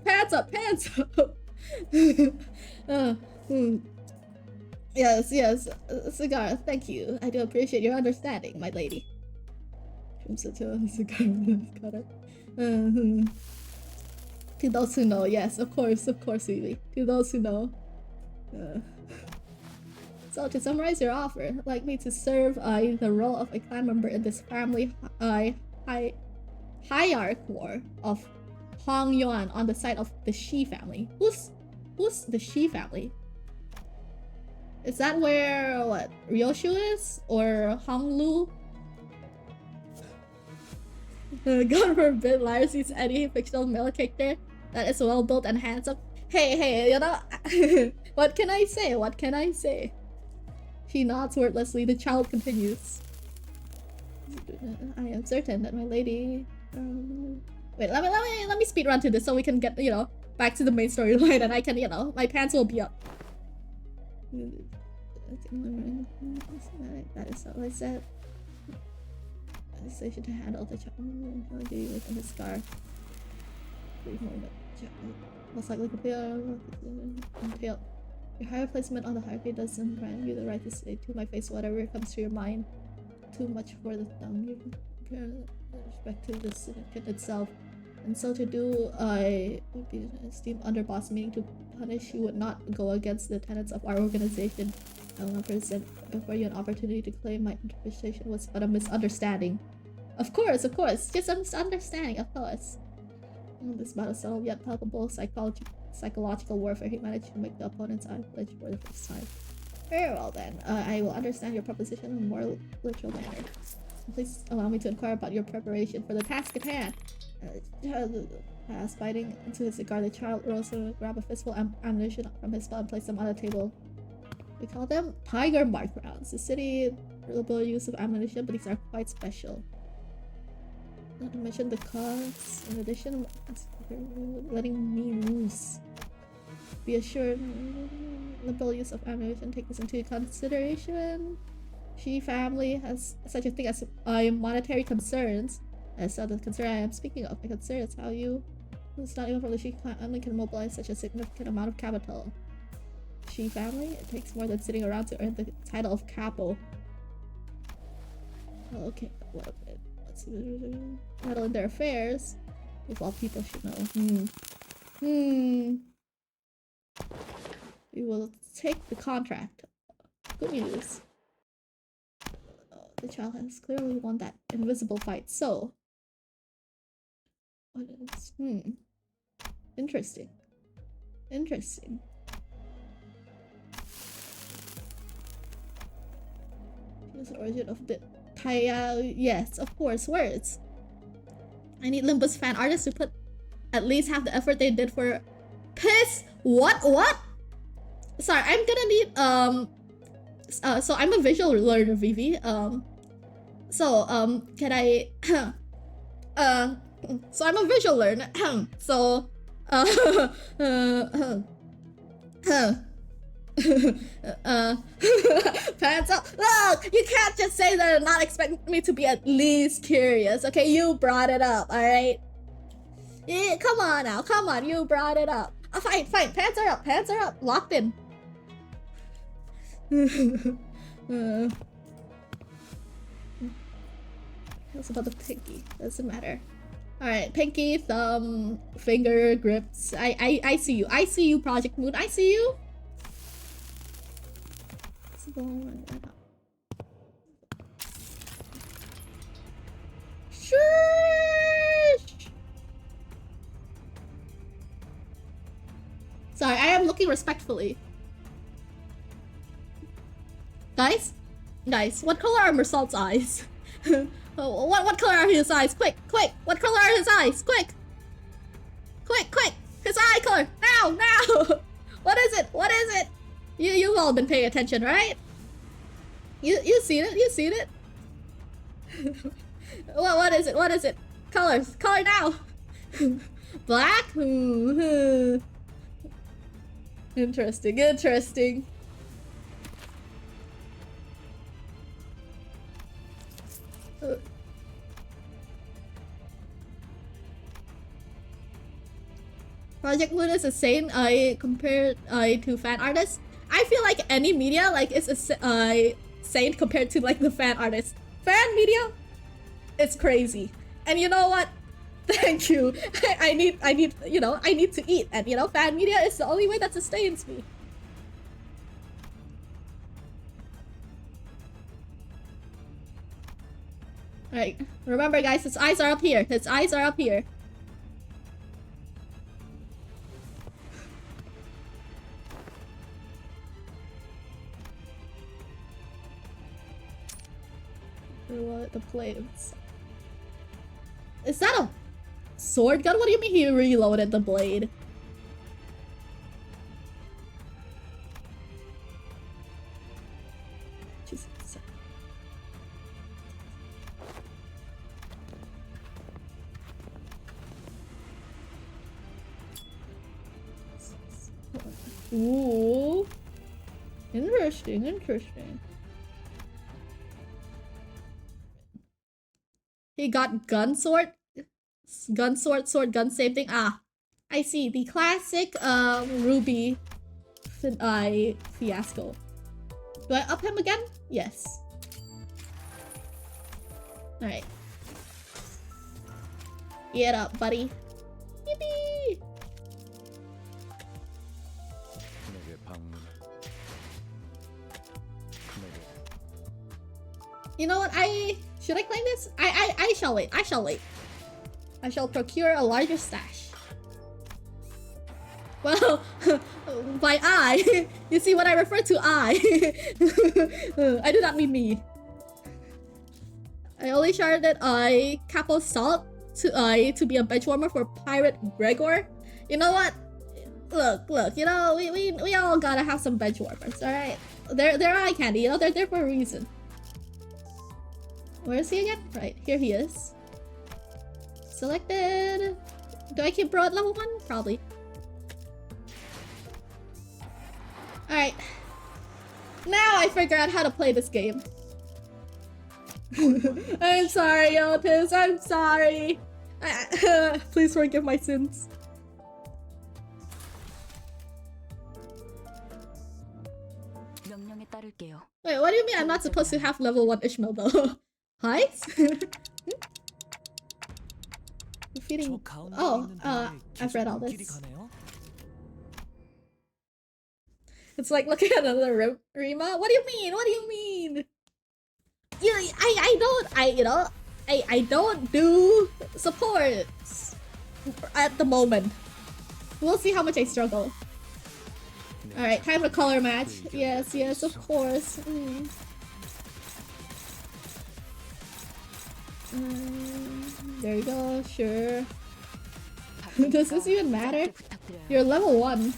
Pants up. Yes. Cigar, thank you. I do appreciate your understanding, my lady. To those who know, yes, of course, Vivi. To those who know. So to summarize your offer, I'd like me to serve the role of a clan member in this family hierarchy of Hong Yuan on the side of the Shi family. Who's the Shi family? Is that where Ryoshu is? Or Hong Lu? God forbid Lyra sees any fictional male character that is well built and handsome. Hey, you know, what can I say? She nods wordlessly. The child continues. I am certain that my lady. Wait, let me speed run to this so we can get, you know, back to the main storyline, and I can, you know, my pants will be up. That is all I said. Station to handle the child. Within his scar. Brief moment. Most likely impaled. Your higher placement on the hierarchy doesn't grant you the right to say to my face whatever comes to your mind. Too much for the thumb. You respect to the syndicate itself. And so to do, I would be esteemed underboss, meaning to punish you would not go against the tenets of our organization. I will not present before you an opportunity to claim my interpretation was but a misunderstanding. Of course, just a misunderstanding, of course. This battle subtle yet palpable psychological warfare. He managed to make the opponent's eye flinch for the first time. Very well then, I will understand your proposition in a more literal manner. Please allow me to inquire about your preparation for the task at hand. Biting into his cigar, the child rose to grab a fistful of ammunition from his belt and place them on the table. We call them tiger mark rounds. The city reliable use of ammunition, but these are quite special. Not to mention the cost. In addition, letting me loose. Be assured, liberal use of ammunition takes into consideration. She family has such a thing as monetary concerns. So the concern I am speaking of, my concern is how you, it's not even from the Shi family, can mobilize such a significant amount of capital. Shi family, it takes more than sitting around to earn the title of capo. Oh, okay, what? Let's meddle in their affairs. If all people should know. We will take the contract. Good news. The child has clearly won that invisible fight, so... What is... Interesting. Interesting. Here's the origin of the... yes, of course, words. I need Limbus fan artists to put at least half the effort they did for... Piss! What? Sorry, I'm gonna need, so I'm a visual learner, Vivi. Can I... so I'm a visual learner. So, pants up. Look, you can't just say that and not expect me to be at least curious. Okay, you brought it up, alright? Yeah, come on now, come on, you brought it up. Oh, fine, pants are up, locked in. What's about the pinky? Doesn't matter. Alright, pinky, thumb, finger, grips. I see you, Project Moon, I see you. Sheesh. Sorry, I am looking respectfully. Guys, what color are Mersault's eyes? What color are his eyes? Quick! What color are his eyes? Quick! His eye color! Now! What is it? You've all been paying attention, right? You seen it? What is it? Color now! Black? Interesting. Project Moon is insane compared to fan artists. I feel like any media is insane compared to the fan artists. Fan media, it's crazy. And you know what? Thank you. I need to eat, and fan media is the only way that sustains me. Alright, remember guys, his eyes are up here. The blades. Is that a sword gun? What do you mean he reloaded the blade? Jesus. Ooh. Interesting, interesting. He got gun sword, sword, gun, same thing. Ah, I see. The classic Ruby fiasco. Do I up him again? Yes. Alright. Get up, buddy. Yippee! You know what? Should I claim this? I shall wait. I shall wait. I shall procure a larger stash. Well, by I, you see when I refer to I do not mean me. I only sharded Capo Salt to be a benchwarmer for Pirate Gregor. You know what? Look, you know, we all gotta have some benchwarmers, alright? They're eye candy, you know, they're there for a reason. Where is he again? Right, here he is. Selected. Do I keep bro at level 1? Probably. Alright. Now I figure out how to play this game. I'm sorry, Otis. I'm sorry. Please forgive my sins. Wait, what do you mean I'm not supposed to have level 1 Ishmael though? Hi? Defeating... Oh, I've read all this. It's like looking at another Rima. What do you mean? What do you mean? You know, I don't do supports at the moment. We'll see how much I struggle. Alright, time for color match. Yes, yes, of course. There you go, sure. Does this even matter? You're level 1.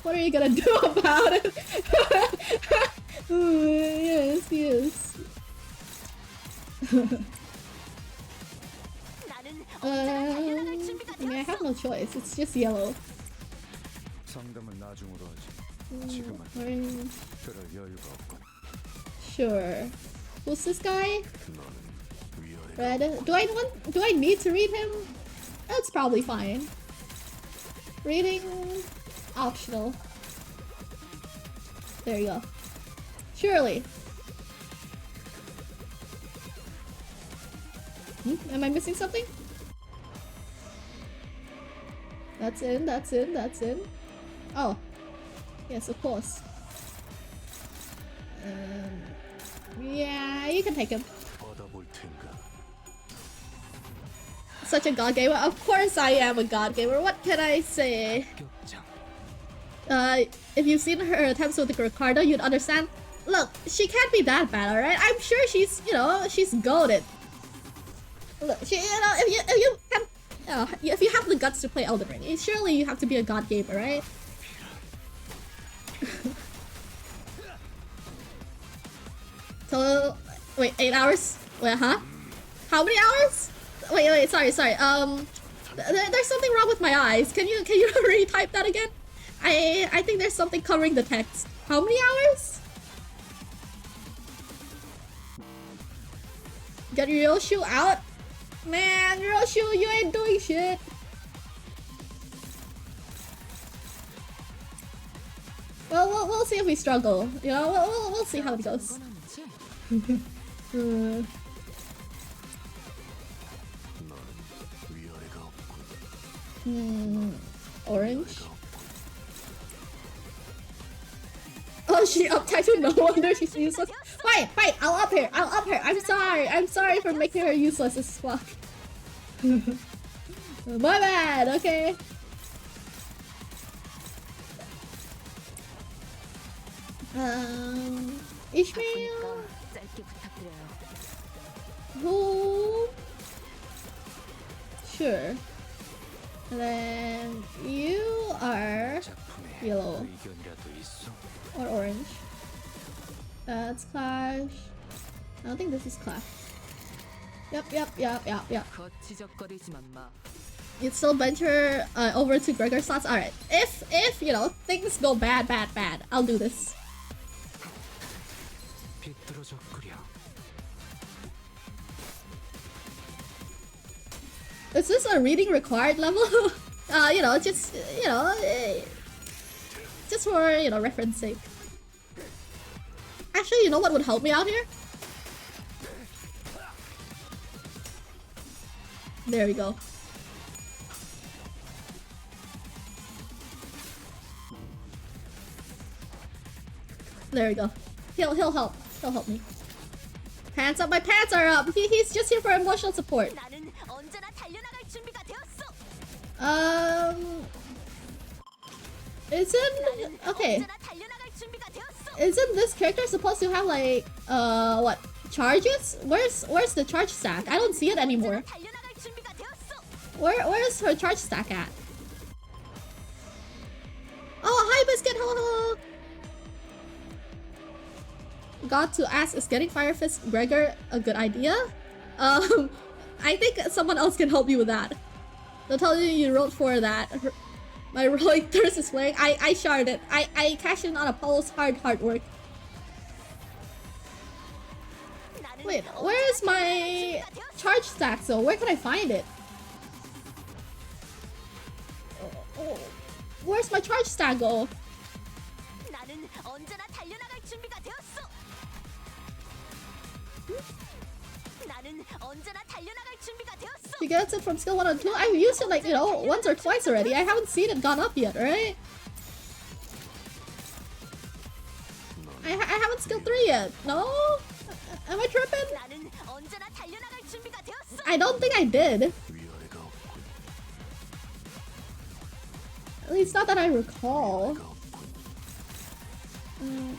What are you gonna do about it? Yes, yes. I mean, I have no choice. It's just yellow. Sure. Who's this guy? Red. Do I need to read him? That's probably fine. Reading optional. There you go. Surely. Am I missing something? That's in, that's in, that's in. Oh. Yes, of course. Yeah, you can take him. Such a god gamer. Of course I am a god gamer. What can I say? If you've seen her attempts with Ricardo, you'd understand. Look, she can't be that bad, alright? I'm sure she's, you know, she's goated. Look, she, you know, if you have the guts to play Elden Ring, surely you have to be a god gamer, right? So, wait, 8 hours? Wait, huh? How many hours? Wait, sorry. There's something wrong with my eyes. Can you retype that again? I think there's something covering the text. How many hours? Get Ryoshu out? Man, Ryoshu, you ain't doing shit. Well, we'll see if we struggle. You know, we'll see how it goes. Orange. Oh, she uptyped. No wonder she's useless. Fine, I'll up her. I'm sorry for making her useless as fuck. My bad. Okay. Ishmael. Who? Sure. And then you are yellow or orange. That's Clash. I don't think this is Clash. Yep. You'd still venture over to Gregor slots. Alright. If you know things go bad, I'll do this. Is this a reading required level? You know, just just for reference sake. Actually, you know what would help me out here? There we go. There we go. He'll help. He'll help me. Pants up. My pants are up. He's just here for emotional support. Okay. Isn't this character supposed to have like what charges? Where's the charge stack? I don't see it anymore. Where's her charge stack at? Oh, hi Biscuit. Hello. Got to ask, is getting Fire Fist Gregor a good idea? I think someone else can help you with that. They'll tell you wrote for that. My Rolling Thirst is playing. I sharded. I cashed in on Apollo's hard work. Wait, where is my charge stack though? Where can I find it? Oh, where's my charge stack go? She gets it from skill 1 and 2. I've used it like, once or twice already. I haven't seen it gone up yet, right? I haven't skill 3 yet. No? Am I tripping? I don't think I did. At least not that I recall.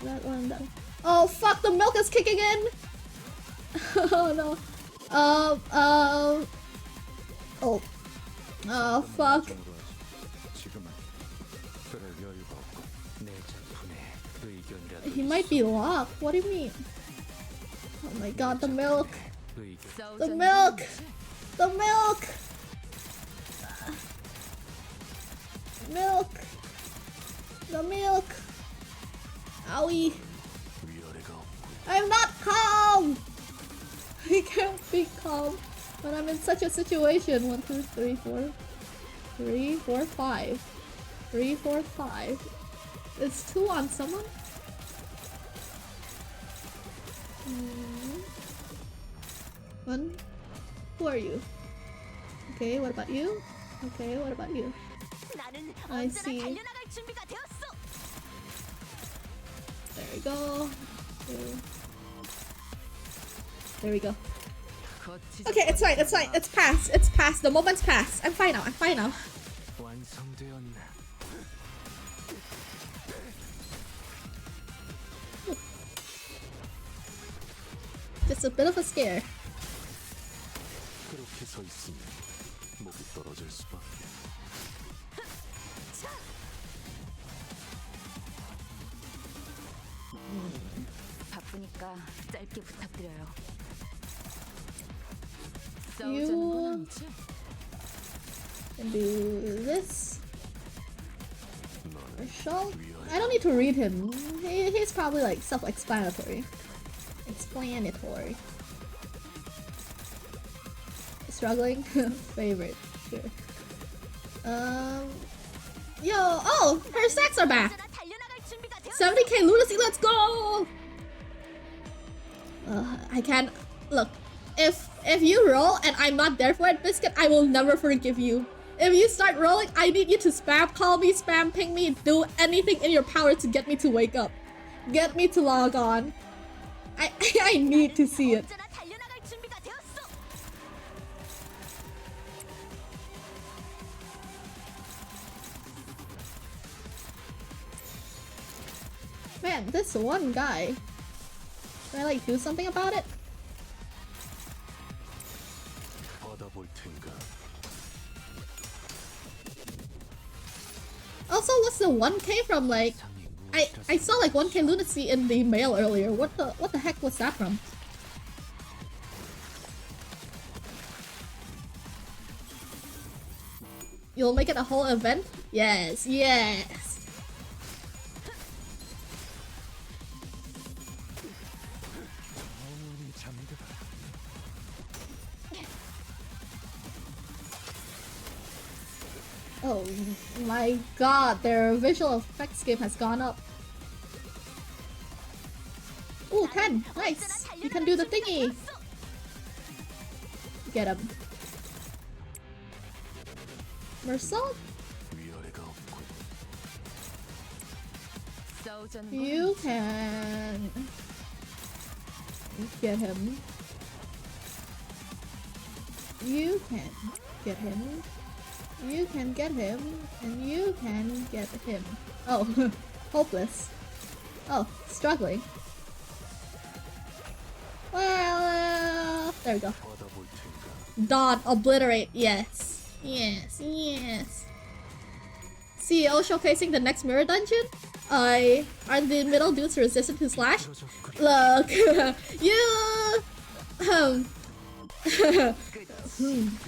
That one. Oh fuck, the milk is kicking in! Oh no. Oh fuck. He might be locked. What do you mean? Oh my god, the milk. The milk! The milk! Milk! The milk! Owie! I'm not calm! I can't be calm when I'm in such a situation. 1, 2, 3, 4. 3, 4, 5. 3, 4, 5. It's 2 on someone? One. Who are you? Okay, what about you? Okay, what about you? I see. There we go. There we go. Okay, it's fine, it's fine. It's past. It's past. The moment's past. I'm fine now. I'm fine now. Just a bit of a scare. You can do this. Marshall? I don't need to read him. He's probably like self-explanatory. Explanatory. Struggling? Favorite. Sure. Yo! Oh! Her stacks are back! 70k lunacy, let's go! I can't... Look. If you roll and I'm not there for it, Biscuit, I will never forgive you. If you start rolling, I need you to spam call me, spam ping me, do anything in your power to get me to wake up. Get me to log on. I need to see it. Man, this one guy. Can I like do something about it? Also, what's the 1k from like... I saw like 1k lunacy in the mail earlier. What the heck was that from? You'll make it a whole event? Yes, yes. Oh my god, their visual effects game has gone up. Ooh, 10! Nice! You can do the thingy! Get him. Mersault? 위아래가 없군. You can get him. You can get him. You can get him. And you can get him. Oh, hopeless. Oh, struggling. Well, there we go. 받아볼 텐가. Dot, obliterate. Yes. Yes, yes. CEO showcasing the next mirror dungeon? Are the middle dudes resistant to slash? Look, you...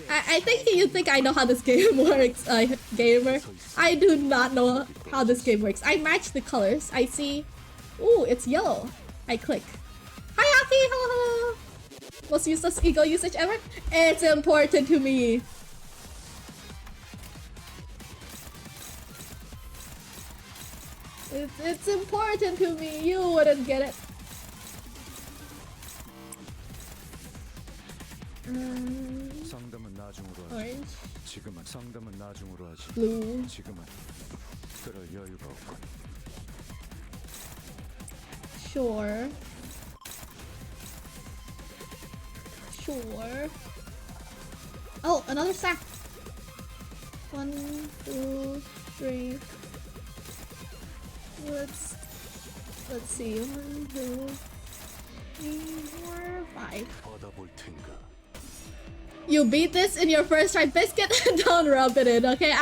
I think you think I know how this game works, gamer. I do not know how this game works. I match the colors. I see... Ooh, it's yellow. I click. Hi, Aki! Hello, hello! Most useless ego usage ever? It's important to me. It's important to me. You wouldn't get it. 상담은 나중으로 하지. Orange, 지금은 상담은 나중으로 하지. blue, 지금은 그럴 여유가 없군. sure. Sure. Oh, another sack. 1, 2, 3. Let's see. 1, 2, 3, 4, 5. 받아볼 텐가. You beat this in your first try, Biscuit. Don't rub it in, okay?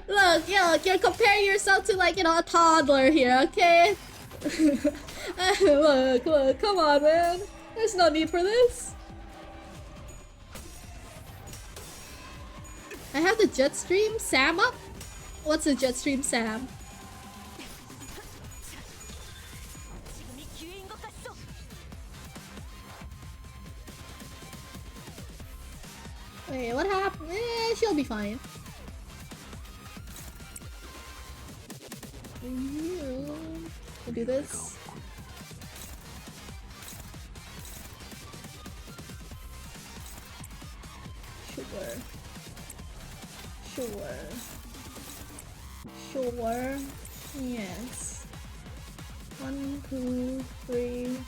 Look, you're comparing yourself to, like, you know, a toddler here, okay? Look, come on, man. There's no need for this. I have the Jetstream Sam up. What's a Jetstream Sam? Wait, what happened? She'll be fine. We'll do this. Sure. Yes. 1, 2, 3.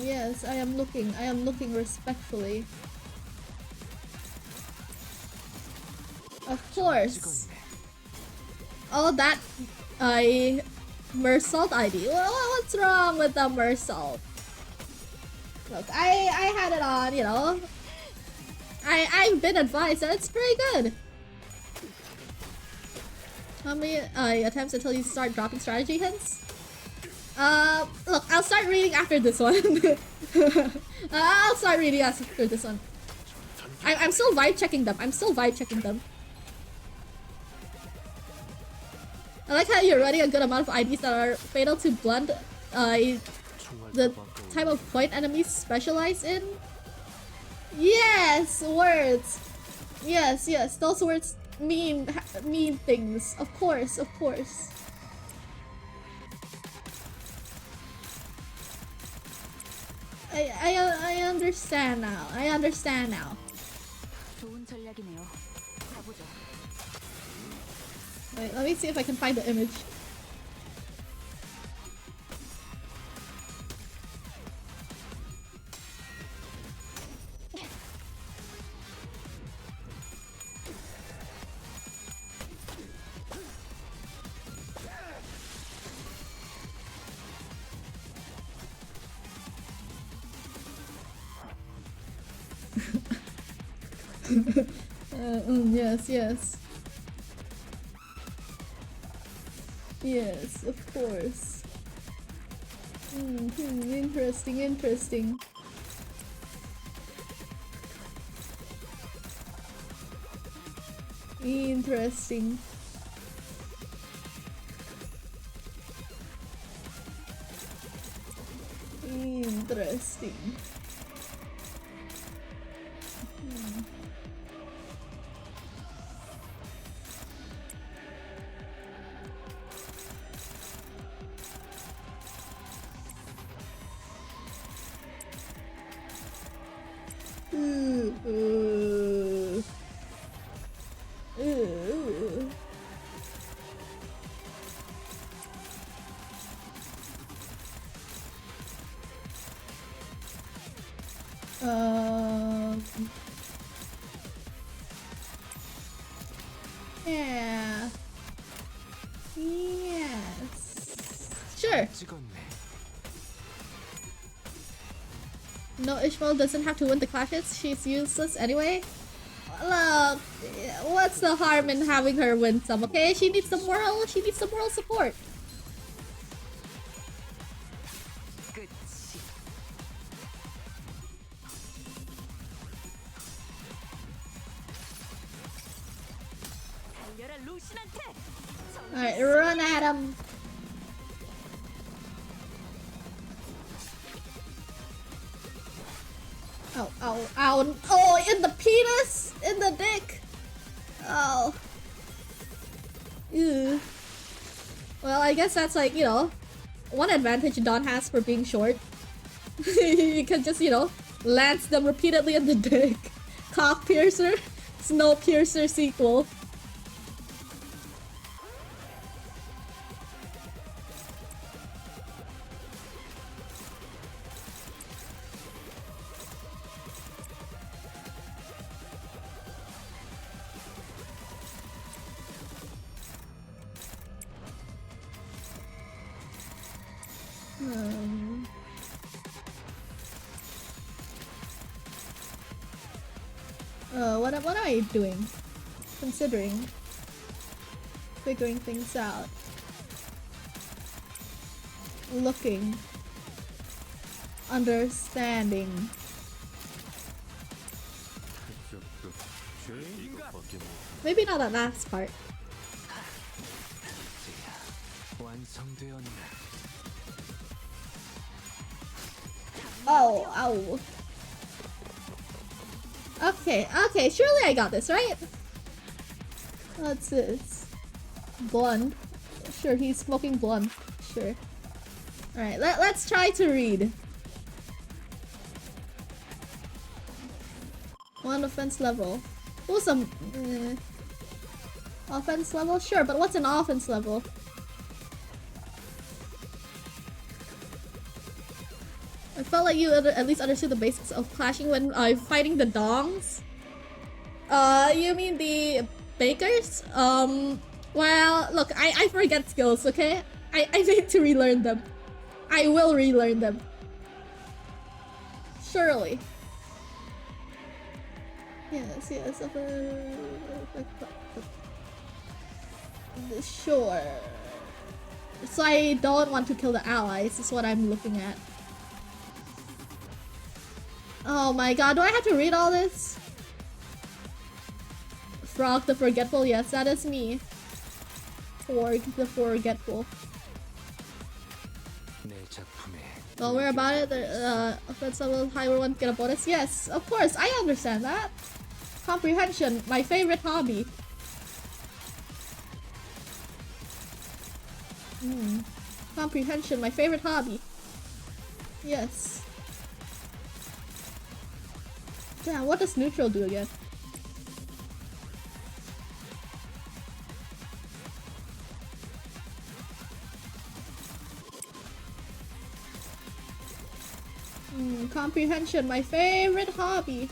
Yes, I am looking respectfully. Of course. Oh, that Mersault ID. Well, what's wrong with the Mersault? Look, I had it on, you know. I've been advised that it's pretty good. How many attempts until you start dropping strategy hints? Look, I'll start reading after this one. I'll start reading after this one. I'm still vibe checking them. I like how you're running a good amount of IDs that are fatal to blunt the type of point enemies specialize in. Yes, words. Yes, those words mean things. Of course. I understand now. 좋은 전략이네요. 가보죠. Wait, let me see if I can find the image. Yes. Yes, of course. Interesting. Interesting. Ooh. Ooh. Yeah. Yes. Sure. 찍었네. No, Ishmael doesn't have to win the clashes. She's useless anyway. Look, what's the harm in having her win some? Okay, she needs some moral. She needs some moral support. 끝이. 달려라 루신한테. All right, run at him. Ow, ow, ow. Oh, in the penis! In the dick! Oh. Ew. Well, I guess that's like, you know, one advantage Dawn has for being short. You can just, you know, lance them repeatedly in the dick. Cock piercer, snow piercer sequel. What am I doing? Considering. Figuring things out. Looking. Understanding. Maybe not that last part. 완성되었네. Oh, ow. Okay, surely I got this, right? What's this? Blunt. Sure, he's smoking blunt. Sure. Alright, let's try to read. One offense level. What's some offense level? Sure, but what's an offense level? I felt like you at least understood the basics of clashing when fighting the dongs. You mean the bakers? Well, look, I forget skills, okay? I need to relearn them. I will relearn them. Surely. Yes. Sure. So I don't want to kill the allies, is what I'm looking at. Oh my god, do I have to read all this? Frog the Forgetful, yes, that is me. Forg the Forgetful. Don't worry about it, the offense level higher ones get a bonus. Yes, of course, I understand that. Comprehension, my favorite hobby. Comprehension, my favorite hobby. Yes. Damn, what does neutral do again? Comprehension, my favorite hobby.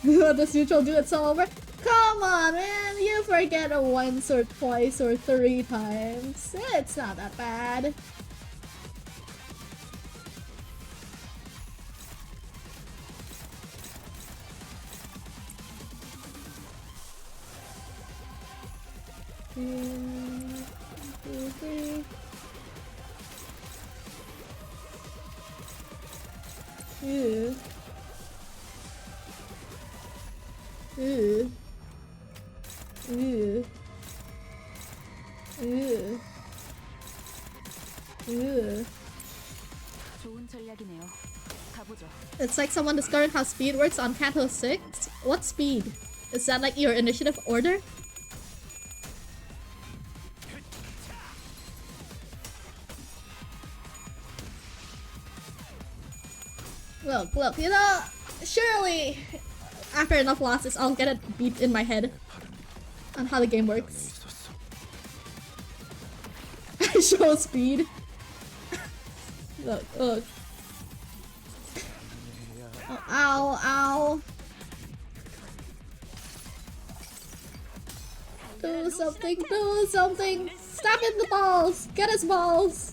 What does neutral do? It's all over? Come on, man! You forget it once or twice or 3 times. It's not that bad. One, two, three. Ew. Ew. Ew. Ew. Ew. 좋은 전략이네요. 가보죠. It's like someone discovered how speed works on Kanto 6. What speed? Is that like your initiative order? Look, you know, surely after enough losses, I'll get it beat in my head on how the game works. Show speed. Look. Oh, ow. Do something. Stop in the balls. Get his balls.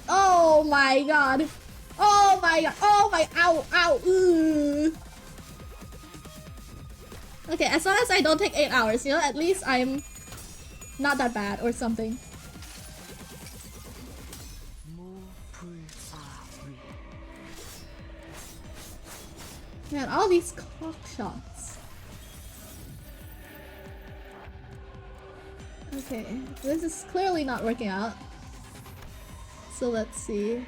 Oh my god. Oh my, ow. Ooh. Okay, as long as I don't take 8 hours, you know, at least I'm not that bad or something. Man, all these cock shots. Okay, this is clearly not working out. So let's see.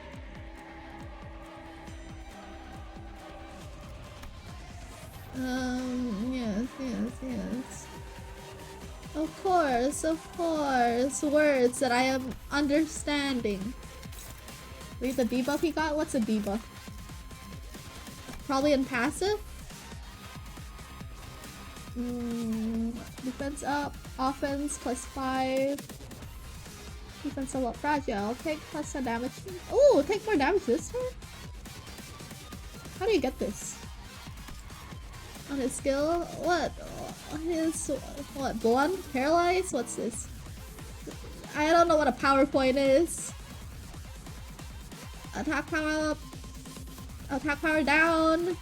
Yes. Of course. Words that I am understanding. Read the debuff he got? What's a debuff? Probably in passive? Defense up, offense +5. Defense a lot fragile. Take +10 damage. Ooh, take more damage this turn? How do you get this? On his skill? What? What? Blunt? Paralyzed? What's this? I don't know what a PowerPoint is. Attack power up. Attack power down.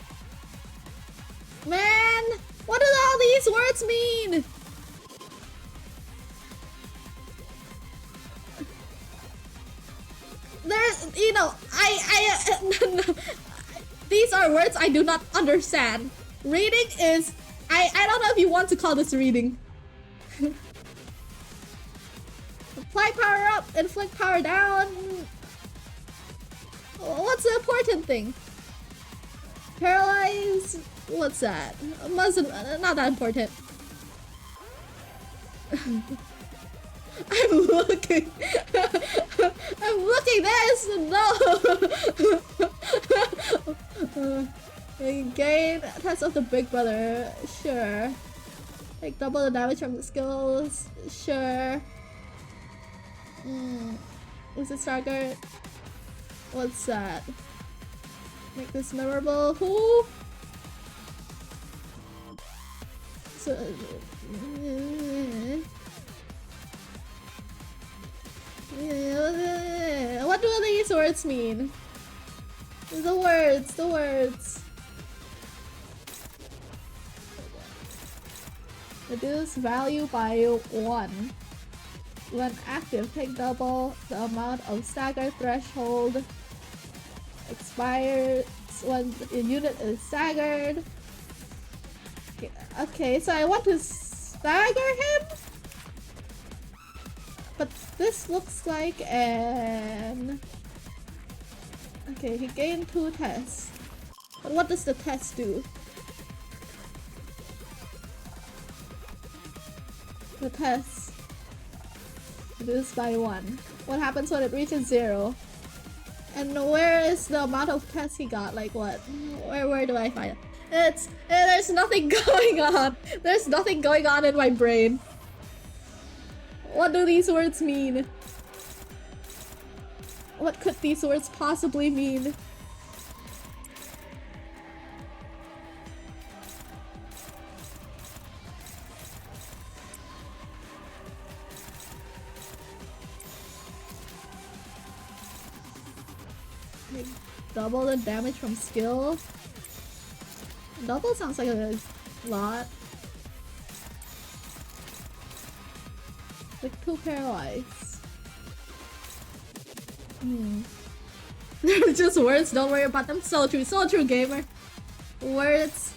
Man! What do all these words mean? There's, you know, these are words I do not understand. Reading is, I don't know if you want to call this reading. Apply power up, inflict power down. What's the important thing? Paralyze? What's that? Not that important. I'm looking. I'm looking. This no. Gain test of the big brother. Sure. Take double the damage from the skills. Sure. Is it staggered? What's that? Make this memorable. Who? So, what do these words mean? The words. Reduce value by 1. When active, take double the amount of stagger threshold. Expires when the unit is staggered. Okay, so I want to stagger him? But this looks like an... Okay, he gained 2 tests. But what does the test do? The test. Reduced by 1. What happens when it reaches 0? And where is the amount of tests he got? Like what? Where do I find it? There's nothing going on. There's nothing going on in my brain. What do these words mean? What could these words possibly mean? Like, double the damage from skill. Double sounds like a lot. Like 2 paralyzed. They're just words, don't worry about them. So true, gamer. Words,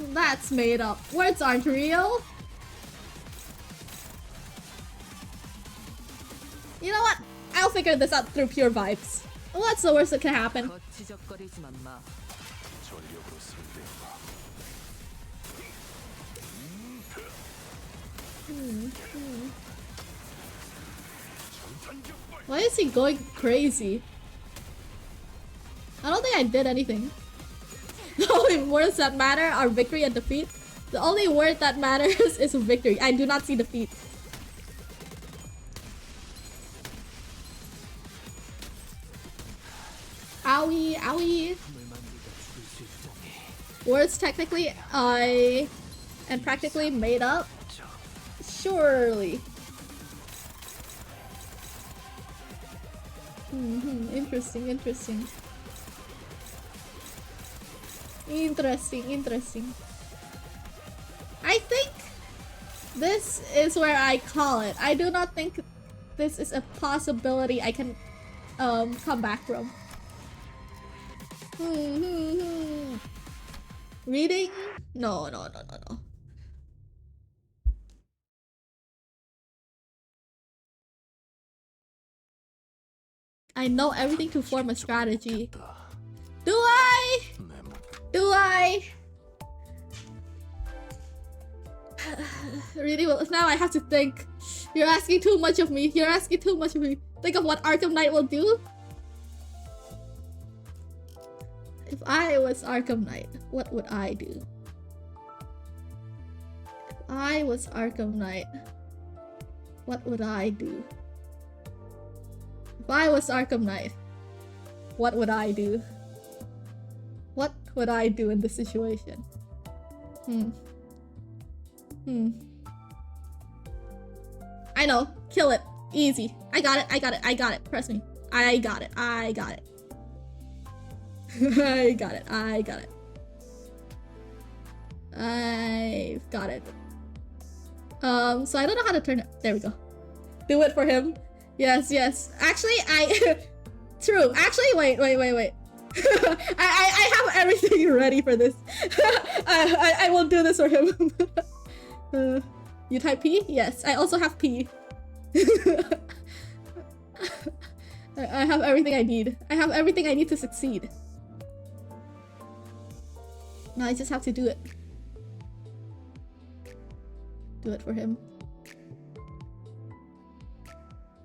that's made up. Words aren't real. You know what? I'll figure this out through pure vibes. What's the worst that can happen? Why is he going crazy? I don't think I did anything. The only words that matter are victory and defeat. The only word that matters is victory. I do not see defeat. Owie, owie. Words technically and practically made up? Surely. Interesting, interesting. Interesting. I think this is where I call it. I do not think this is a possibility I can come back from. Reading? No. I know everything to form a strategy. Do I? Really? Well, now I have to think. You're asking too much of me. Think of what Arkham Knight will do. If I was Arkham Knight, what would I do? If I was Arkham Knight, what would I do? If I was Arkham Knight, what would I do? What would I do in this situation? I know. Kill it. Easy. I got it. Trust me. I got it. I got it. I've got it. So I don't know how to turn it. There we go. Do it for him. Yes. Actually, True. Actually, wait. I have everything ready for this. I will do this for him. You type P? Yes. I also have P. I have everything I need. I have everything I need to succeed. Now I just have to do it. Do it for him.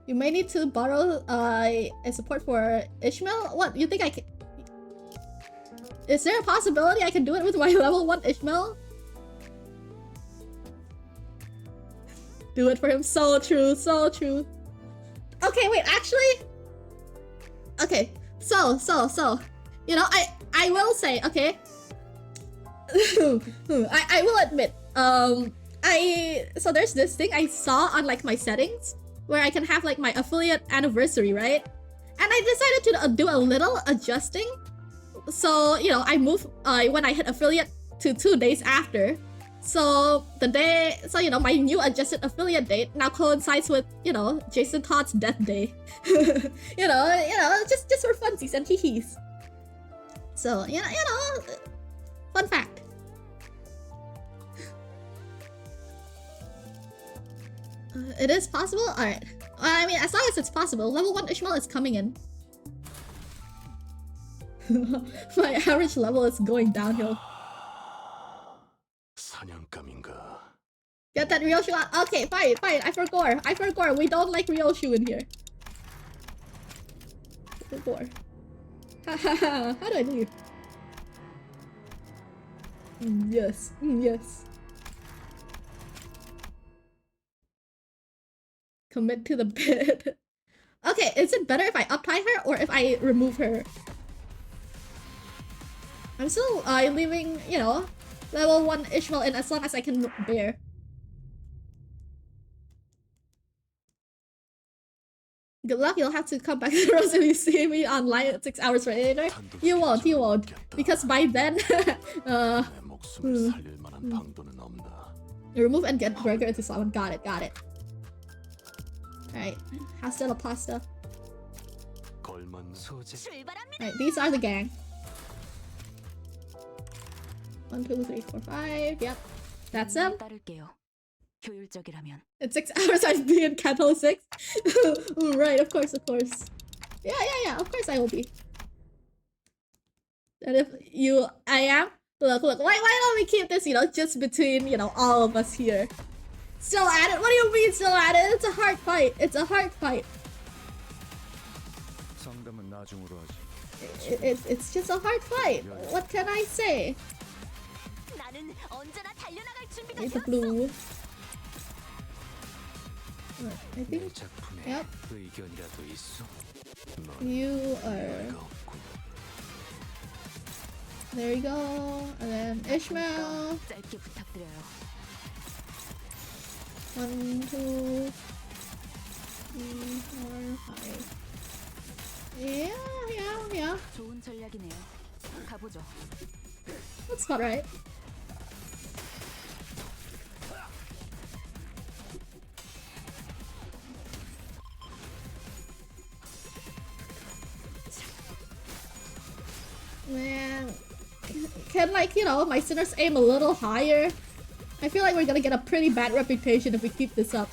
You may need to borrow a support for Ishmael? What? You think I can... Is there a possibility I can do it with my level 1 Ishmael? Do it for him. So true. Okay, wait, actually... Okay, so... You know, I will say, okay? I will admit, so there's this thing I saw on like my settings where I can have like my affiliate anniversary, right? And I decided to do a little adjusting. So, you know, I move when I hit affiliate to 2 days after. So you know, my new adjusted affiliate date now coincides with, you know, Jason Todd's death day. you know, just for funsies and hee-hees. So, you know, fun fact. It is possible? Alright. I mean, as long as it's possible, level 1 Ishmael is coming in. My average level is going downhill. Get that Ryoshu out. Okay, fine. I forgot. We don't like Ryoshu in here. How do I leave? Yes. Commit to the bid. Okay, is it better if I uptie her or if I remove her? I'm still leaving, you know, level 1 Ishmael in as long as I can bear. Good luck, you'll have to come back to the Rose if you see me online 6 hours later. You won't. Because by then, remove and get Burger into someone. Got it. Alright, hasta la pasta. Alright, these are the gang. 1, 2, 3, 4, 5. Yep, that's them. In 6 hours I'd be in Capital 6. Right, of course. Yeah, of course I will be. And if I am? Look, why don't we keep this, you know, just between, you know, all of us here? Still at it? What do you mean still at it? It's a hard fight. It's just a hard fight. What can I say? 나는 언제나 달려나갈 준비가 It's a 되었어. blue. I 내 think 작품에 Yep. 의견이라도 있어? 넌 you are. 의가 없군. There you go. And then Ishmael. 짧게 부탁드려요. 1, 2, 3, 4, 5. Yeah. 좋은 전략이네요. 가보죠. That's about right. Man, can like, you know, my sinners aim a little higher? I feel like we're gonna get a pretty bad reputation if we keep this up.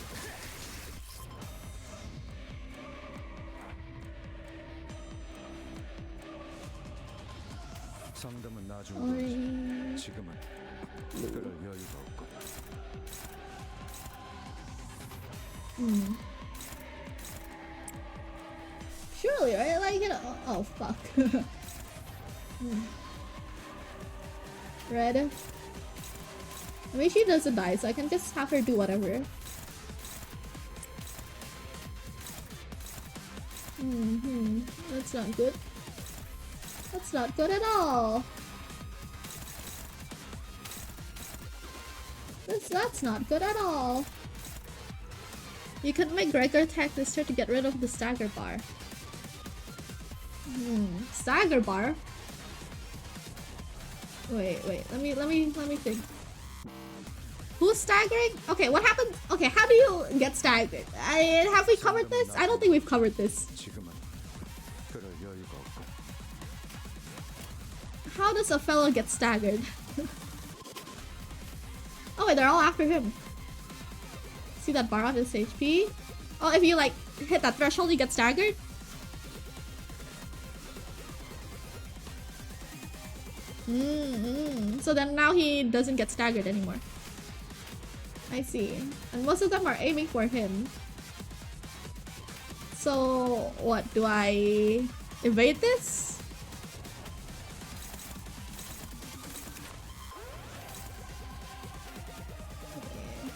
상담은 나중 어이. 지금은 그럴 여유가 없고. Surely, right? Like, you know. Oh, fuck. Red. I mean, she doesn't die, so I can just have her do whatever. That's not good. That's not good at all. That's not good at all. You could make Gregor attack this turn to get rid of the stagger bar. Stagger bar? Wait, let me think. Who's staggering? Okay, what happened? Okay, how do you get staggered? Have we covered this? I don't think we've covered this. 지금은 그럴 여유가 없고. How does a fellow get staggered? Oh wait, they're all after him. See that bar on his HP? Oh, if you like hit that threshold, you get staggered? So then now he doesn't get staggered anymore. I see. And most of them are aiming for him. So what, do I evade this? Okay.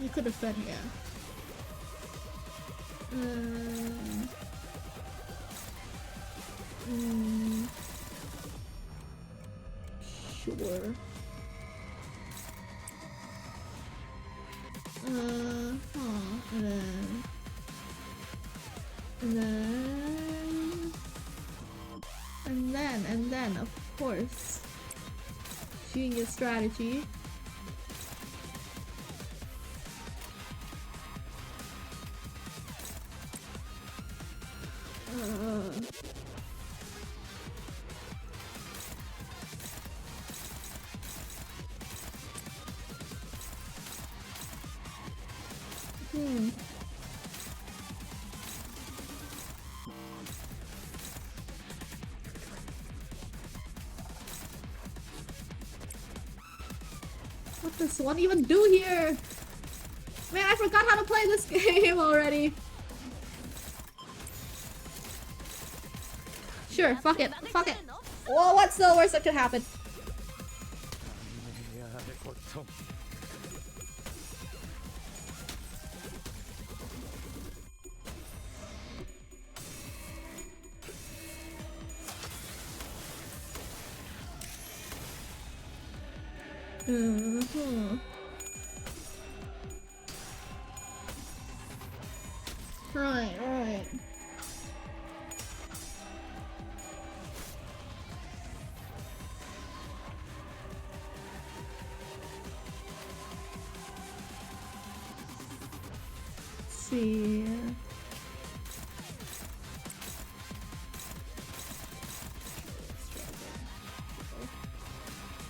You could have been, yeah. Sure. And then, of course, genius strategy. What does one even do here? Man, I forgot how to play this game already. Sure, fuck it. Fuck it. Whoa, what's the worst that could happen? Right. Let's see.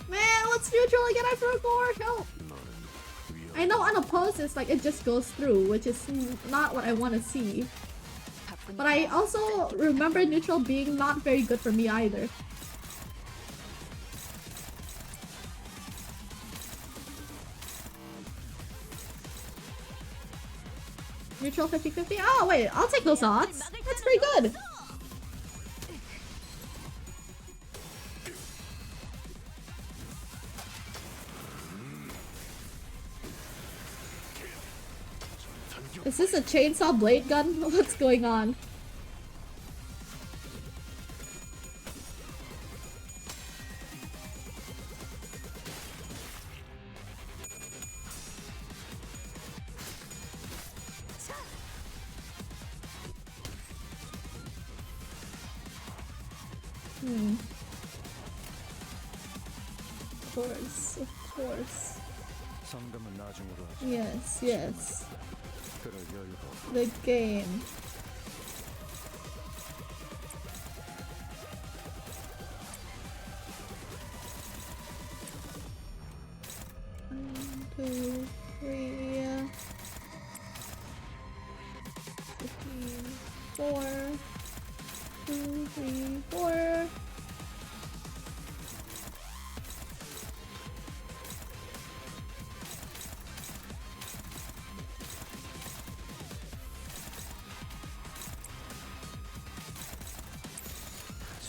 Man, what's neutral again? I forgot. Help. I know unopposed is like it just goes through, which is not what I want to see. But I also remember neutral being not very good for me either. Neutral 50-50? Oh wait, I'll take those odds. That's pretty good. Is this a chainsaw blade gun? What's going on? Of course. 상담은 나중으로 하자. Yes. 그럴 여유가 없고. The game. One, two, three. 15, 4. 2, 3, 4.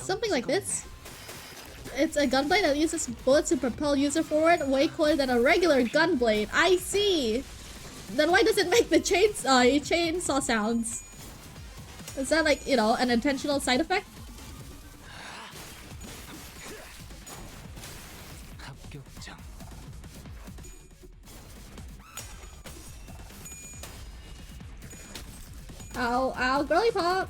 Something like this. It's a gunblade that uses bullets to propel user forward, way cooler than a regular gunblade. I see! Then why does it make the chainsaw sounds? Is that like, you know, an intentional side effect? 합격장. Ow, girly pop!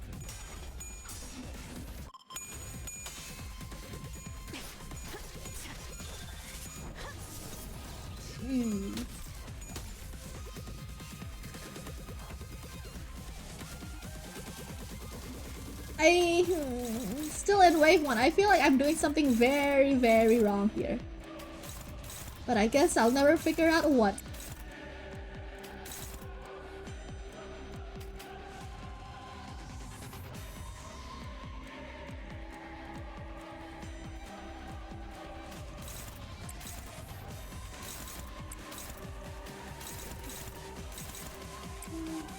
Still in wave 1. I feel like I'm doing something very, very wrong here. But I guess I'll never figure out what.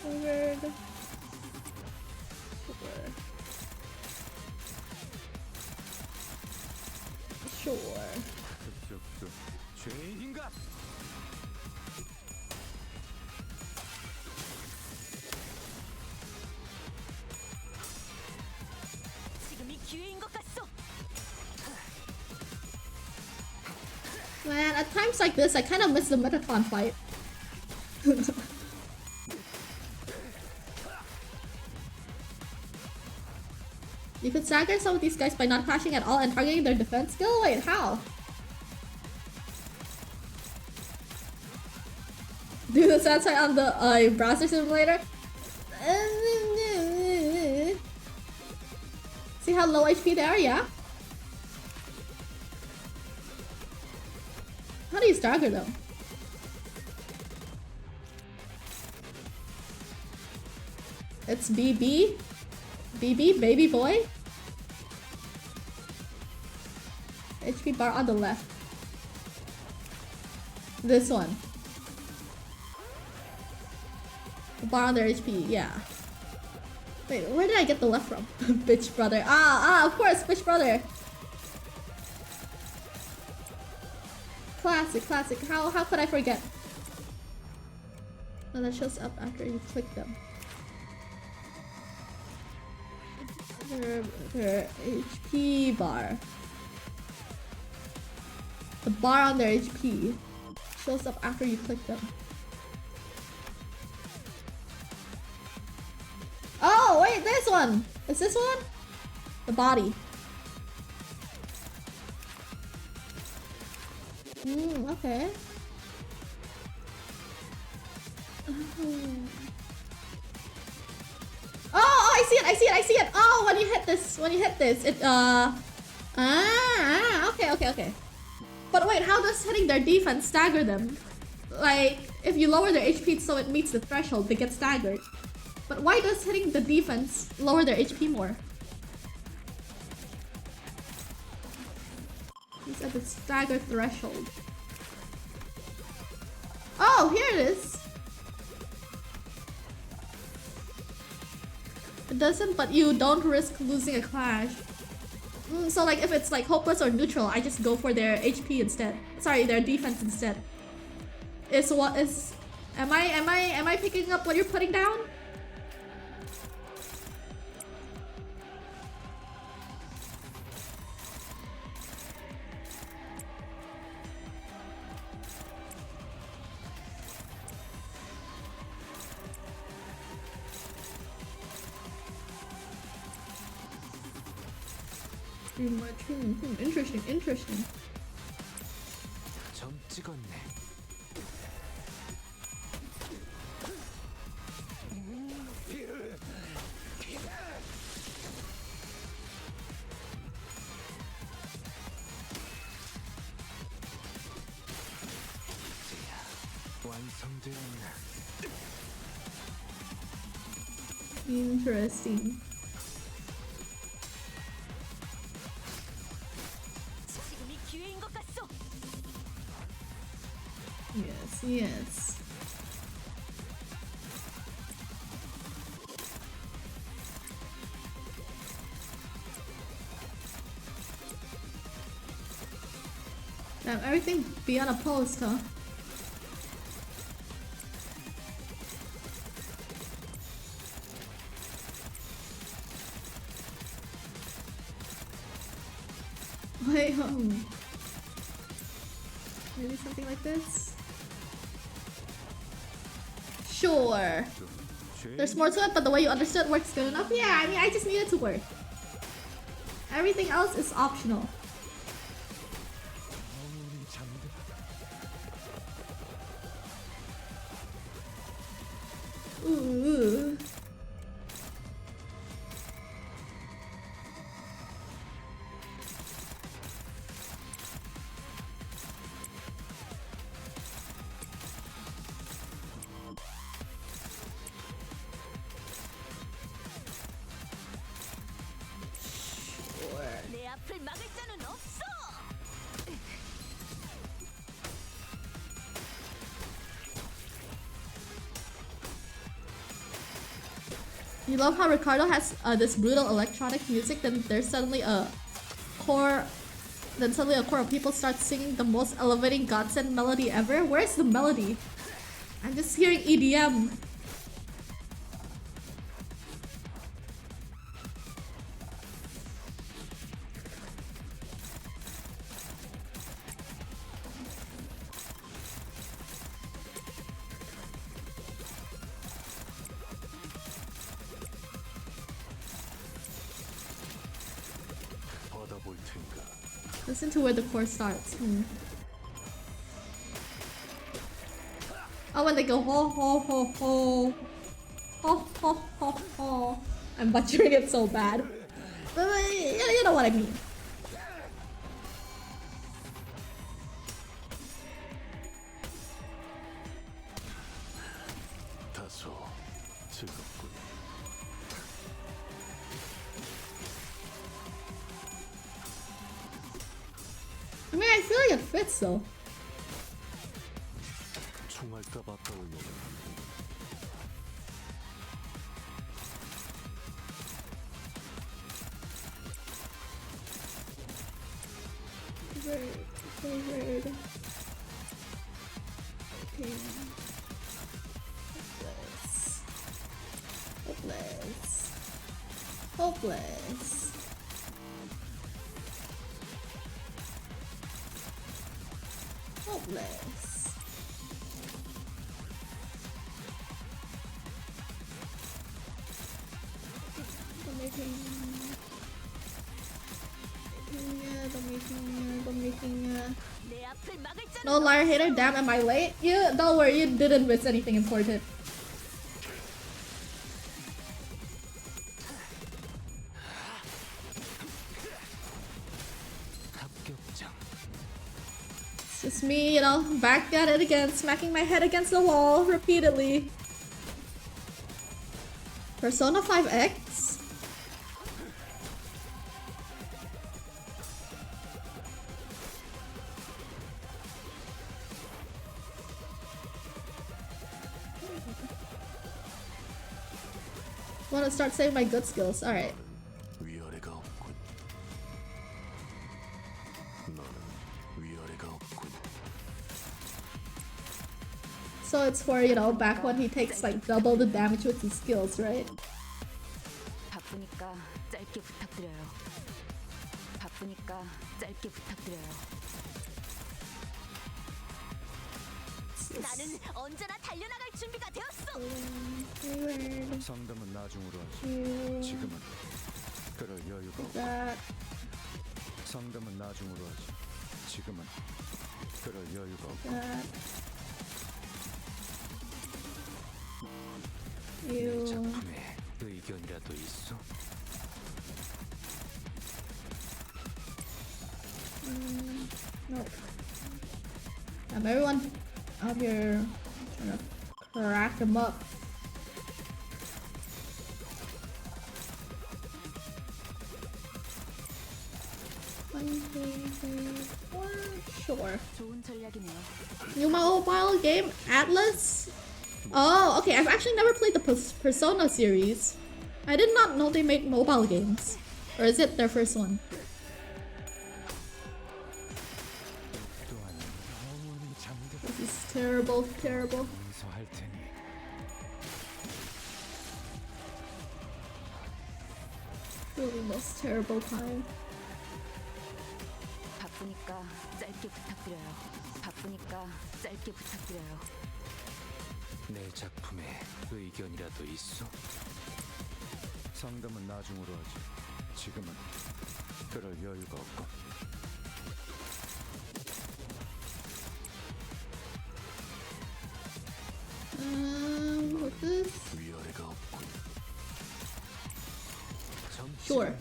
Forward. Sure. 습습습. 죄인인가? 지금이 기회인 것 같소. Man, at times like this, I kind of miss the Metathon fight. You could stagger some of these guys by not crashing at all and targeting their defense skill? Wait, how? Do the sound sign on the browser simulator? See how low HP they are, yeah? How do you stagger them? It's BB? BB, baby boy? HP bar on the left. This one. The bar on their HP, yeah. Wait, where did I get the left from? Bitch brother. Of course, bitch brother. Classic. How could I forget? Oh, that shows up after you click them. Their HP bar. The bar on their HP shows up after you click them. Oh, wait, this one! Is this one? The body. Okay. Oh, I see it! Oh, when you hit this, it, okay. But wait, how does hitting their defense stagger them? Like, if you lower their HP so it meets the threshold, they get staggered. But why does hitting the defense lower their HP more? He's at the stagger threshold. Oh, here it is! It doesn't, but you don't risk losing a clash. So like if it's like hopeless or neutral, I just go for their HP instead. Sorry, their defense instead. Am I picking up what you're putting down? Interesting, interesting. 점 찍었네. 완성되었네. Interesting. 지금이 기회인 것 같소. Yes, yes. Damn, everything beyond a post, huh? Wait, maybe something like this? Sure. There's more to it, but the way you understood works good enough. Yeah, I mean, I just need it to work. Everything else is optional. Ooh. 내 앞을 막을 자는 없어. You love how Ricardo has this brutal electronic music, then there's suddenly a core of people start singing the most elevating godsend melody ever. Where's the melody? I'm just hearing EDM. 받아볼 텐가. Listen to where the chord starts. Oh, when they go ho ho ho ho ho ho ho ho. I'm butchering it so bad. But you know what I mean. 다소 즐겁군. I mean, I feel like it fits though. 총알값 아까울려나. Weird. Okay. Hopeless. 내 앞을 막을 자는 No liar hater, damn, am I late? You don't worry, you didn't miss anything important. 합격장. It's just me, you know, back at it again, smacking my head against the wall repeatedly. Persona 5X? Want to start saving my good skills. Alright. 위아래가 없군. 너는 위아래가 없군. So it's for, you know, back when he takes like double the damage with his skills, right? 바쁘니까 짧게 부탁드려요. 바쁘니까 짧게 부탁드려요. 나는 언제나 달려나갈 준비가 되었어. 상담은 나중으로 하지. 지금은 그럴 여유가 없고. That. 상담은 나중으로 하지. 지금은 그럴 여유가 없고. That. 내 You. 작품에 의견이라도 있어? No. Everyone out here trying to crack him up. One, two, three, four. Sure. 좋은 전략이네요. New mobile game, Atlas? Oh, okay. I've actually never played the Persona series. I did not know they make mobile games. Or is it their first one? 또한 영원히 잠들어 This is terrible, terrible. 용서할 테니. Really most terrible time. 바쁘니까 짧게 부탁드려요. 바쁘니까 짧게 부탁드려요. 내 작품에 의견이라도 있어? 상담은 나중으로 하지. 지금은 그럴 여유가 없고. What's this? 위아래가 없군. Sure.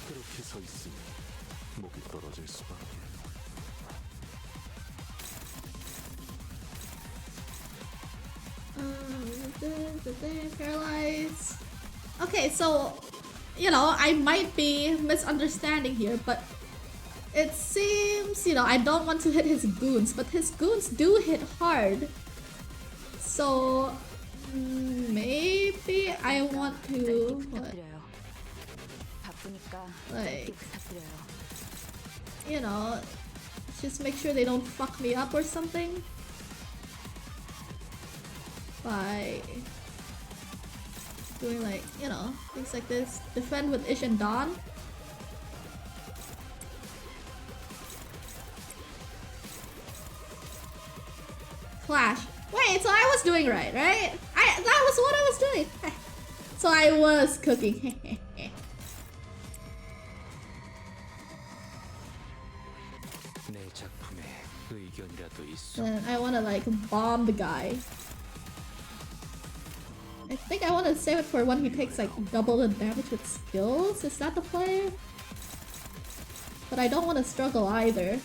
그렇게 서 있으니 목이 떨어질 수밖에. Paralyzed. Okay, so, you know, I might be misunderstanding here, but it seems, you know, I don't want to hit his goons, but his goons do hit hard. So, maybe I want to, what, 부탁드려요. 바쁘니까 like, 짧게 부탁드려요. you know, just make sure they don't fuck me up or something. By doing like, you know, things like this. Defend with Ish and Dawn. Flash. Wait, so I was doing right? That was what I was doing. So I was cooking. 내 작품에 의견이라도 있어? Then I wanna like bomb the guy. I think I wanna save it for when he takes like double the damage with skills. Is that the play? But I don't wanna struggle either.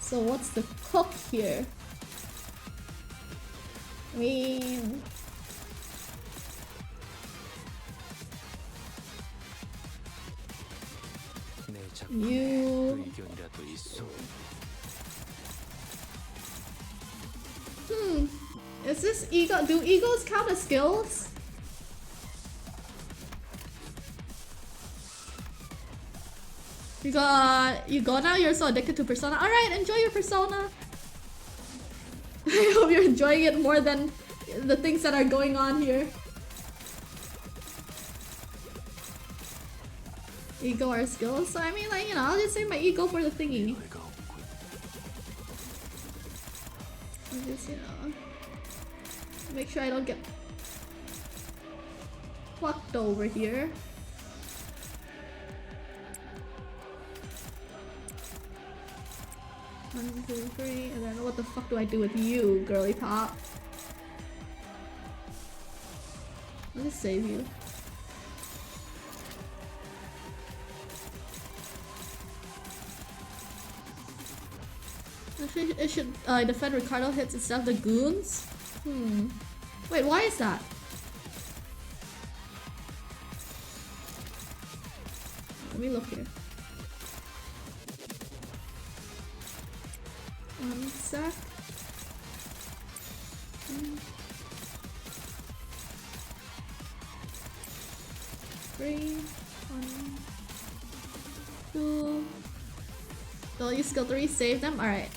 So what's the cook here? I mean, 내 작품에 you. 의견이라도 있어? Is this ego? Do egos count as skills? You go now? You're so addicted to Persona. Alright, enjoy your Persona. I hope you're enjoying it more than the things that are going on here. Ego are skills, so I mean, like, you know, I'll just save my ego for the thingy. 위아래가 없군. I'll just, you know, make sure I don't get fucked over here. One, two, three, and then what the fuck do I do with you, girly pop? I'll just save you. Actually, it should defend Ricardo hits instead of the goons? Wait, why is that? Let me look here. One sec. Three. 1, 2. So I'll use skill 3, save them. Alright.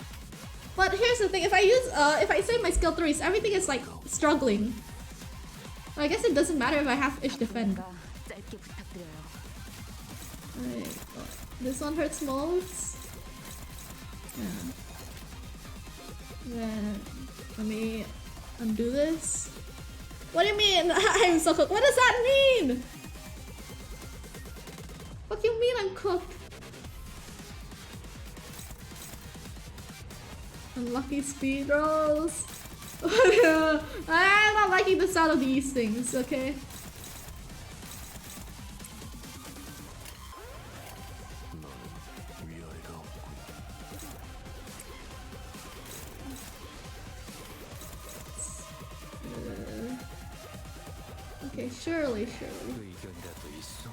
But here's the thing, if I save my skill 3s, everything is like struggling. I guess it doesn't matter if I have ish defend. 바쁘니까 짧게 부탁드려요. Alright. This one hurts most. Yeah. Then let me undo this. What do you mean? I'm so cooked. What does that mean? What do you mean I'm cooked? Unlucky speed rolls. I'm not liking the sound of these things, okay? 너는 위아래가 없군. Okay, surely. 의견이라도 있어?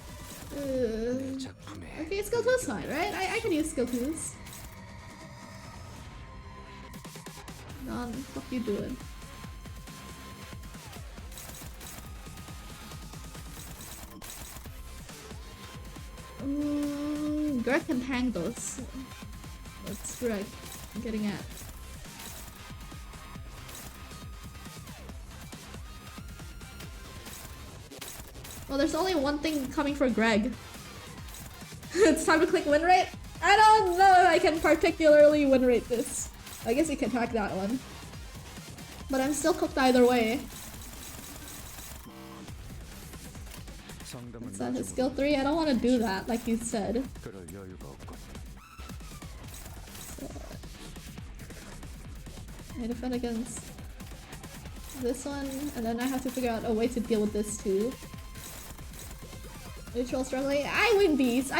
Uh, 내 작품에 okay, skill 2's fine, right? I can use skill 2's. Non, fuck you doing? Greg can hang those. That's Greg I'm getting at. Well, there's only one thing coming for Greg. It's time to click win rate? I don't know if I can particularly win rate this. I guess you can hack that one. But I'm still cooked either way. 상담은 It's at his 나중으로 skill 3. I don't want to do that, like you said. 그럴 여유가 없군. So, I defend against this one, and then I have to figure out a way to deal with this too. Neutral struggling. I win these.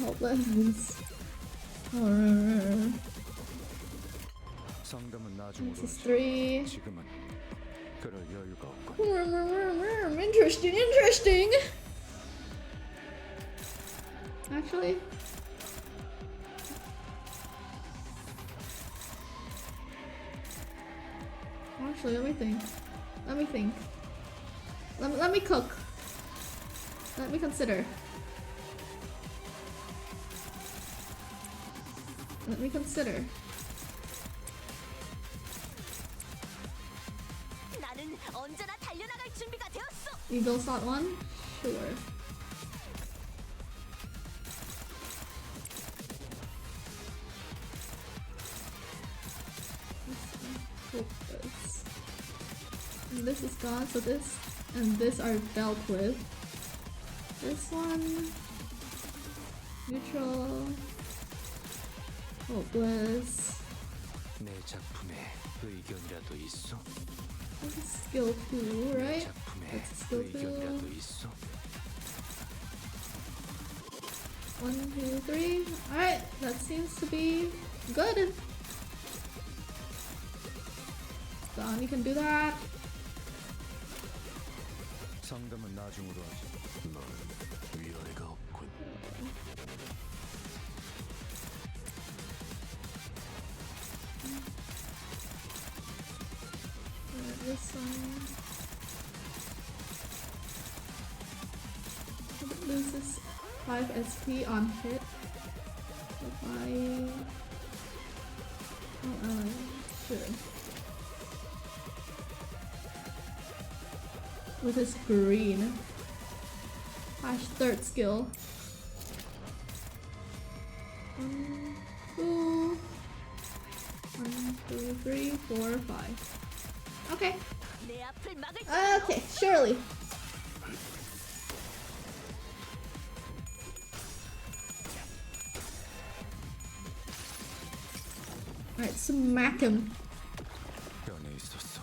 Hopeless. 상담은 나중으로 This is 하지. 3. 지금은 그럴 여유가 없군. Interesting. Actually, let me think. Let me cook. Let me consider. 나는 언제나 달려나갈 준비가 되었어. Eagle slot 1? Sure. Focus. And this is gone, so this and this are dealt with. This one, neutral, hopeless. 내 작품에 의견이라도 있어? This is skill 2, 내 right? 작품에 That's skill 2. 의견이라도 있어? 1, 2, 3. Alright, that seems to be good. Don, you can do that. 상담은 나중으로 하지. 너는 위아래가 없군. This one. It loses 5 SP on hit. If I... Oh, sure. With his green. Hash third skill. 1, 2, 1, 2, 3, 4, 5. Okay. 내 앞을 막을 Okay, surely. Alright, smack him. 변해 있었어.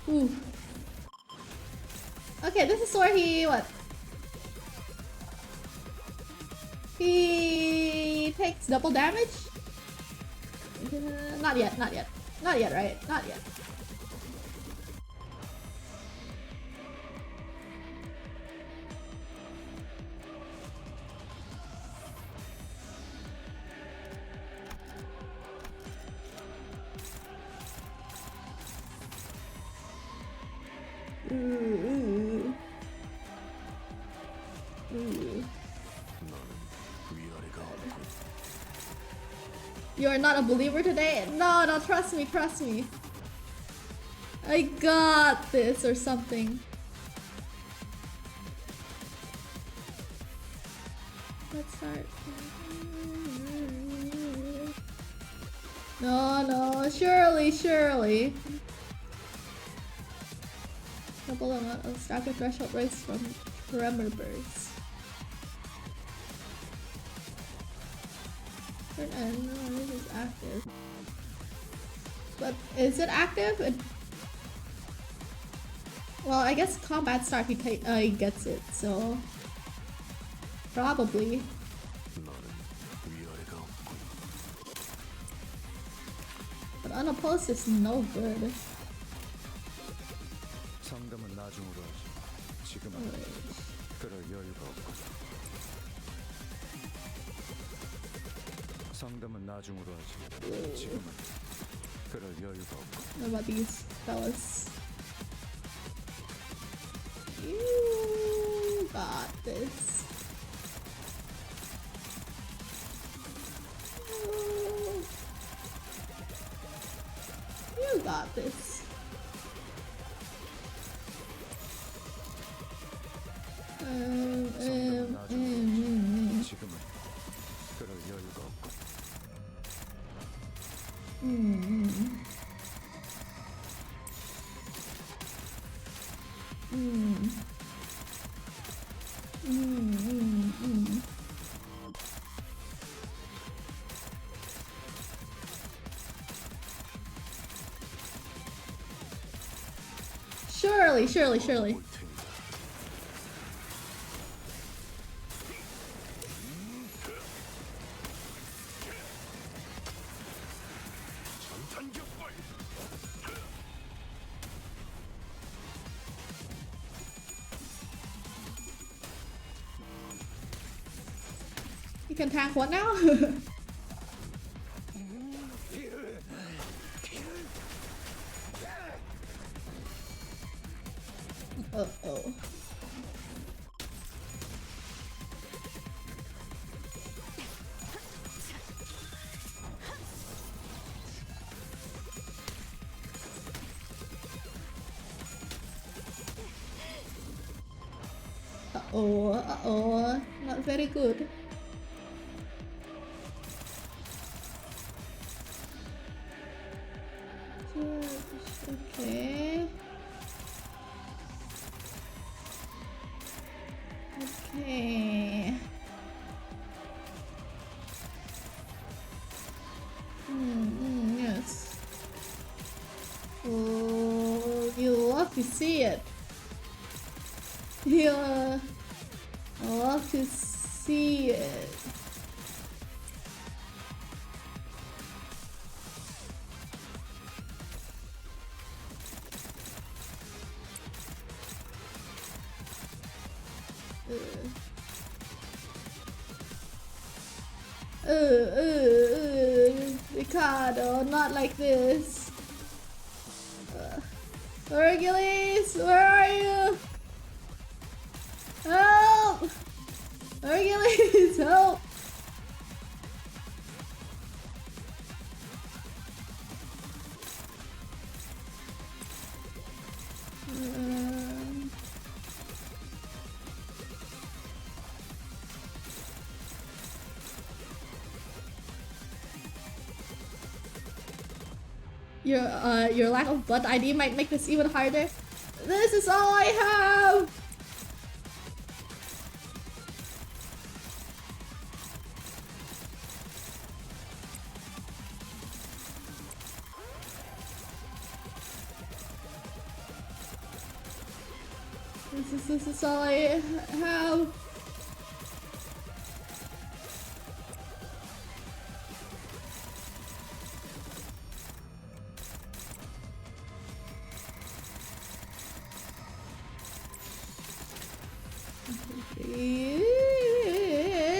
Ooh. Okay, this is where he what? He takes double damage? Not yet, not yet. Not yet, right? Not yet. Ooh. Ooh. You're not a believer today? No, no, trust me, trust me. I got this or something. Let's start. No, no, surely, surely. Double amount of stacker threshold raise from perimeter bursts. Turn end, no, this is active. But is it active? Well, I guess combat start he gets it, so probably. But unopposed is no good. 상담은 나중으로 하지. 지금은 그럴 여유가 없고. 상담은 나중으로 하지. 지금은 그럴 여유가 없고. What about these fellas? You got this. You got this. 지금은 그럴 여유가 없고. Surely, surely, surely. You can tank what now? Uh-oh. Uh-oh, uh-oh. Not very good. Okay. Okay. Yes. Oh, you love to see it. You love to see it. Ricardo, not like this. Hercules, where are you? Help! Hercules, help! Your lack of blood ID might make this even harder. This is all I have! This is all I have.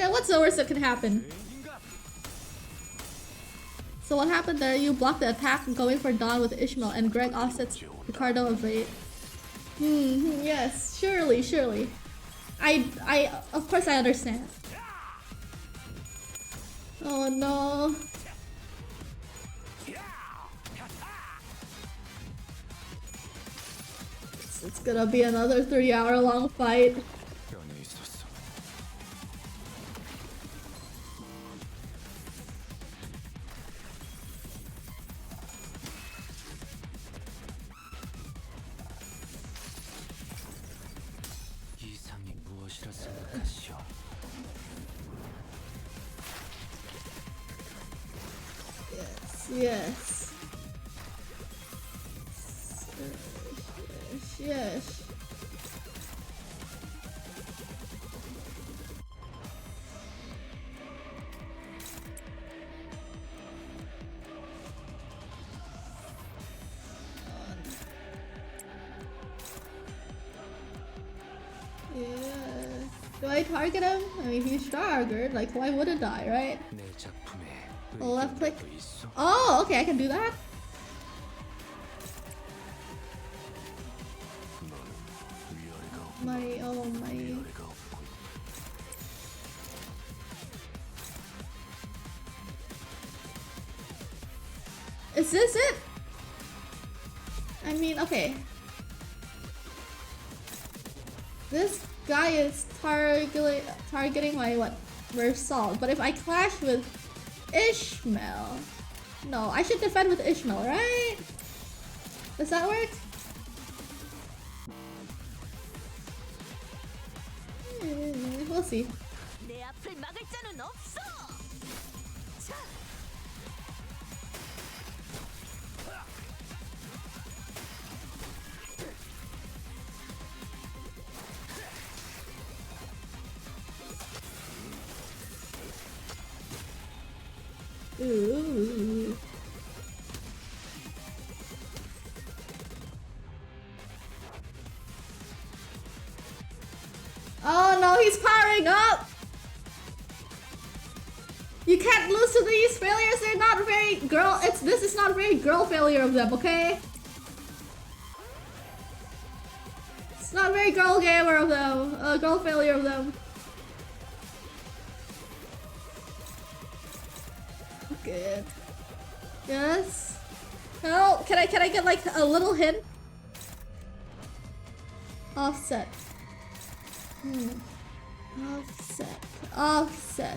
What's the worst that could happen? So what happened there? You blocked the attack going for Dawn with Ishmael, and Greg offsets Ricardo evade. Yes, surely. Of course I understand. Oh no. It's gonna be another 3-hour-long fight. 연이 있었어. 이상이 무엇이라 생각하시오? Yes. Do I target him? I mean, he's staggered. Like, why wouldn't I, right? 내 작품에 Oh, left click. 의견이라도 있어? Oh, okay, I can do that. 너는 위아래가 없고 My. 위아래가 없군. Is this it? I mean, okay. This guy is targeting my what? Resolve. But if I clash with Ishmael, no, I should defend with Ishmael, right? Does that work? We'll see. 내 앞을 막을 자는 없어. 자, Ooh. Oh no, he's powering up! You can't lose to these failures, they're not very girl- this is not a very girl failure of them, okay? It's not a very girl gamer of them, girl failure of them. Good. Yes. Help! Can I get like a little hint? Offset. Offset.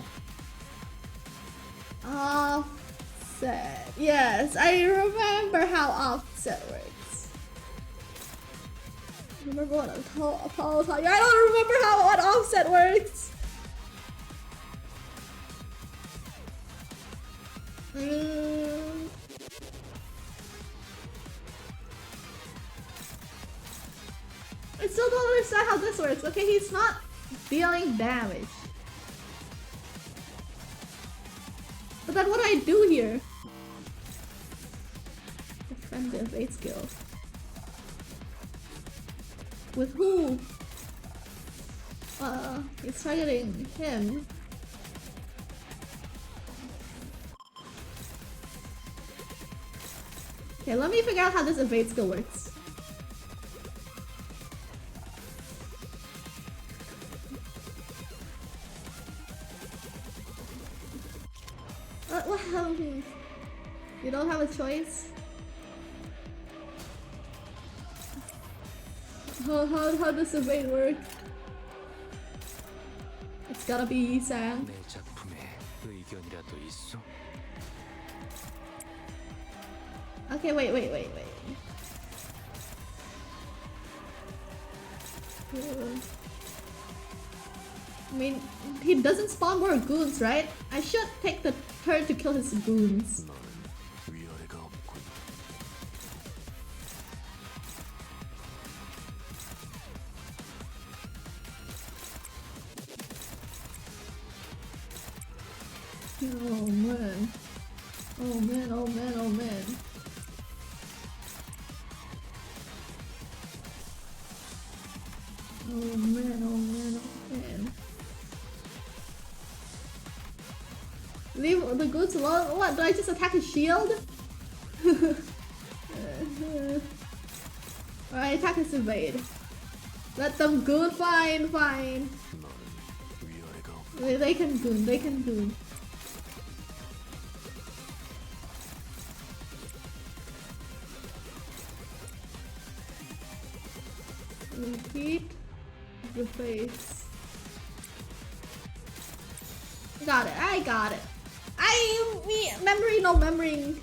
Yes, I remember how offset works. Remember what Apollo taught you? I don't remember what offset works. I still don't understand how this works. Okay, he's not dealing damage. But then what do I do here? Defensive 8 skill. With who? He's targeting him. Okay, let me figure out how this evade skill works. What? You don't have a choice? How does evade work? It's gotta be Sang. 내 작품에 의견이라도 있어? Okay, wait. I mean, he doesn't spawn more goons, right? I should take the turn to kill his goons. 너는 위아래가 없군. Oh man. Oh man. Oh man. Leave the goods alone. What? Do I just attack his shield? Alright, attack his evade. Let them goon. Fine. 너는 위아래가 They can goon. They can goon. Repeat the face. Got it. I got it. Memory, no memory.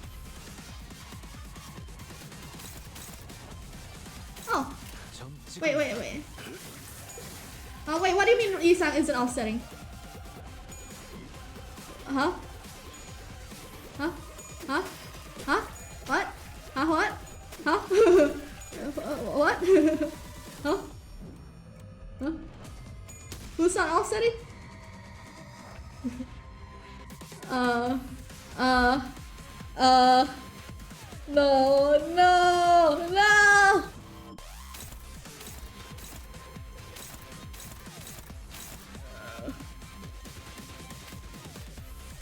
Oh, 점찍 wait. Oh, wait, what do you mean Yisang isn't offsetting? Huh? Huh? Huh? Huh? What? Huh? What? Huh? What? Huh? Huh? Who's not offsetting? No!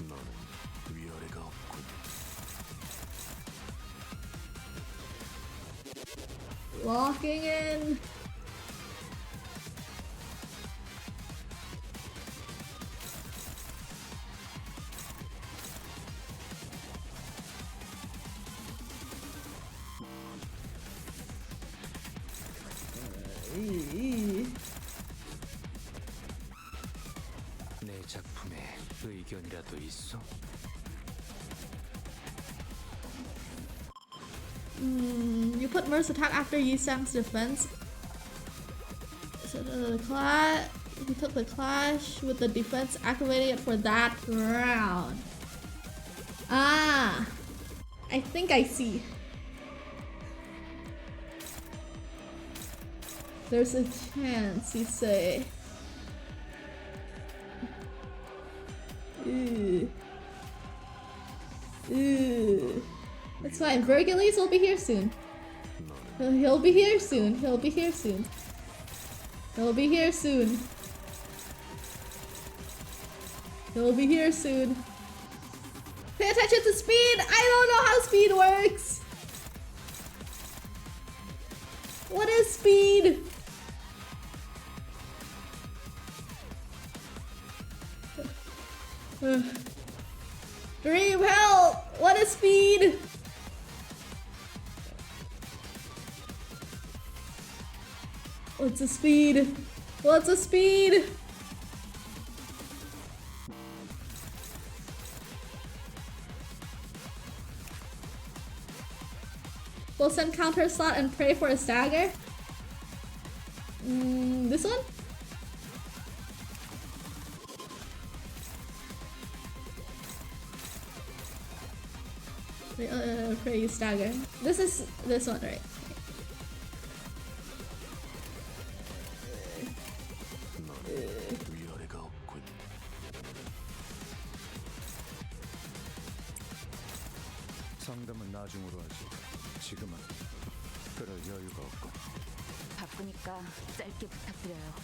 너는 위아래가 없군. Locking in. 내 작품에 의견이라도 있어? You put Mer's attack after Yisang's defense. So the clash. You took the clash with the defense, activating it for that round. Ah, I think I see. There's a chance, you say. Ooh. That's fine. Vergilius will be here soon. He'll be here soon. He'll be here soon. He'll be here soon. He'll be here soon. Pay attention to speed! I don't know how speed works! What is speed? Dream help! What is speed? What's a speed? What's a speed? We'll send counter slot and pray for a stagger. This one? Pray you stagger. This is this one, right? 위아래가 없군. 상담은 나중으로 하지. 지금은 그럴 여유가 없군. 바쁘니까 짧게 부탁드려요.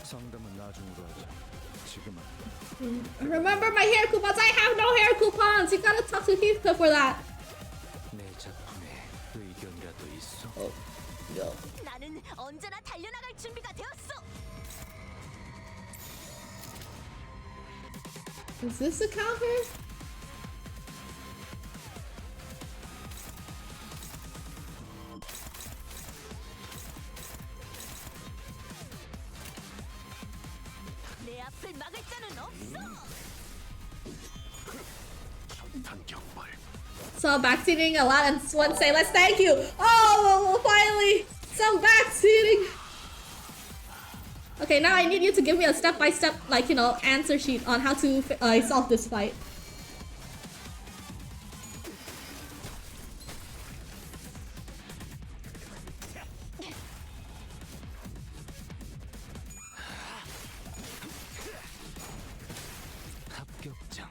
상담은 나중으로 하지. 지금은 Remember my hair coupons? I have no hair coupons! You gotta talk to Heathcliff for that. 내 작품에 의견이라도 있어? No. 나는 언제나 달려나갈 준비가 되었어. Is this a counter? 내 앞을 막을 자는 없어. 단격발. So backseating a lot and one say, let's thank you. Oh, finally some backseating. Okay, now I need you to give me a step-by-step, like, you know, answer sheet on how to solve this fight. 합격장.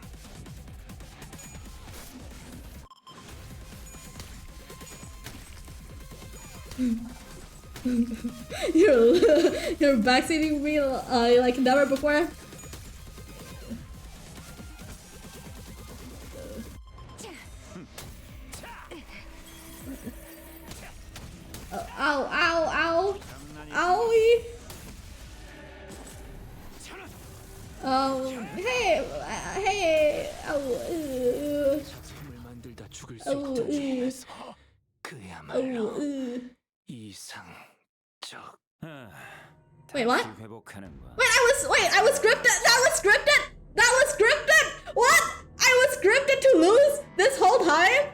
You're backseating me like never before. Ow, ow, ow. Owie. Hey, hey. 힘을 만들다 죽을 수 Oh, 있도록 해서 그야말로 이상적. Wait, what? 회복하는 거. Wait, I was scripted. That was scripted. That was scripted. What? I was scripted to lose this whole time?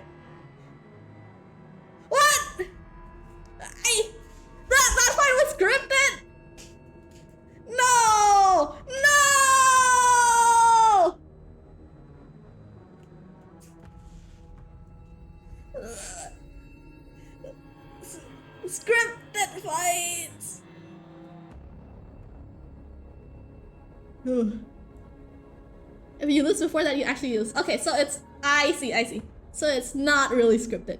What? That fight was scripted. No! No! Scripted fights. If you lose before that, you actually lose. Okay, so it's... I see. So it's not really scripted.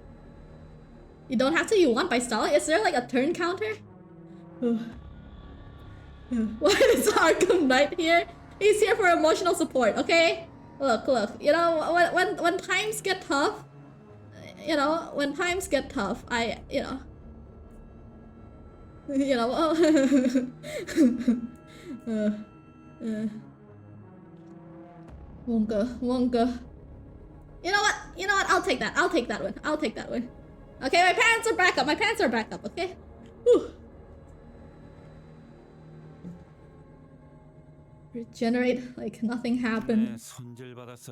You don't have to, you want by stalling? Is there like a turn counter? Why is Arkham Knight here? He's here for emotional support, okay? Look. You know, when times get tough, Wonka. You know what? I'll take that one. Okay, my pants are back up, okay? Whew. Regenerate like nothing happened.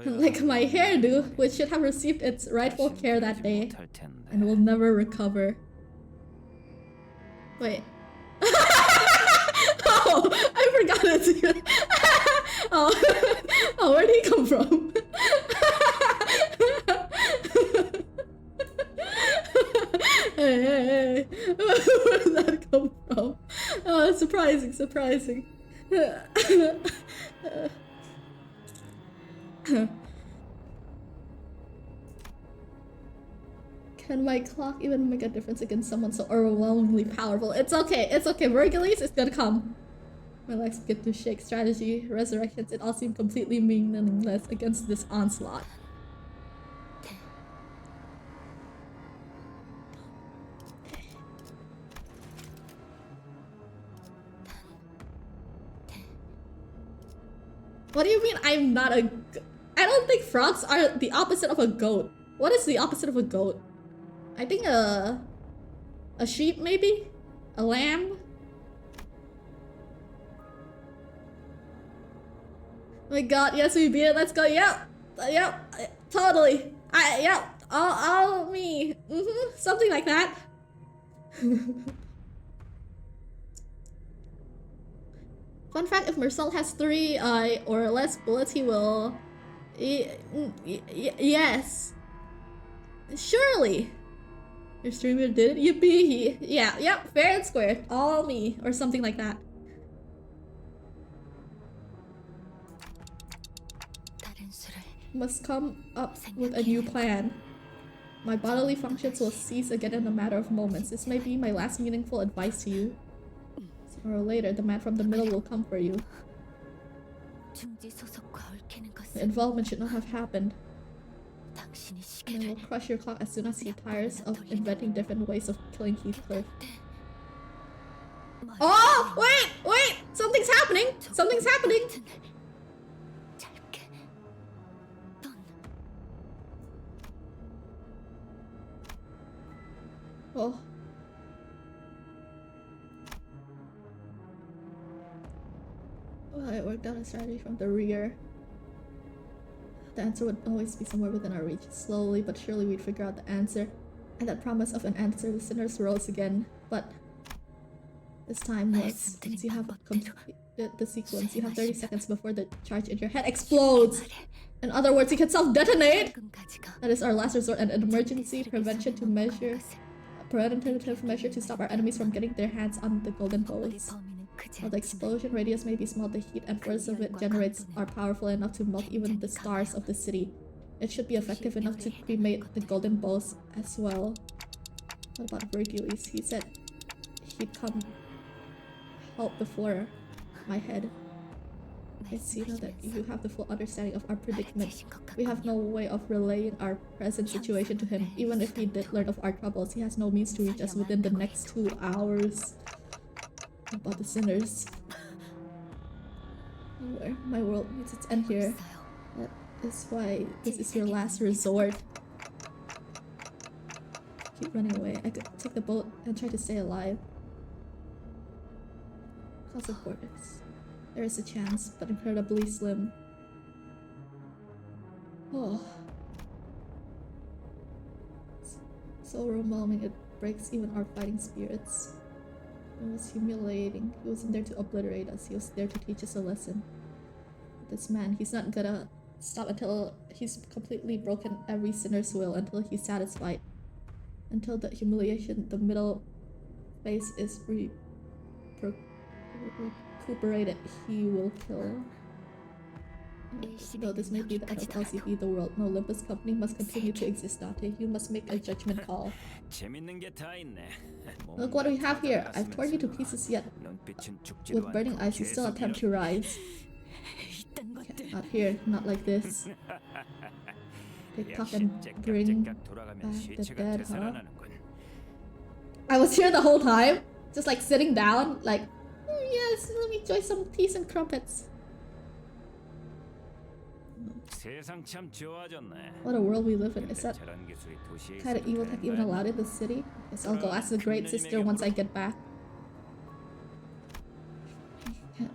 Like my hairdo, which should have received its rightful care that day and will never recover. Wait. Oh, I forgot it. Oh, where did he come from? Hey. Where did that come from? Oh, surprising. Can my clock even make a difference against someone so overwhelmingly powerful? It's okay. Virgilius is gonna come. My legs get to shake. Strategy, resurrections, it all seemed completely meaningless against this onslaught. What do you mean I'm not a... I don't think frogs are the opposite of a goat. What is the opposite of a goat? I think a sheep, maybe? A lamb? Oh my god, yes, we beat it. Let's go. Yep, totally. All me. Something like that. Fun fact, if Mersault has 3 or less bullets, he will... Yes. Surely. Your streamer did it? Yippee! Yep, fair and square. All me. Or something like that. Must come up with a new plan. My bodily functions will cease again in a matter of moments. This may be my last meaningful advice to you. Sooner or later, the man from the middle will come for you. The involvement should not have happened. And I will crush your clock as soon as he tires of inventing different ways of killing Heathcliff. Oh! Wait! Something's happening! Oh. Well, I worked out a strategy from the rear. The answer would always be somewhere within our reach. Slowly but surely we'd figure out the answer. And that promise of an answer, the sinners rose again. But this time was, since you have completed the sequence, you have 30 seconds before the charge in your head explodes. In other words, you can self-detonate! That is our last resort and an emergency preventative measure to stop our enemies from getting their hands on the golden bullets. While the explosion radius may be small, the heat and force of it generates are powerful enough to melt even the stars of the city. It should be effective enough to cremate the golden balls as well. What about Vergilius? He said become halt before my head. I see now that you have the full understanding of our predicament. We have no way of relaying our present situation to him. Even if he did learn of our troubles, he has no means to reach us within the next 2 hours. About the sinners. Where my world meets its end here. That is why this is your last resort. Keep running away. I could take the boat and try to stay alive. Cause of Cortex. There is a chance, but incredibly slim. Oh. So overwhelming, it breaks even our fighting spirits. It was humiliating. He wasn't there to obliterate us, he was there to teach us a lesson. This man, he's not gonna stop until he's completely broken every sinner's will, until he's satisfied. Until the humiliation, the middle face is recuperated, he will kill. Though this may be the end of LCP, the world, no Limbus Company must continue to exist, Dante. You must make a judgment call. Look what we have here. I've torn you to pieces yet. With burning eyes, you still attempt to rise. Okay, not here, not like this. TikTok and bring back the dead, huh? I was here the whole time, just like sitting down, like, oh, yes, let me enjoy some teas and crumpets. What a world we live in. Is that kind of evil tech even allowed in the city? Guess I'll go ask the great sister once I get back. I'm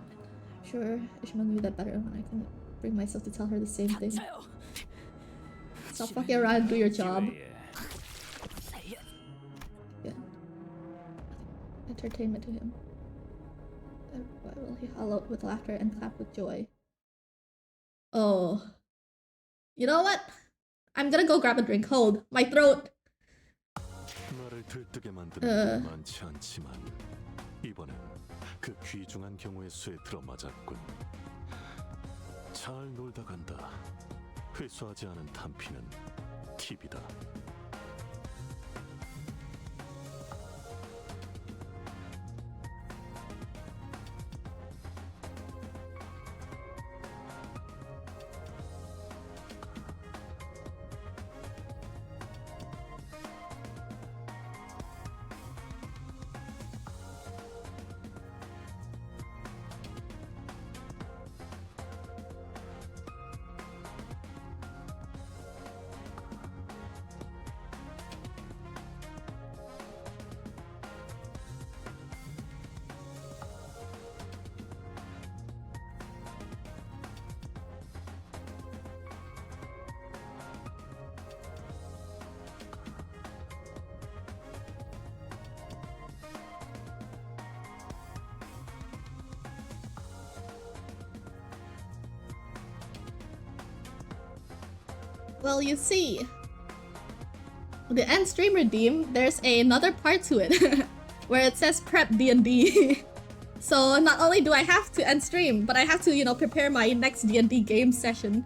sure Ishmael knew that better when I couldn't bring myself to tell her the same thing. Stop fucking around and do your job. Yeah. Entertainment to him. Why will he howl with laughter and clap with joy? Oh. You know what? I'm gonna go grab a drink. Hold. My throat. 말을 들뜨게 만드는 건 많지 않지만 이번엔 그 귀중한 경우의 수에 들어맞았군. 잘 놀다 간다. 회수하지 않은 탄피는 팁이다. Well, you see, the end stream redeem, there's another part to it where it says prep D&D. So not only do I have to end stream, but I have to, you know, prepare my next D&D game session.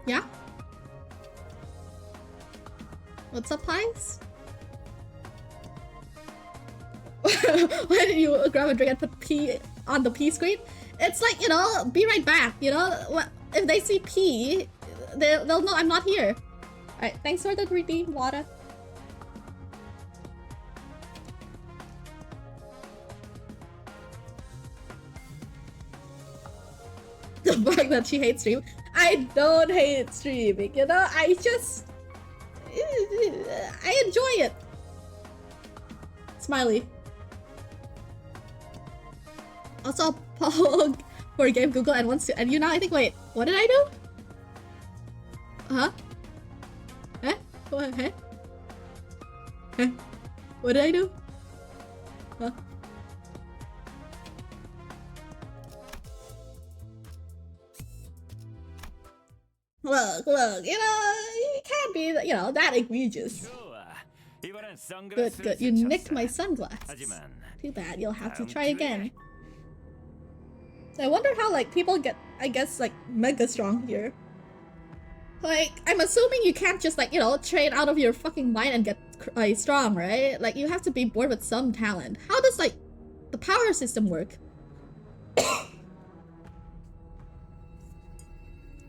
Yeah? What's up, Pies? Why did you grab a drink and put P on the P screen? It's like, you know, be right back, you know? If they see P, they'll know I'm not here. Alright, thanks for the redeem, water. The fact that she hates stream. I don't hate streaming, you know? I enjoy it. Smiley. Also, Paul for a game Google and wants to end you now. I think, wait, what did I do? Huh? Eh? What? Huh? Huh? What did I do? Huh? Look, you know, it can't be, you know, that egregious. Good. You nicked my sunglasses. Too bad, you'll have to try again. I wonder how, like, people get, I guess, like, mega strong here. Like, I'm assuming you can't just, like, you know, train out of your fucking mind and get strong, right? Like, you have to be born with some talent. How does, like, the power system work?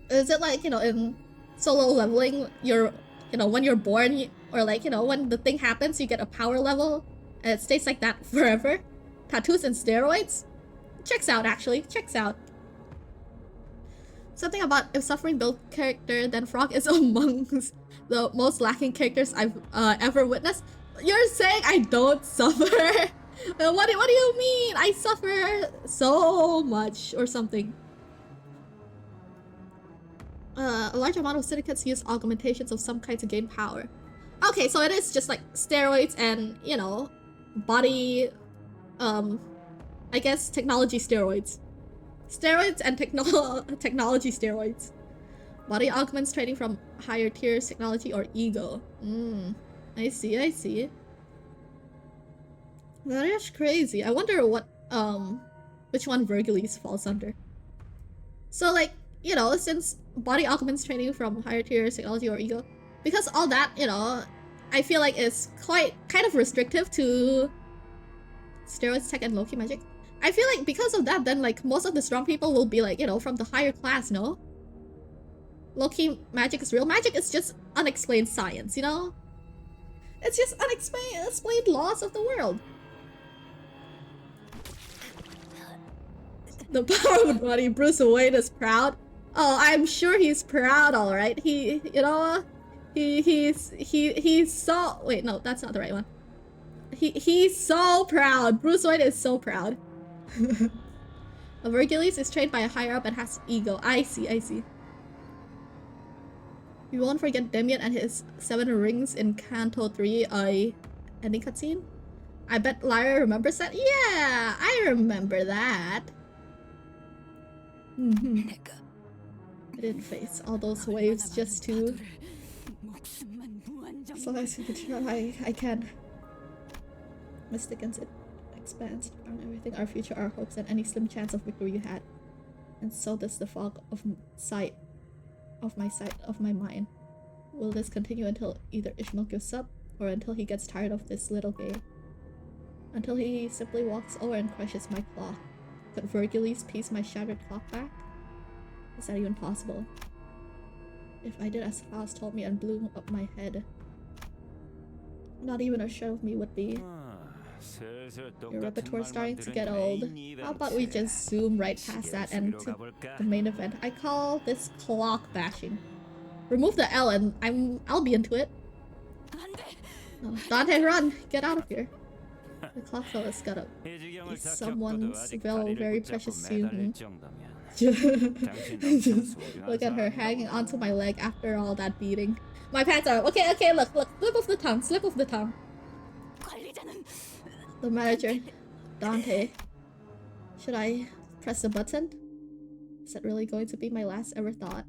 Is it like, you know, in solo leveling, you're, you know, when you're born, or like, you know, when the thing happens, you get a power level, and it stays like that forever? Tattoos and steroids? Checks out, actually. Checks out. Something about if suffering build character, then Frog is amongst the most lacking characters I've ever witnessed. You're saying I don't suffer? What do you mean? I suffer so much or something. A large amount of syndicates use augmentations of some kind to gain power. Okay, so it is just like steroids and, you know, body, I guess technology steroids. Steroids and technology steroids. Body augments training from higher tiers, technology, or ego. I see, I see. That is crazy. I wonder what, which one Vergilius falls under. So, like, you know, since body augments training from higher tiers, technology, or ego, because all that, you know, I feel like is kind of restrictive to steroids, tech, and Loki magic. I feel like because of that, then, like, most of the strong people will be, like, you know, from the higher class, no? Low-key magic is real. Magic is just unexplained science, you know? It's just unexplained laws of the world. The power of body, Bruce Wayne is proud. Oh, I'm sure he's proud, alright. He, you know, he's so... Wait, no, that's not the right one. He's so proud. Bruce Wayne is so proud. Vergilius is trained by a higher up and has ego. I see, I see. We won't forget Demian and his 7 rings in Canto 3 ending cutscene. I bet Lyra remembers that. Yeah, I remember that. I didn't face all those waves just to... So I can. Mystic and it expands on everything, our future, our hopes, and any slim chance of victory you had. And so does the fog of my mind. Will this continue until either Ishmael gives up, or until he gets tired of this little game? Until he simply walks over and crushes my clock. Could Vergilius piece my shattered clock back? Is that even possible? If I did as Faust told me and blew up my head, not even a shred of me would be. Your repertoire's starting to get old. How about we just zoom right past that and to the main event? I call this clock bashing. Remove the L and I'll be into it. No, Dante, run! Get out of here. The clock fella's gotta be someone's very precious human. Look at her hanging onto my leg after all that beating. My pants are okay, look, slip of the tongue. The manager, Dante. Should I press the button? Is that really going to be my last ever thought?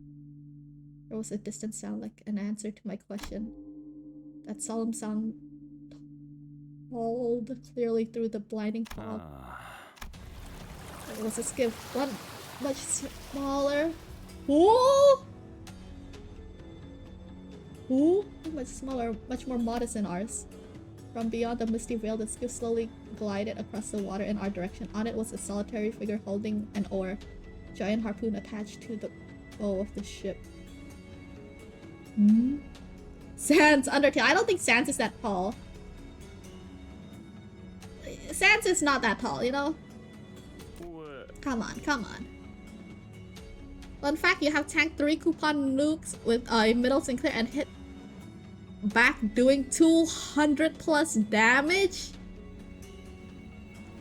There was a distant sound like an answer to my question. That solemn sound told clearly through the blinding fog. It was a skiff, one much smaller. Ooh! Much smaller, much more modest than ours. From beyond the misty veil, the skiff slowly glided across the water in our direction. On it was a solitary figure holding an oar, giant harpoon attached to the bow of the ship. Sans Undertale. I don't think Sans is that tall. Sans is not that tall, you know? Come on. Fun fact, you have tanked 3 coupon nukes with a middle Sinclair and hit back doing 200 plus damage?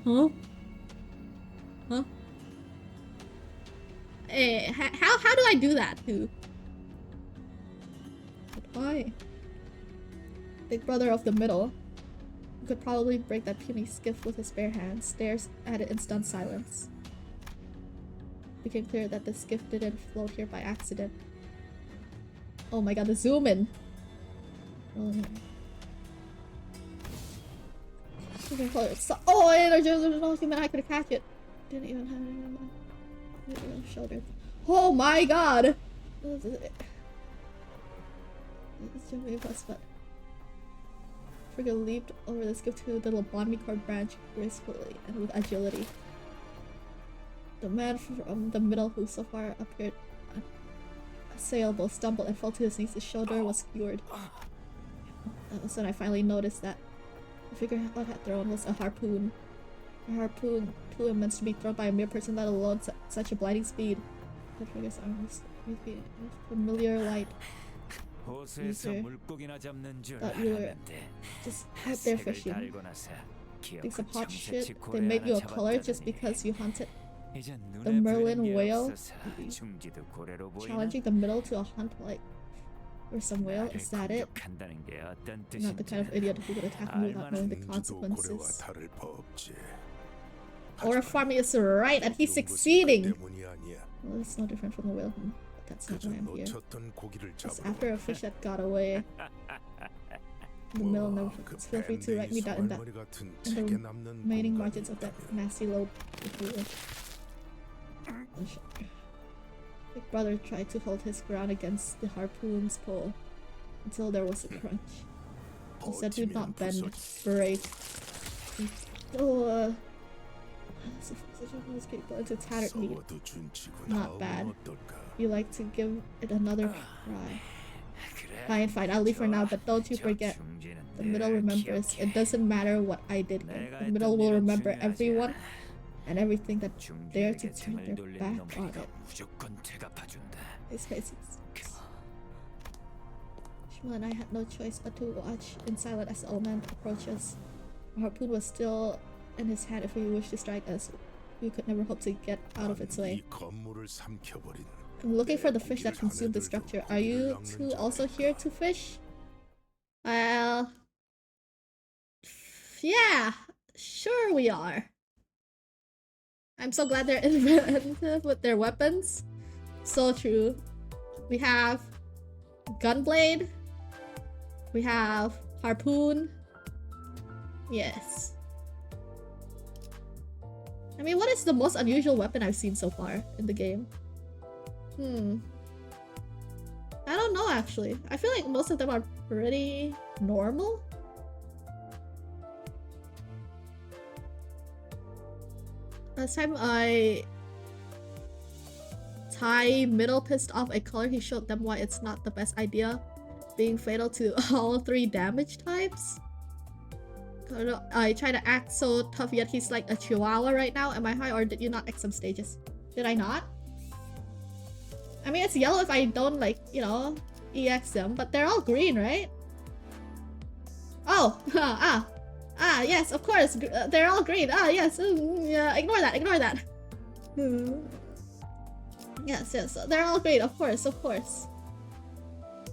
Huh? Hey, how do I do that too? But why? Big brother of the middle could probably break that puny skiff with his bare hands. Stares at it in stunned silence. It became clear that the skiff didn't float here by accident. Oh my god, the zoom in! Oh, there's no human I could catch it. Didn't even have any shoulder. Oh my god! It's jumping plus, but friggin' leaped over the skip to the Lobotomy core branch gracefully and with agility. The man from the middle who so far appeared unassailable stumbled and fell to his knees. His shoulder was skewered. That was when I finally noticed that the figure what had thrown was a harpoon. A harpoon too immense to be thrown by a mere person, let alone such a blinding speed. The figure's arm was with a familiar light. 호수에서 물고기나 잡는 줄 Thought you were 알았는데 just out there 새를 fishing. 달고 나서 Think some 기어코 hot shit. 정세치 They made you a 고래하나 color just 잡았다더니 because you hunted, 이젠 the 눈에 Merlin 보이는 게 whale? 없어서 중지도 고래로 보이나? challenging the middle to a hunt like or some whale. Is that it? 공격한다는 게 어떤 Not the kind of 뜻인지 idiot who would attack me without knowing the consequences. 다를 바 없지. Or farming is right and he's succeeding! 때문이 아니야. Well, it's no different from the whale, but that's not 그저 why I'm here. 놓쳤던 고기를 It's 잡으러 after a fish that got away. The middle never forgets. Feel free to write me down in the remaining margins of that nasty lobe if you wish. Oh, sure. Big brother tried to hold his ground against the harpoon's pole until there was a crunch. He said, "Do not bend, break." Oh, most people into tattered meat. Not bad. You like to give it another try. Fine, fine, I'll leave for now, but don't you forget. The middle remembers. It doesn't matter what I did here. The middle will remember everyone and everything that dared to turn their back on it. His face is... Shmuel and I had no choice but to watch in silence as the old man approaches. Our harpoon was still in his hand. If he wished to strike us, we could never hope to get out of its way. I'm looking for the fish that consumed the structure. Are you two also here to fish? Well... yeah, sure we are. I'm so glad they're inventive with their weapons. So true. We have gunblade. We have harpoon. Yes. I mean, what is the most unusual weapon I've seen so far in the game? I don't know actually. I feel like most of them are pretty normal. Last time Tai middle pissed off a color, he showed them why it's not the best idea, being fatal to all 3 damage types. I try to act so tough, yet he's like a chihuahua right now. Am I high, or did you not X some stages? Did I not? I mean, it's yellow if I don't, like, you know, EX them, but they're all green, right? Oh! Yes, of course! They're all green! Yes! Yeah, ignore that, ignore that! Yes, they're all green, of course, of course.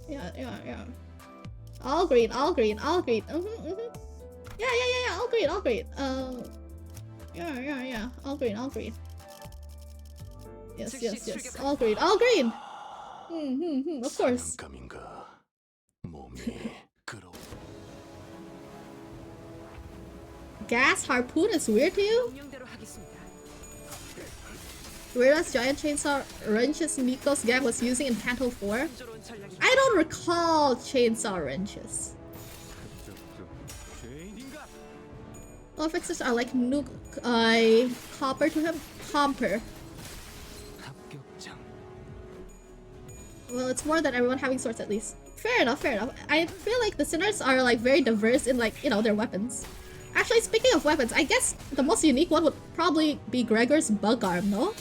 Yeah. All green, all green, all green. Yeah, all green, all green. Yeah, all green, all green. Yes, all green, all green! Of course. Gas harpoon is weird to you? Weirdest giant chainsaw wrenches Miko's gang was using in Kanto 4? I don't recall chainsaw wrenches. All fixers are like copper to him. Comper. Well, it's more than everyone having swords at least. Fair enough, fair enough. I feel like the sinners are like very diverse in, like, you know, their weapons. Actually, speaking of weapons, I guess the most unique one would probably be Gregor's bug arm, no?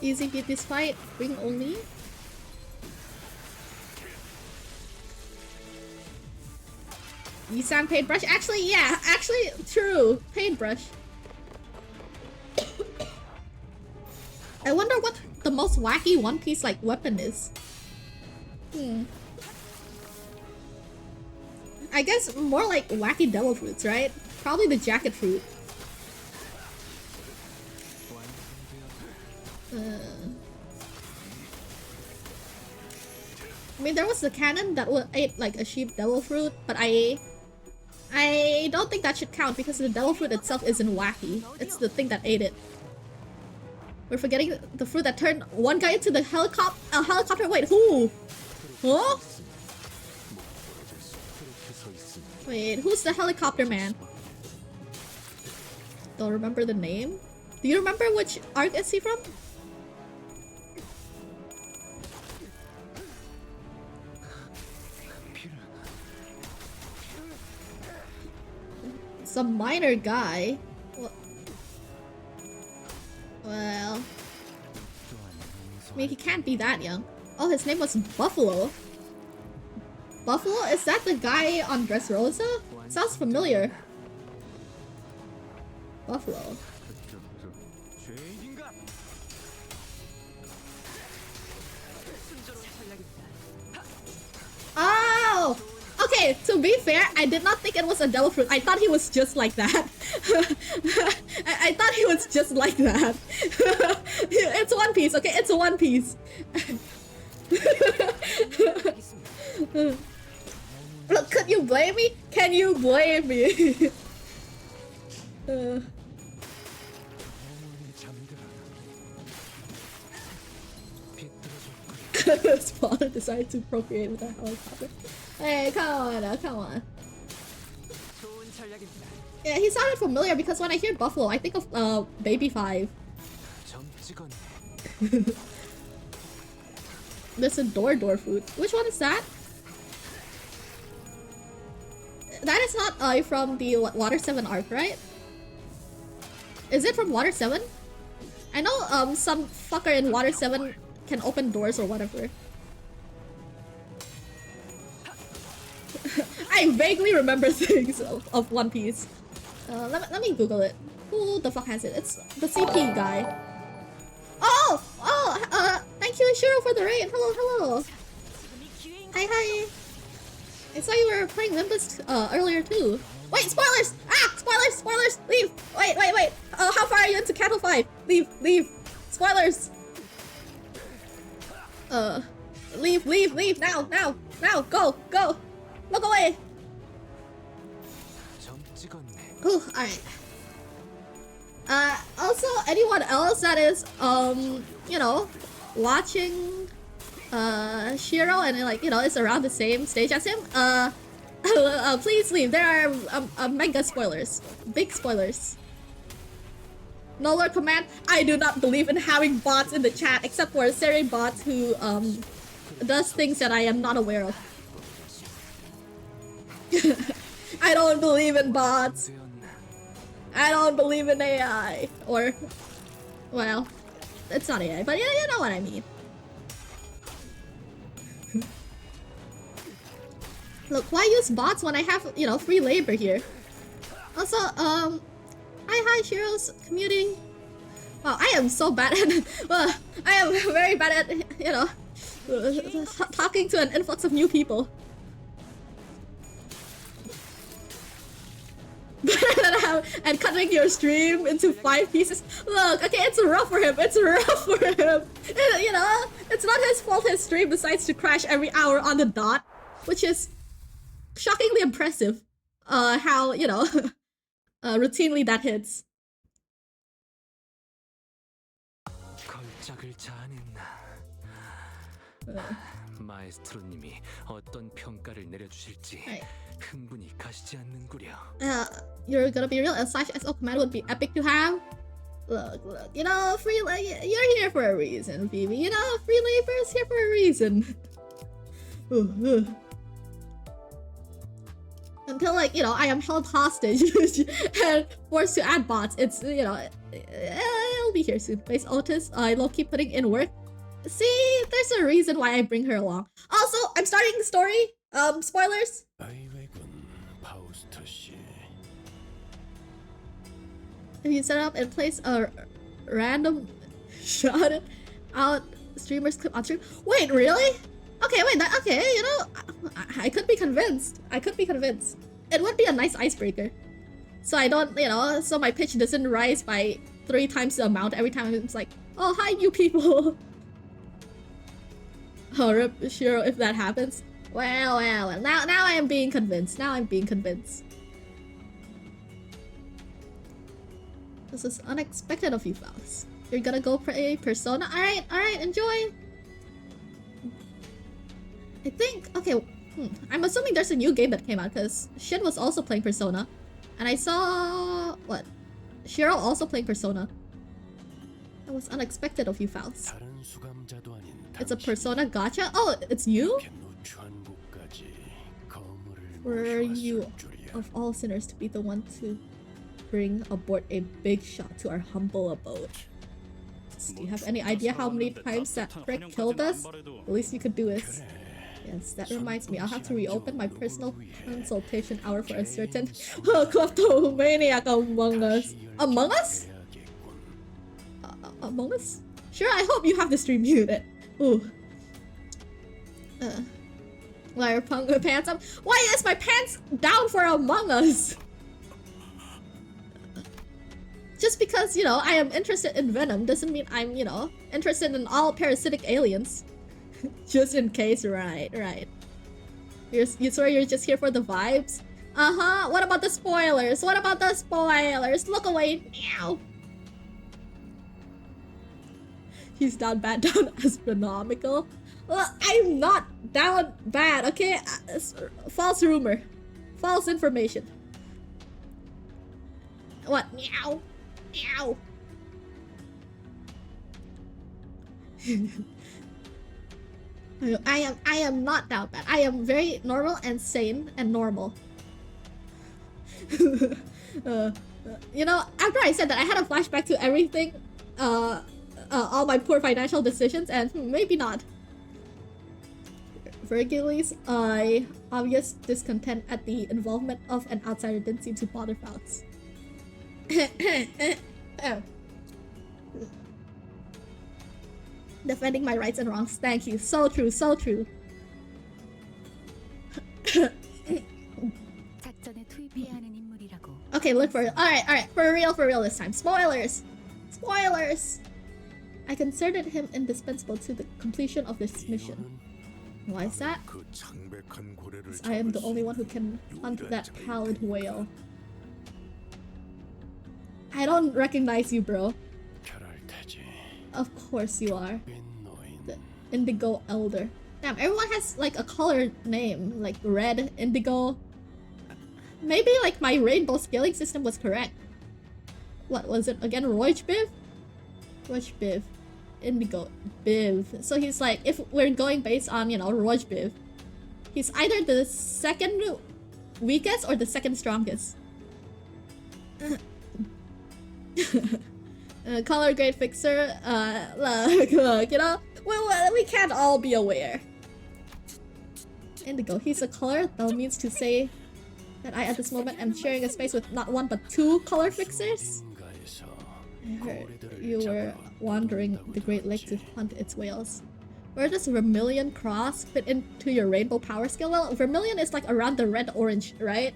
Easy beat this fight. Ring only. Yisan paintbrush. Actually, yeah. Actually, true. Paintbrush. I wonder what the most wacky One Piece like weapon is. I guess more like wacky devil fruits, right? Probably the jacket fruit. I mean, there was the cannon that ate like a sheep devil fruit, but I don't think that should count because the devil fruit itself isn't wacky. It's the thing that ate it. We're forgetting the fruit that turned one guy into the helicopter. Wait, who? Huh? Wait, who's the helicopter man? Don't remember the name. Do you remember which arc is he from? Some minor guy. Well, I mean, he can't be that young. Oh, his name was Buffalo. Buffalo? Is that the guy on Dressrosa? Sounds familiar. Buffalo. Oh! Okay, to be fair, I did not think it was a devil fruit. I thought he was just like that. I thought he was just like that. It's One Piece, okay? It's One Piece. Look, could you blame me? Can you blame me? Father decided to procreate with a helicopter. Hey, come on now, come on. Yeah, he sounded familiar because when I hear Buffalo, I think of Baby 5. There's a door food. Which one is that? That is not from the Water 7 arc, right? Is it from Water 7? I know some fucker in Water 7 can open doors or whatever. I vaguely remember things of One Piece. Let me Google it. Who the fuck has it? It's the CP guy. Oh! Thank you, Shiro, for the raid. Hello. Hi. I saw you were playing Limbus earlier too. Wait, spoilers! Ah! Spoilers! Leave! Wait. How far are you into Cattle 5? Leave! Spoilers! Leave! Now! Go! Look away! Ooh, alright. Also, anyone else that is, you know, watching, Shiro and, like, you know, is around the same stage as him, please leave. There are, mega spoilers. Big spoilers. No Lord Command, I do not believe in having bots in the chat, except for Seri bots who, does things that I am not aware of. I don't believe in bots. I don't believe in AI. Or, well, it's not AI, but yeah, you know what I mean. Look, why use bots when I have, you know, free labor here? Also, hi, Shiro's commuting. Wow, I am so bad at, well, I am very bad at, you know, talking to an influx of new people. And cutting your stream into 5 pieces. Look, okay, it's rough for him. You know, it's not his fault his stream decides to crash every hour on the dot, which is shockingly impressive. How, you know, routinely that hits. 마에스트로님이 어떤 평가를 내려주실지 흥분이 가시지 않는구려. You're gonna be real. A /SO command would be epic to have. Look, you know, you're here for a reason, Phoebe. You know, free labor is here for a reason. Until, like, you know, I am held hostage and forced to add bots. It's, you know, it'll be here soon. Base Otis, I low-key putting in work. See, there's a reason why I bring her along. Also, I'm starting the story. Spoilers. If you set up and place a random shot out streamer's clip on stream. Wait, really? Okay, wait, okay, you know, I could be convinced. It would be a nice icebreaker. So I don't, you know, so my pitch doesn't rise by 3 times the amount every time it's like, oh, hi, new people. Oh, rip Shiro if that happens. Well. Now I am being convinced. This is unexpected of you fellas. You're gonna go play Persona? Alright, enjoy. I think, okay, I'm assuming there's a new game that came out because Shin was also playing Persona. And I saw, what? Shiro also playing Persona. That was unexpected of you fellas. It's a Persona gacha? Oh, it's new? Were you, of all sinners, to be the one to bring aboard a big shot to our humble abode? Do you have any idea how many times that prick killed us? The least you could do is... Yes, that reminds me, I'll have to reopen my personal consultation hour for a certain kleptomaniac among us. Among us? Among us? Sure, I hope you have the stream muted. Ooh. Why are pants up? Why is my pants down for Among Us? Just because, you know, I am interested in Venom doesn't mean I'm, you know, interested in all parasitic aliens. Just in case, right. You swear you're just here for the vibes? Uh-huh, what about the spoilers? Look away now! He's down bad, down astronomical? Well, I'm not down bad, okay? False rumor. False information. What? Meow. I am not down bad. I am very normal and sane and normal. You know, after I said that, I had a flashback to everything, all my poor financial decisions, and maybe not. Virgili's obvious discontent at the involvement of an outsider didn't seem to bother Faust. Defending my rights and wrongs. Thank you. So true. 작전에 투입해야 하는 인물이라고. Okay, look for it. Alright. For real this time. Spoilers! I considered him indispensable to the completion of this mission. Why is that? Because I am the only one who can hunt that pallid whale. I don't recognize you, bro. Of course you are. The Indigo Elder. Damn, everyone has like a color name, like red, indigo. Maybe like my rainbow scaling system was correct. What was it again? Roichbiv? Roichbiv. Indigo. Biv. So he's like, if we're going based on, you know, Roichbiv, he's either the second weakest or the second strongest. Color grade fixer, look, you know, we can't all be aware. Indigo, he's a color, that means to say that I at this moment am sharing a space with not one but two color fixers. I heard you were wandering the Great Lake to hunt its whales. Where does Vermilion Cross fit into your rainbow power scale? Well, Vermilion is like around the red-orange, right?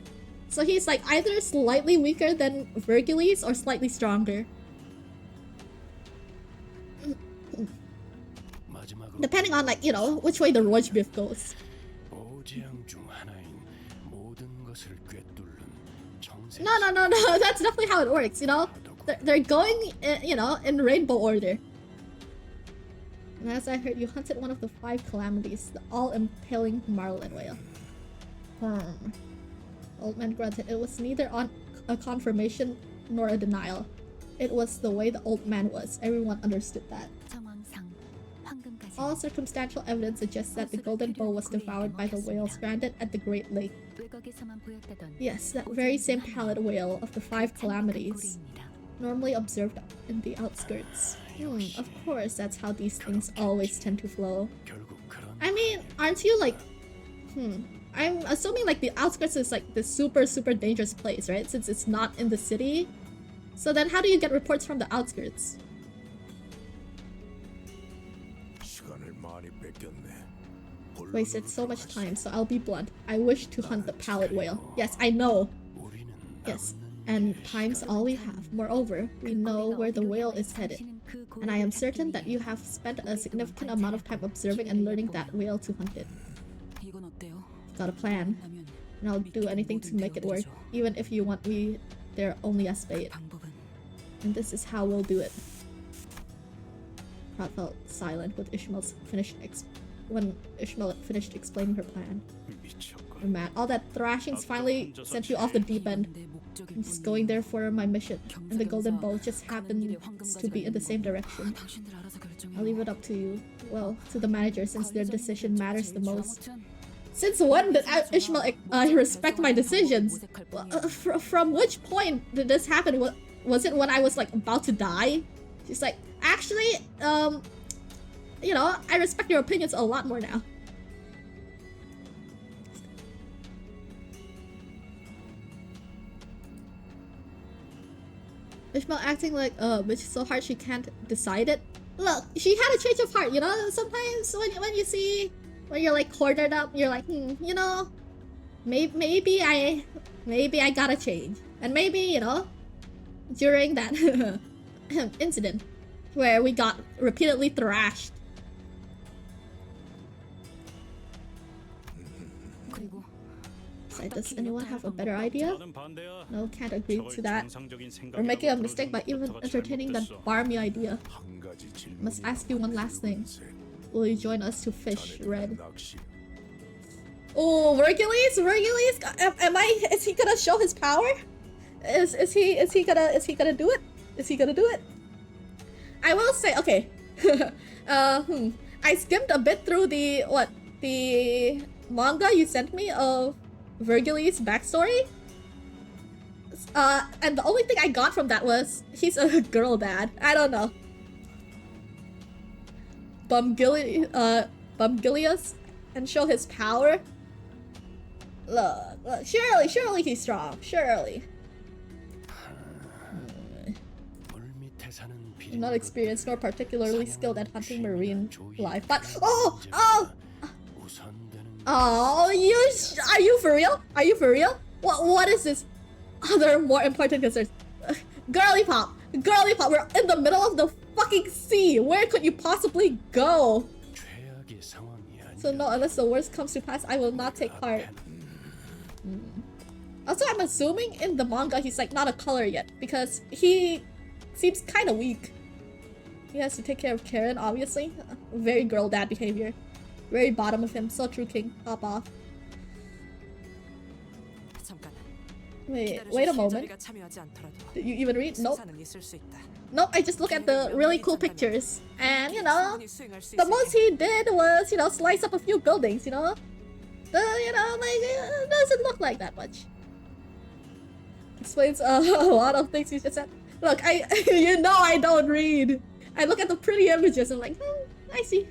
So he's like either slightly weaker than Virgilis or slightly stronger. Depending on, like, you know, which way the Roichbiff goes. No, that's definitely how it works, you know? They're going, you know, in rainbow order. And as I heard, you hunted one of the 5 calamities, the all-impaling marlin whale. Old man grunted. It was neither a confirmation nor a denial. It was the way the old man was. Everyone understood that. All circumstantial evidence suggests that the golden bow was devoured by the whale stranded at the Great Lake. Yes, that very same pallid whale of the 5 calamities, normally observed in the outskirts. Of course, that's how these things always tend to flow. I mean, aren't you like... I'm assuming like the outskirts is like this super dangerous place, right? Since it's not in the city. So then how do you get reports from the outskirts? Wasted so much time, so I'll be blunt. I wish to hunt the pallid whale. Yes, I know. Yes, and time's all we have. Moreover, we know where the whale is headed. And I am certain that you have spent a significant amount of time observing and learning that whale to hunt it. 이건 어때요? Got a plan, 라면 and I'll do anything to make it work, even if you want me there only as bait. 방법은 And this is how we'll do it. Pratt felt silent with when Ishmael finished explaining her plan. 미쳤군. Oh man, all that thrashings finally sent you off the deep end. 내 목적일 I'm just 뿐이야. going there for my mission, and the golden bow just happens to be in the same direction. 당신들 알아서 결정해. I'll leave it up to you. Well, to the manager, since their decision matters the most. 주화목전 Since when did Ishmael respect my decisions? 무색할 Well, 뿐이야. from which point did this happen? Was it when I was like about to die? She's like, actually, you know, I respect your opinions a lot more now. Ishmael acting like, bitch so hard she can't decide it. Look, she had a change of heart, you know? Sometimes when you're like cornered up, you're like, you know, maybe I gotta change. And maybe, you know, during that incident where we got repeatedly thrashed. 그리고 Does anyone have a better idea? 나는 반대야. No, can't agree to that. 정상적인 생각이라고 We're making a mistake by even 들어주면 entertaining that 잘못됐어. barmy idea. 한 가지 질문이 Must ask you one last thing. Will you join us to fish red? 낚시. Oh, Vergilius? Is he gonna show his power? Is he gonna do it? Is he gonna do it? I will say, okay. I skimmed a bit through the manga you sent me of Vergilius' backstory. And the only thing I got from that was he's a girl dad. I don't know. Bumgilius and show his power. Look, surely he's strong. Surely. I'm not experienced nor particularly skilled at hunting marine life, but are you for real? Are you for real? What is this? Other more important concerns. Girly pop, we're in the middle of the fucking sea. Where could you possibly go? 최악의 상황이 아니야. So no, unless the worst comes to pass, I will not take part. Also, I'm assuming in the manga he's like not a color yet because he seems kind of weak. He has to take care of Karen, obviously. Very girl dad behavior. Very bottom of him. So true, King. Pop off. 잠깐. Wait a moment. 기다려줄 참여하지 않더라도 Did you even read? Nope. 생산은 있을 수 있다. Nope, I just look at the really cool pictures. And, you know, 충분히 수행할 수 the 있을 most he did was, you know, slice up a few buildings, you know? You know, like, it doesn't look like that much. Explains a lot of things you just said. Look, you know I don't read. I look at the pretty images and like, I see.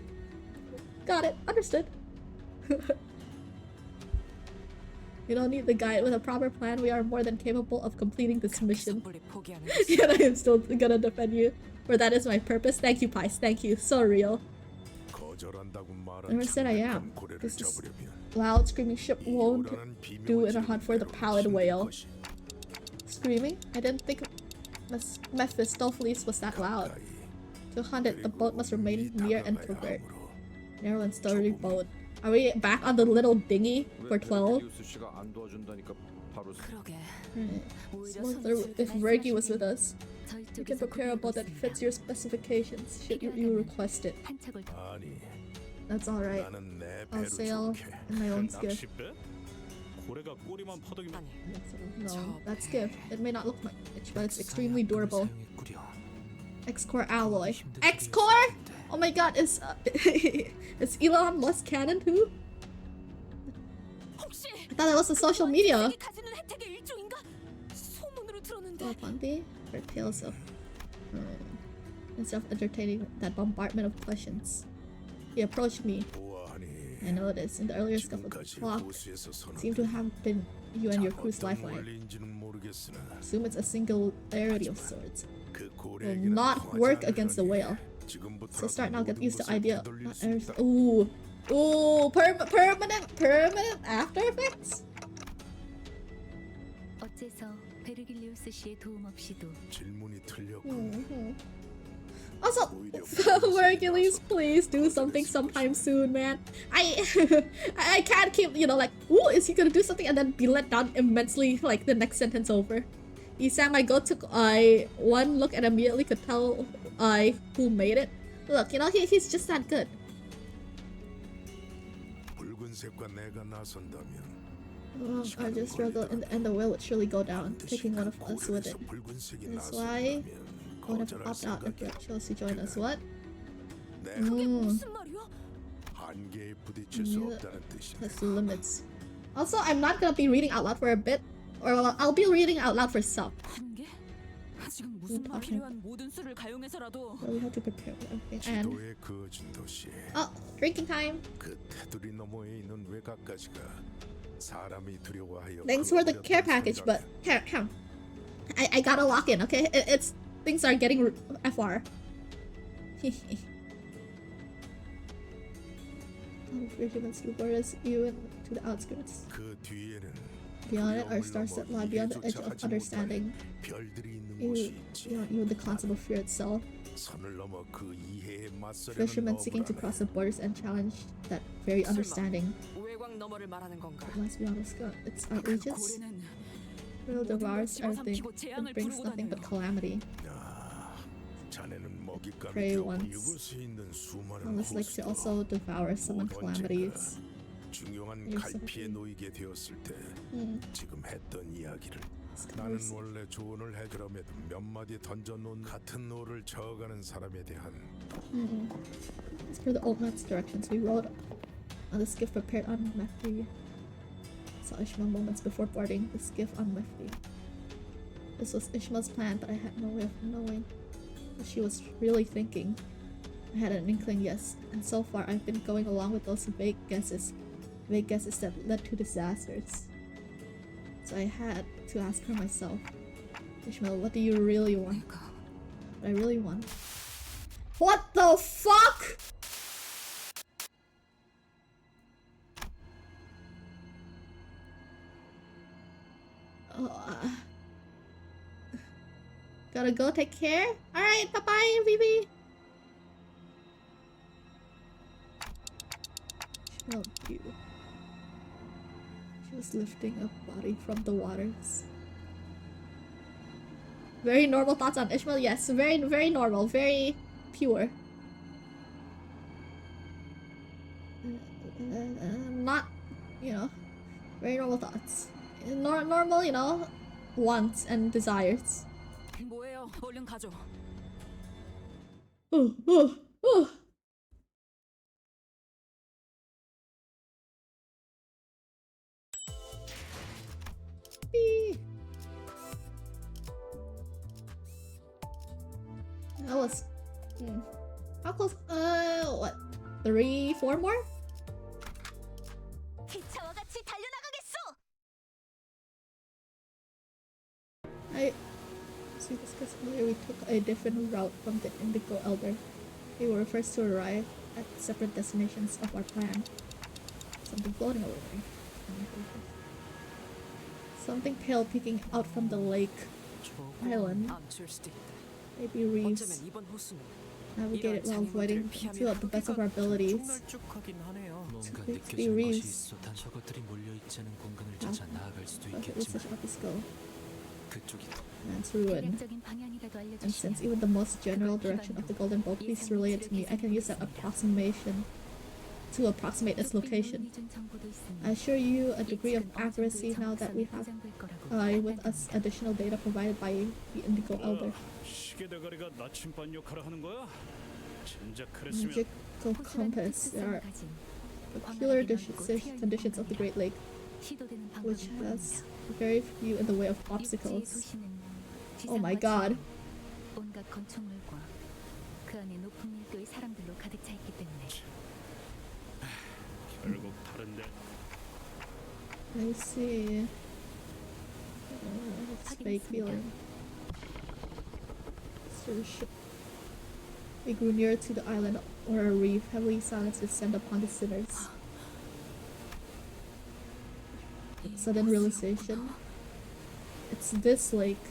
Got it. Understood. You don't need the guide. With a proper plan, we are more than capable of completing this mission. 섣불리 포기하는 Yet I am still gonna defend you. For that is my purpose. Thank you, Pice. Thank you. So real. 거절한다고 말한 Never said I am. 장난감 고래를 This is 잡으려면 loud screaming ship won't 요란한 비명을 do in a hunt for the 지르는 pallid 대로 whale. 것이 Screaming? I didn't think Mephistopheles was that loud. 가까이 To hunt it, the boat must remain 미리 near and 다가가야 covert. 하므로 Narrow and sturdy boat. Are we back on the little dinghy for 12? 그러게. Right. If Vergi was with us, we can prepare a boat that fits your specifications should you request it. 아니 That's alright. 나는 내 I'll 배로 sail 속해. in my own skiff. 낚싯배? 고래가 꼬리만 퍼덕이면 아니, No, that skiff. It may not look much, but it's extremely durable. 사용했구려. X-Core alloy. X-Core? Oh my god, is Elon Musk canon too? 혹시 I thought it was a social media. 세계 가지는 혜택의 일종인가? 소문으로 들었는데. Bundy for tales of instead of entertaining that bombardment of questions. He approached me. 보아하니 I noticed in the earlier scuffle the 지금까지 clock 호수에서 서는 seemed to have been you and your crew's 어떤 lifeline. 원리인지는 모르겠으나 Assume it's a singularity of sorts. 그 Will 고래에게는 not 통하지 work 않으려니 against the whale. 지금부터 So start now, get used to 모든 idea. 것을 되돌릴 수 있다. Ooh, permanent after effects. 어째서 베르길리우스 씨의 도움 없이도 질문이 틀렸고 Also, Hercules, please do something sometime soon, man. I I can't keep, you know, like, ooh, is he gonna do something and then be let down immensely, like the next sentence over. Isam, I go took one look and immediately could tell who made it. Look, you know, he's just that good. 붉은색과 내가 나선다면 Oh, I just struggle in the end the will would surely go down, taking one of us with it. 붉은색이 That's why 나선다면 I would have opt out if Brett chose to join us. What? 그게 무슨 말이야? 한계에 부딪힐 수 Yeah, 없다는 뜻이다. that's limits. Also, I'm not gonna be reading out loud for a bit, or I'll be reading out loud for some. 한계? 지금 무슨 말 필요한 모든 수를 가용해서라도 So we have to prepare. Okay, and 지도에 그어진 도시. oh, drinking time. 그 테두리 너머에 있는 외곽까지가 사람이 두려워하여. Thanks for the care package, but I gotta lock in. Okay, it's things are getting fr. Humans who brought us even to the outskirts. 그 뒤에는 Beyond it are stars that lie beyond the edge of understanding. 별들이 있는 곳이 있지. Even the concept of fear itself. 선을 넘어 그 이해에 맞서려는 Fishermen seeking to cross the borders and challenge that very understanding. 외곽 너머를 말하는 건가? Let's be honest, God, it's outrageous. 고래는 Real devours everything. 집어삼키고 재앙을 It brings 부르고 nothing but 다녀요. calamity. 자네는 먹잇감이 Prey 되고 once. 이곳에 있는 수많은 On this lake to 호수도 also devour summon 모두 calamities. 언젠가 중요한 You're 갈피에 so 놓이게 되었을 때 지금 했던 이야기를 나는 Scars. 원래 조언을 해주라며도 몇 마디 던져놓은 같은 노를 저어가는 사람에 대한 As per the old man's directions, we rode on the skiff prepared on Mefri. Saw Ishmael moments before boarding the skiff on Mefri. This was Ishmael's plan, but I had no way of knowing what she was really thinking. I had an inkling, yes, and so far I've been going along with those vague guesses that led to disasters. So I had to ask her myself, Ishmael, what do you really want? What I really want? What the fuck?! Gotta go take care? Alright, bye bye, Vivi! Oh, you. She was lifting a body from the waters. Very normal thoughts on Ishmael, yes. Very, very normal. Very pure. Not, you know, very normal thoughts. Normal, you know, wants and desires. 뭐예요? 얼른 가죠. Beep. That was... How close? What? 3, 4 more? 기차와 같이 달려나가겠소. See, discussed earlier, we took a different route from the Indigo Elder. We were first to arrive at separate destinations of our plan. Something floating over there. Something pale peeking out from the lake island. 암출 수도 있다. Maybe reefs. 어쩌면 이번 호수는 Navigate it while avoiding to at the best of our abilities. 널쭉하긴 하네요. 뭔가 Be 느껴지는 것이 reefs. 있어. 단 저것들이 몰려 있지 않은 공간을 찾아 나아갈 수도 But it's such 있겠지만 obvious go. 그쪽이 Man's ruin. And since even the most general direction of the golden boat, please relay it to me. I can use that approximation to approximate its location. I assure you a degree of accuracy now that we have with us additional data provided by the Indigo Elder. 시계 대가리가 나침반 역할을 하는 거야? 진짜 그랬으면 Magical compass. There are peculiar conditions of the Great Lake, which has very few in the way of obstacles. Oh my god. 온갖 건축물과 그 안에 높은 밀도의 사람들로 가득 차 있기 때문에 결국 다른데. I see. It's fake feeling. Sort of ship. We grew near to the island or a reef. Heavily silence descend upon the sinners. Sudden realization. It's this lake.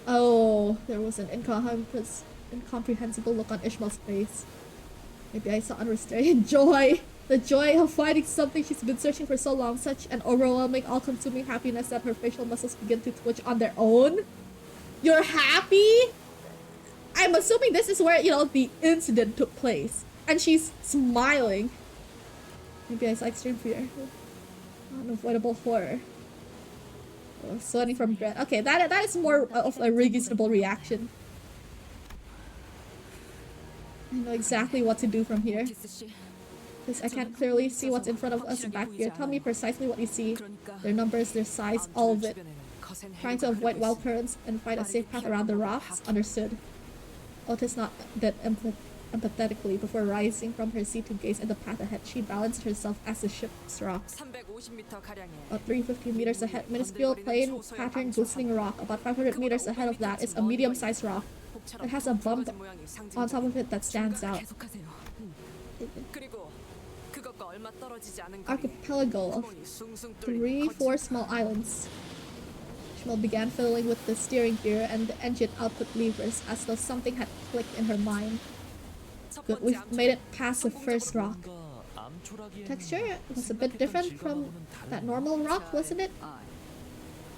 Oh, there was an incompass incomprehensible look on Ishmael's face. Maybe I saw unrestrained joy. The joy of finding something she's been searching for so long. Such an overwhelming, all-consuming happiness that her facial muscles begin to twitch on their own. You're happy? I'm assuming this is where, you know, the incident took place. And she's smiling. Maybe I saw extreme fear. Unavoidable horror. Oh, sweating from dread. Okay, that is more of a reasonable reaction. I know exactly what to do from here. Because I can't clearly see what's in front of us back here. Tell me precisely what you see. Their numbers, their size, all of it. Trying to avoid wild currents and find a safe path around the rocks. Understood. Otis nodded empathetically before rising from her seat to gaze at the path ahead. She balanced herself as the ship's rocks. About 350 meters ahead, minuscule plain pattern glistening rock. About 500 meters ahead of that is a medium-sized rock. It has a bump on top of it that stands out. Archipelago of 3-4 small islands. Ishmael began fiddling with the steering gear and the engine output levers as though something had clicked in her mind. Good, we've made it past the first rock. Texture was a bit different from that normal rock, wasn't it?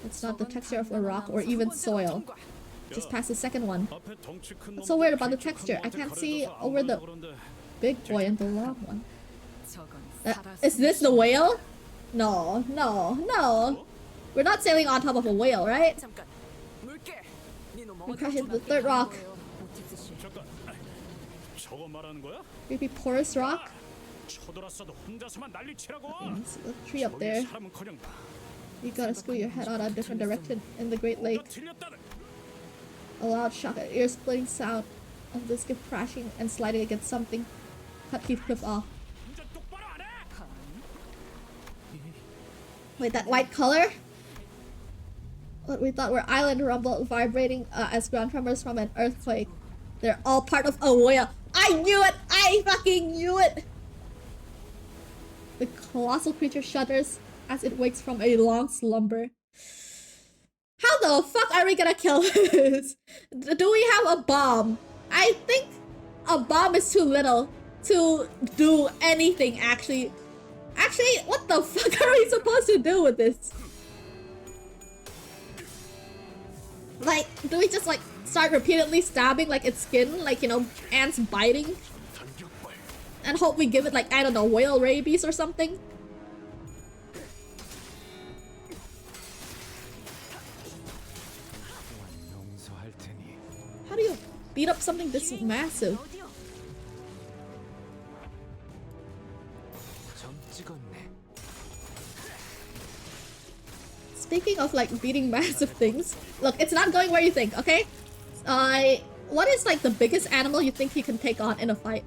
It's not the texture of a rock or even soil. Just past the second one. What's so weird about the texture? I can't see over the big boy and the long one. Is this the whale? No, no, no. We're not sailing on top of a whale, right? We crash into the third rock. Creepy porous rock. There's a tree up there. You gotta screw your head out a different direction in the Great Lake. A loud shock, an ear-splitting sound of the skiff crashing and sliding against something cut Heathcliff off. Wait, that white color? What we thought were island rumble vibrating as ground tremors from an earthquake. They're all part of a whale. I knew it! I fucking knew it! The colossal creature shudders as it wakes from a long slumber. How the fuck are we gonna kill this? Do we have a bomb? I think a bomb is too little to do anything, actually. Actually, what the fuck are we supposed to do with this? Like, do we just like start repeatedly stabbing like its skin, like, you know, ants biting? And hope we give it like, I don't know, whale rabies or something? How do you beat up something this massive? Speaking of like beating massive things, look, it's not going where you think, okay? What is like the biggest animal you think you can take on in a fight?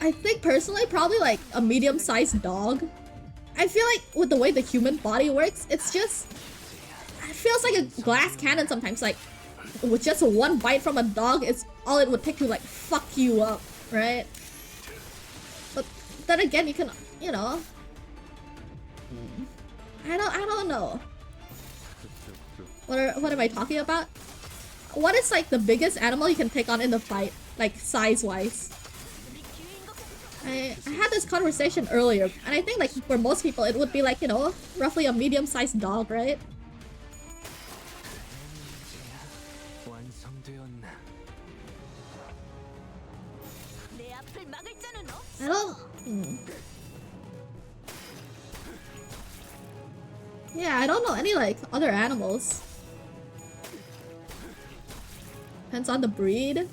I think personally probably like a medium-sized dog. I feel like with the way the human body works, it's just... It feels like a glass cannon sometimes, like with just one bite from a dog, it's all it would take to like fuck you up, right? But then again, you can, you know... I don't know. What am I talking about? What is like the biggest animal you can take on in the fight, like size-wise? I had this conversation earlier, and I think like for most people it would be like, you know, roughly a medium-sized dog, right? I don't... Yeah, I don't know any like other animals. Depends on the breed.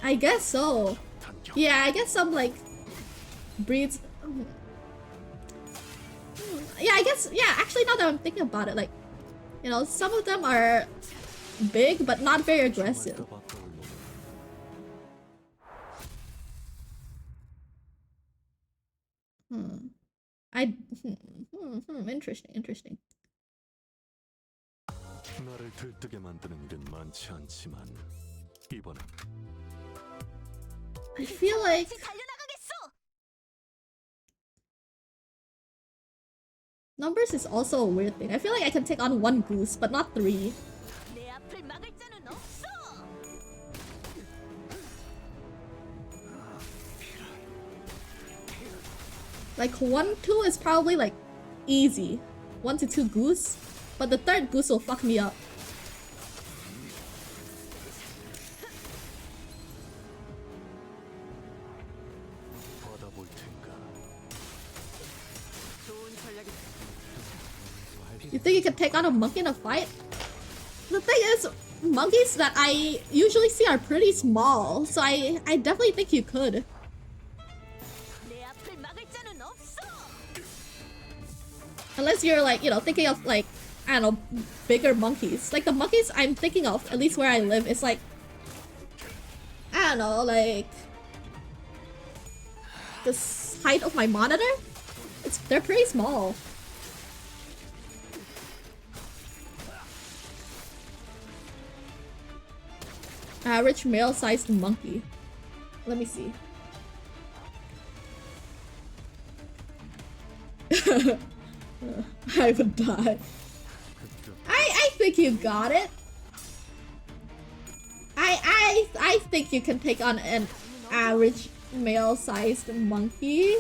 I guess so. Yeah, I guess some like breeds. Yeah, I guess. Yeah, actually, now that I'm thinking about it, like, you know, some of them are big but not very aggressive. Interesting. 나를 들뜨게 만드는 일은 많지 않지만 이번엔 I feel like Numbers is also a weird thing. I feel like I can take on 1 goose, but not 3. 내 앞을 막을 자는 없어. Like 1, 2 is probably like easy. 1 to 2 goose, but the 3rd goose will fuck me up. 받아볼 텐가. You think you can take on a monkey in a fight? The thing is, monkeys that I usually see are pretty small, so I definitely think you could. 내 앞을 막을 자는 없어. Unless you're like, you know, thinking of like, I don't know, bigger monkeys. Like the monkeys I'm thinking of, at least where I live, is like, I don't know, like the height of my monitor? They're pretty small. Average male-sized monkey. Let me see. I would die. I think you got it. I think you can take on an average male-sized monkey.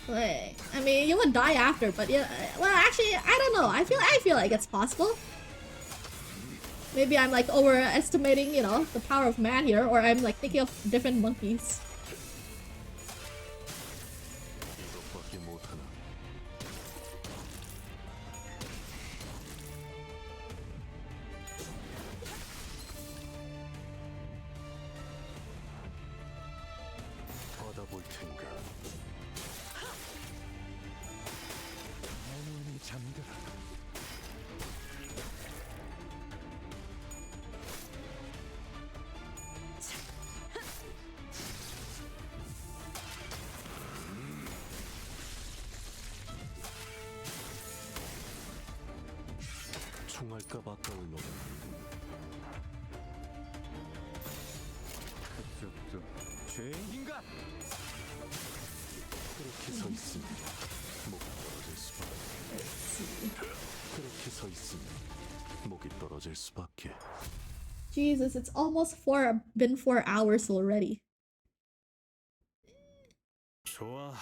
Like, I mean, you would die after, but yeah. Well, actually, I don't know. I feel like it's possible. Maybe I'm like overestimating, you know, the power of man here, or I'm like thinking of different monkeys. 이것밖에 못하나. 받아볼 텐가. 어머니 잠들어. 총알값 아까울 놈. 죄인인가? 그렇게 서 있으면 목이 떨어질 수밖에. 그렇게 서 있으면 목이 떨어질 수밖에. Jesus, it's almost been 4 hours already. 좋아.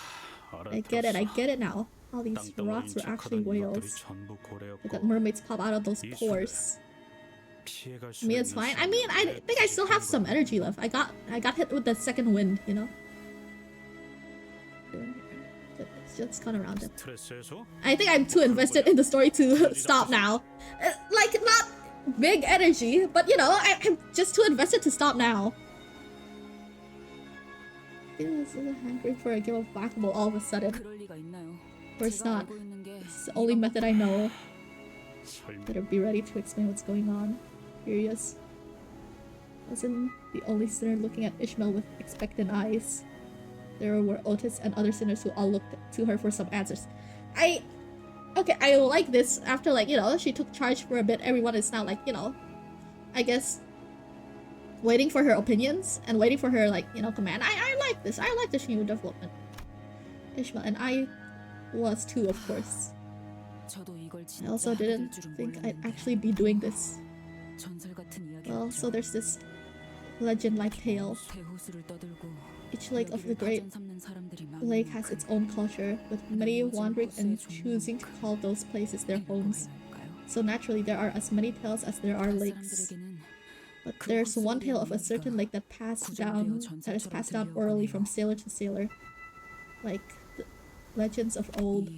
I get it now. All these rocks were actually whales. Like that mermaids pop out of those pores. I mean, it's fine. I mean, I think I still have some energy left. I got hit with the second wind, you know. Just gone around it. I think I'm too invested in the story to stop now. Like, not big energy, but you know, I'm just too invested to stop now. This is hankering for a game of whack-a-mole all of a sudden. Of course not. It's the only method I know. Better be ready to explain what's going on. Furious. Wasn't the only sinner looking at Ishmael with expectant eyes. There were Otis and other sinners who all looked to her for some answers. Okay, I like this. After, like, you know, she took charge for a bit, everyone is now like, you know, I guess waiting for her opinions and waiting for her, like, you know, command. I like this. I like this new development. Ishmael, and I was too, of course. I also didn't think I'd actually be doing this. Well, so there's this legend-like tale. Each lake of the Great Lake has its own culture, with many wandering and choosing to call those places their homes. So naturally, there are as many tales as there are lakes. But there's one tale of a certain lake that is passed down orally from sailor to sailor, like the legends of old.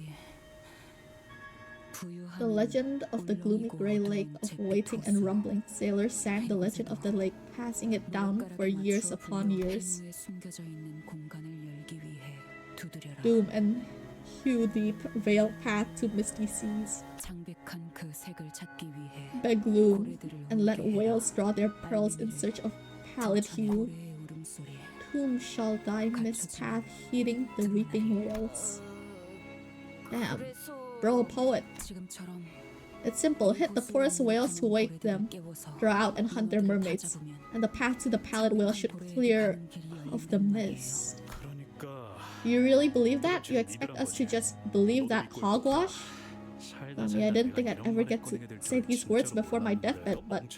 The legend of the gloomy grey lake of waiting and rumbling. Sailors sang the legend of the lake, passing it down for years upon years. Doom and hew the veiled path to misty seas. Beg gloom, and let whales draw their pearls in search of pallid hue. Whom shall thy mist path heeding the weeping whales? Damn. Bro, a poet. It's simple. Hit the poorest whales to wake them, draw out and hunt their mermaids, and the path to the pallid whale should clear of the mist. You really believe that? You expect us to just believe that hogwash? I didn't think I'd ever get to say these words before my deathbed, but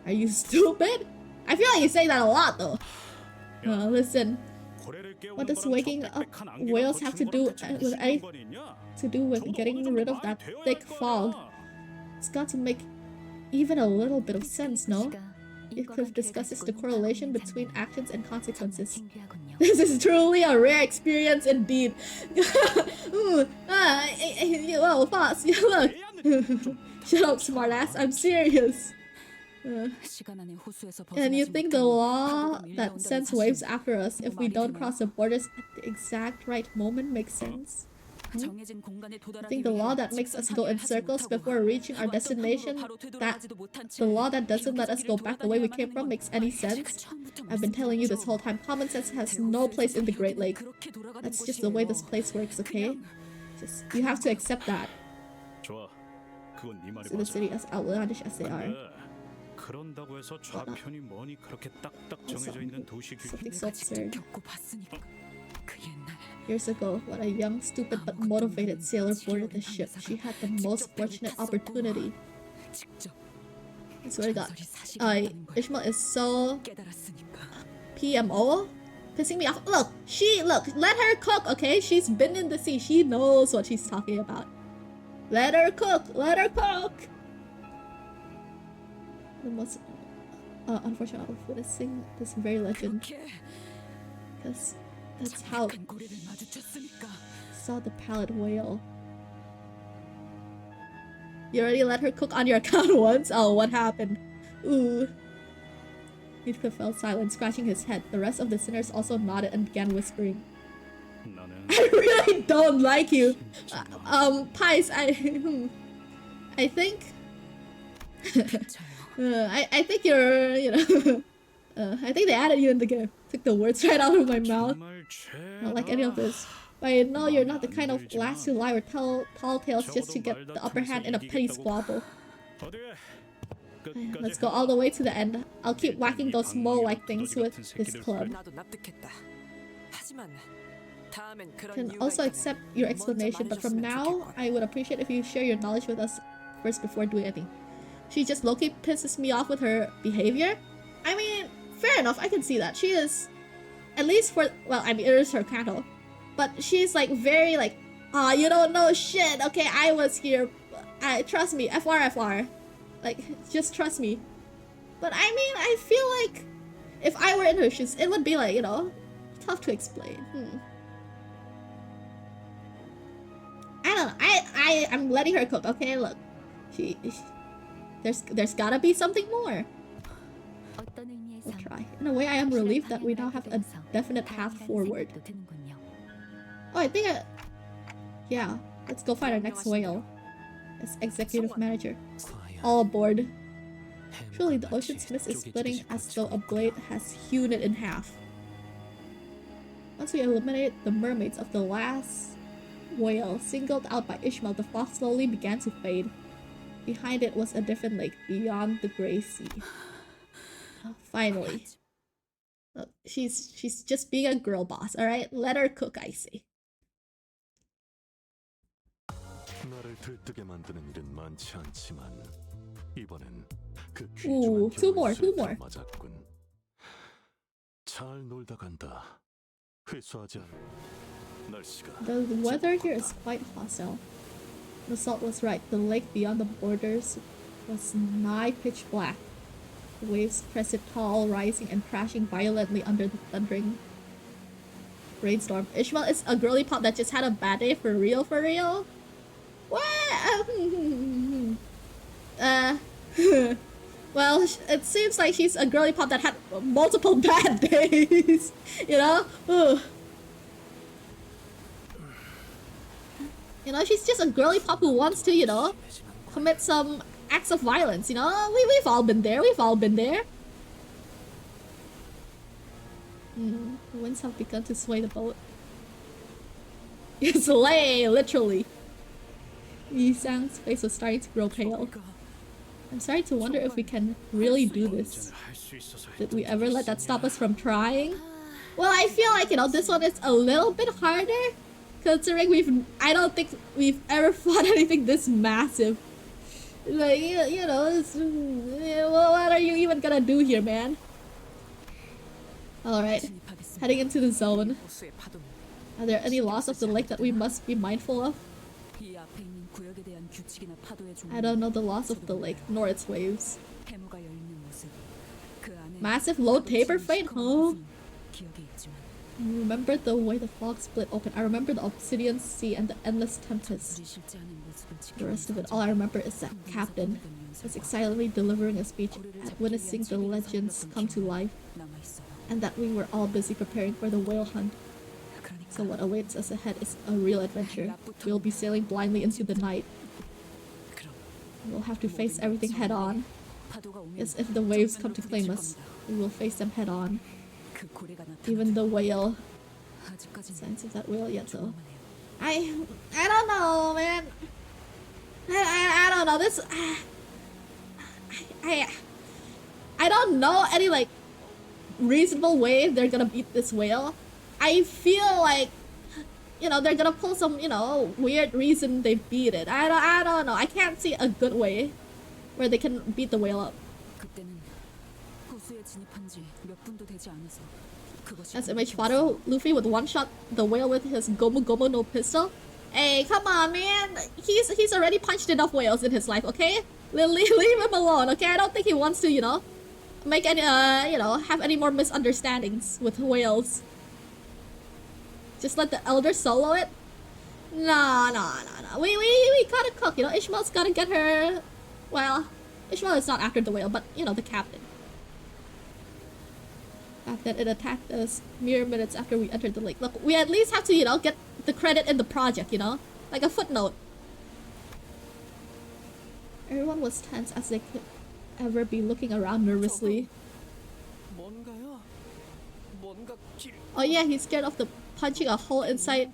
are you stupid? I feel like you say that a lot though. Listen, what does waking up whales have to do with getting rid of that thick fog? It's got to make even a little bit of sense, no? It Cliff discusses the correlation between actions and consequences. This is truly a rare experience indeed. Whoa, Foss, look. Shut up, smartass. I'm serious. And you think the law that sends waves after us if we don't cross the borders at the exact right moment makes sense? I think the law that makes us go in circles before reaching our destination, the law that doesn't let us go back the way we came from, makes any sense? I've been telling you this whole time, common sense has no place in the Great Lake. That's just the way this place works, okay? You have to accept that. 좋아. 그건 네 말이 In the city, as outlandish as they are. 그런다고 해서 좌편이 뭐니 그렇게 딱딱 정해져 있는 도시 규칙. Something so absurd. Years ago, when a young, stupid but motivated sailor boarded the ship, she had the most fortunate opportunity. I swear to God. Ishmael is so PMO, pissing me off. Look, let her cook, okay? She's been in the sea. She knows what she's talking about. Let her cook. The most unfortunate of witnessing this very legend. Because that's how saw the pallid whale. You already let her cook on your account once? Oh, what happened? Ooh. Heathcliff fell silent, scratching his head. The rest of the sinners also nodded and began whispering. I really don't like you. Pies, I think... I think you're, I think they added you in the game. Took the words right out of my mouth. I don't like any of this. But I know you're not the kind of lass to lie or tell tall tales just to get the upper hand in a petty squabble. Let's go all the way to the end. I'll keep whacking those mole-like things with this club. Can also accept your explanation, but from now, I would appreciate if you share your knowledge with us first before doing anything. She just low-key pisses me off with her behavior. I mean, fair enough, I can see that. She is, at least for, well, I mean, it is her cattle. But she's like very like, you don't know shit, okay, I was here. Trust me, FR. Like, just trust me. But I mean, I feel like if I were in her shoes, it would be like, tough to explain. I don't know, I'm letting her cook, okay? Look, there's gotta be something more. We'll try. In a way, I am relieved that we now have a definite path forward. Oh, I think yeah, let's go find our next whale. As executive manager. All aboard. Truly, the ocean's mist is splitting as though a blade has hewn it in half. Once we eliminated the mermaids of the last whale, singled out by Ishmael, the fog slowly began to fade. Behind it was a different lake, beyond the grey sea. Finally. Look, she's just being a girl boss, alright? Let her cook, I say. Ooh, two more. The weather here is quite hostile. The salt was right. The lake beyond the borders was nigh pitch black. The waves crested tall, rising and crashing violently under the thundering rainstorm. Ishmael is a girly pop that just had a bad day for real? What? Well, it seems like she's a girly pop that had multiple bad days, Ugh. She's just a girly pop who wants to, commit some acts of violence, We've all been there, The winds have begun to sway the boat. Slay, literally. Yi Sang's face was starting to grow pale. I'm starting to wonder if we can really do this. Did we ever let that stop us from trying? Well, I feel like, you know, this one is a little bit harder, considering I don't think we've ever fought anything this massive. Like, you know, what are you even gonna do here, man? Alright, heading into the zone. Are there any laws of the lake that we must be mindful of? I don't know the laws of the lake, nor its waves. Massive low taper fate? Huh? I remember the way the fog split open. I remember the obsidian sea and the endless tempest. The rest of it, all I remember is that Captain was excitedly delivering a speech at witnessing the legends come to life, and that we were all busy preparing for the whale hunt. So what awaits us ahead is a real adventure. We'll be sailing blindly into the night. We'll have to face everything head on. As if the waves come to claim us, we will face them head on. Even the whale. Signs of that whale yet though. I don't know, man. I don't know. This I don't know any like reasonable way they're gonna beat this whale. I feel like, you know, they're gonna pull some, you know, weird reason they beat it. I don't know. I can't see a good way where they can beat the whale up. As image photo, Luffy would one-shot the whale with his Gomu Gomu no pistol. Hey, come on, man. He's already punched enough whales in his life, okay? Leave him alone, okay? I don't think he wants to, you know, make any, you know, have any more misunderstandings with whales. Just let the elder solo it? No. We gotta cook, you know? Ishmael's gotta get her... Well, Ishmael is not after the whale, but, you know, the captain. The fact that it attacked us mere minutes after we entered the lake. Look, we at least have to, you know, get the credit in the project, you know? Like a footnote. Everyone was tense as they could ever be, looking around nervously. Oh yeah, he's scared of the punching a hole inside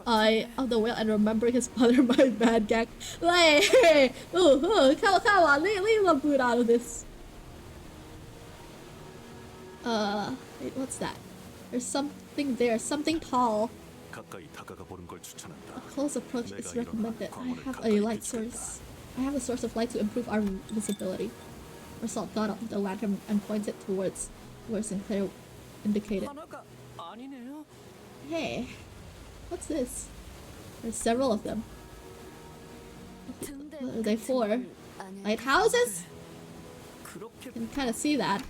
of the whale and remembering his mother. My bad gag. Like, hey, come on, leave the boot out of this. Wait, what's that? There's something there, something tall. A close approach is recommended. I have a light source. I have a source of light to improve our visibility. Result got up the lantern and pointed towards where Sinclair indicated. Hey, what's this? There's several of them. What are they for? Lighthouses? You can kind of see that.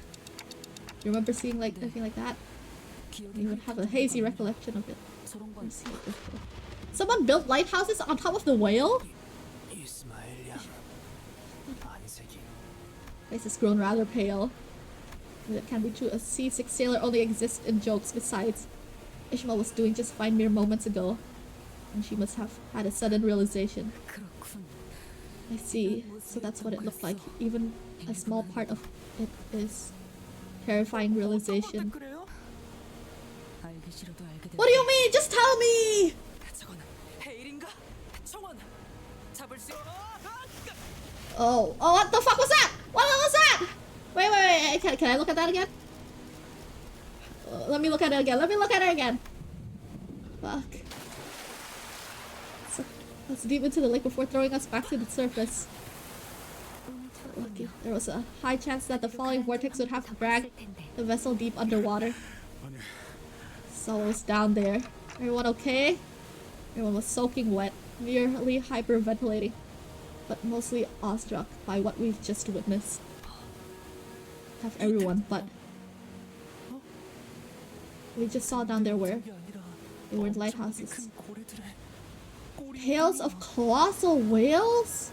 You remember seeing like anything like that? You would have a hazy recollection of it. Someone built lighthouses on top of the whale? Face has grown rather pale. It can be true. A seasick sailor only exists in jokes. Besides, Ishmael was doing just fine mere moments ago, and she must have had a sudden realization. I see. So that's what it looked like. Even a small part of it is terrifying realization. What do you mean? Just tell me! Oh, what the fuck was that? What was that? Wait, can I look at that again? Let me look at it again. Fuck. So, let's deep into the lake before throwing us back to the surface. Lucky. There was a high chance that the falling vortex would have dragged the vessel deep underwater. So it was down there. Everyone okay? Everyone was soaking wet, nearly hyperventilating, but mostly awestruck by what we've just witnessed. Have everyone, but we just saw down there where they weren't lighthouses. Tales of colossal whales?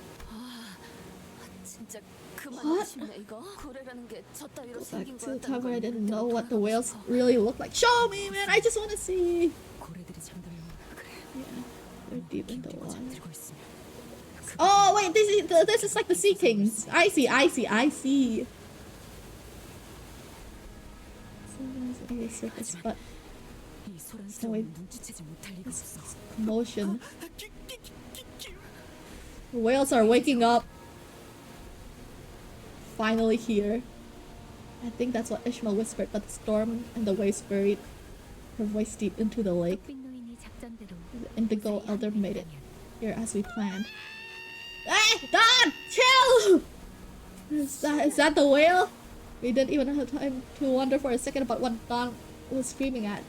What? Go back to the time where I didn't know what the whales really looked like. Show me, man! I just want to see! Yeah, they're deep in the water. Oh, wait, this is like the Sea Kings. I see. Surface, but commotion. The whales are waking up. Finally here. I think that's what Ishmael whispered, but the storm and the waves buried her voice deep into the lake. 흑빛 노인이 작전대로 The indigo 무사히 elder made it 합류했다면 here as we planned. Hey, God, chill! Is that the whale? We didn't even have time to wonder for a second about what Don was screaming at.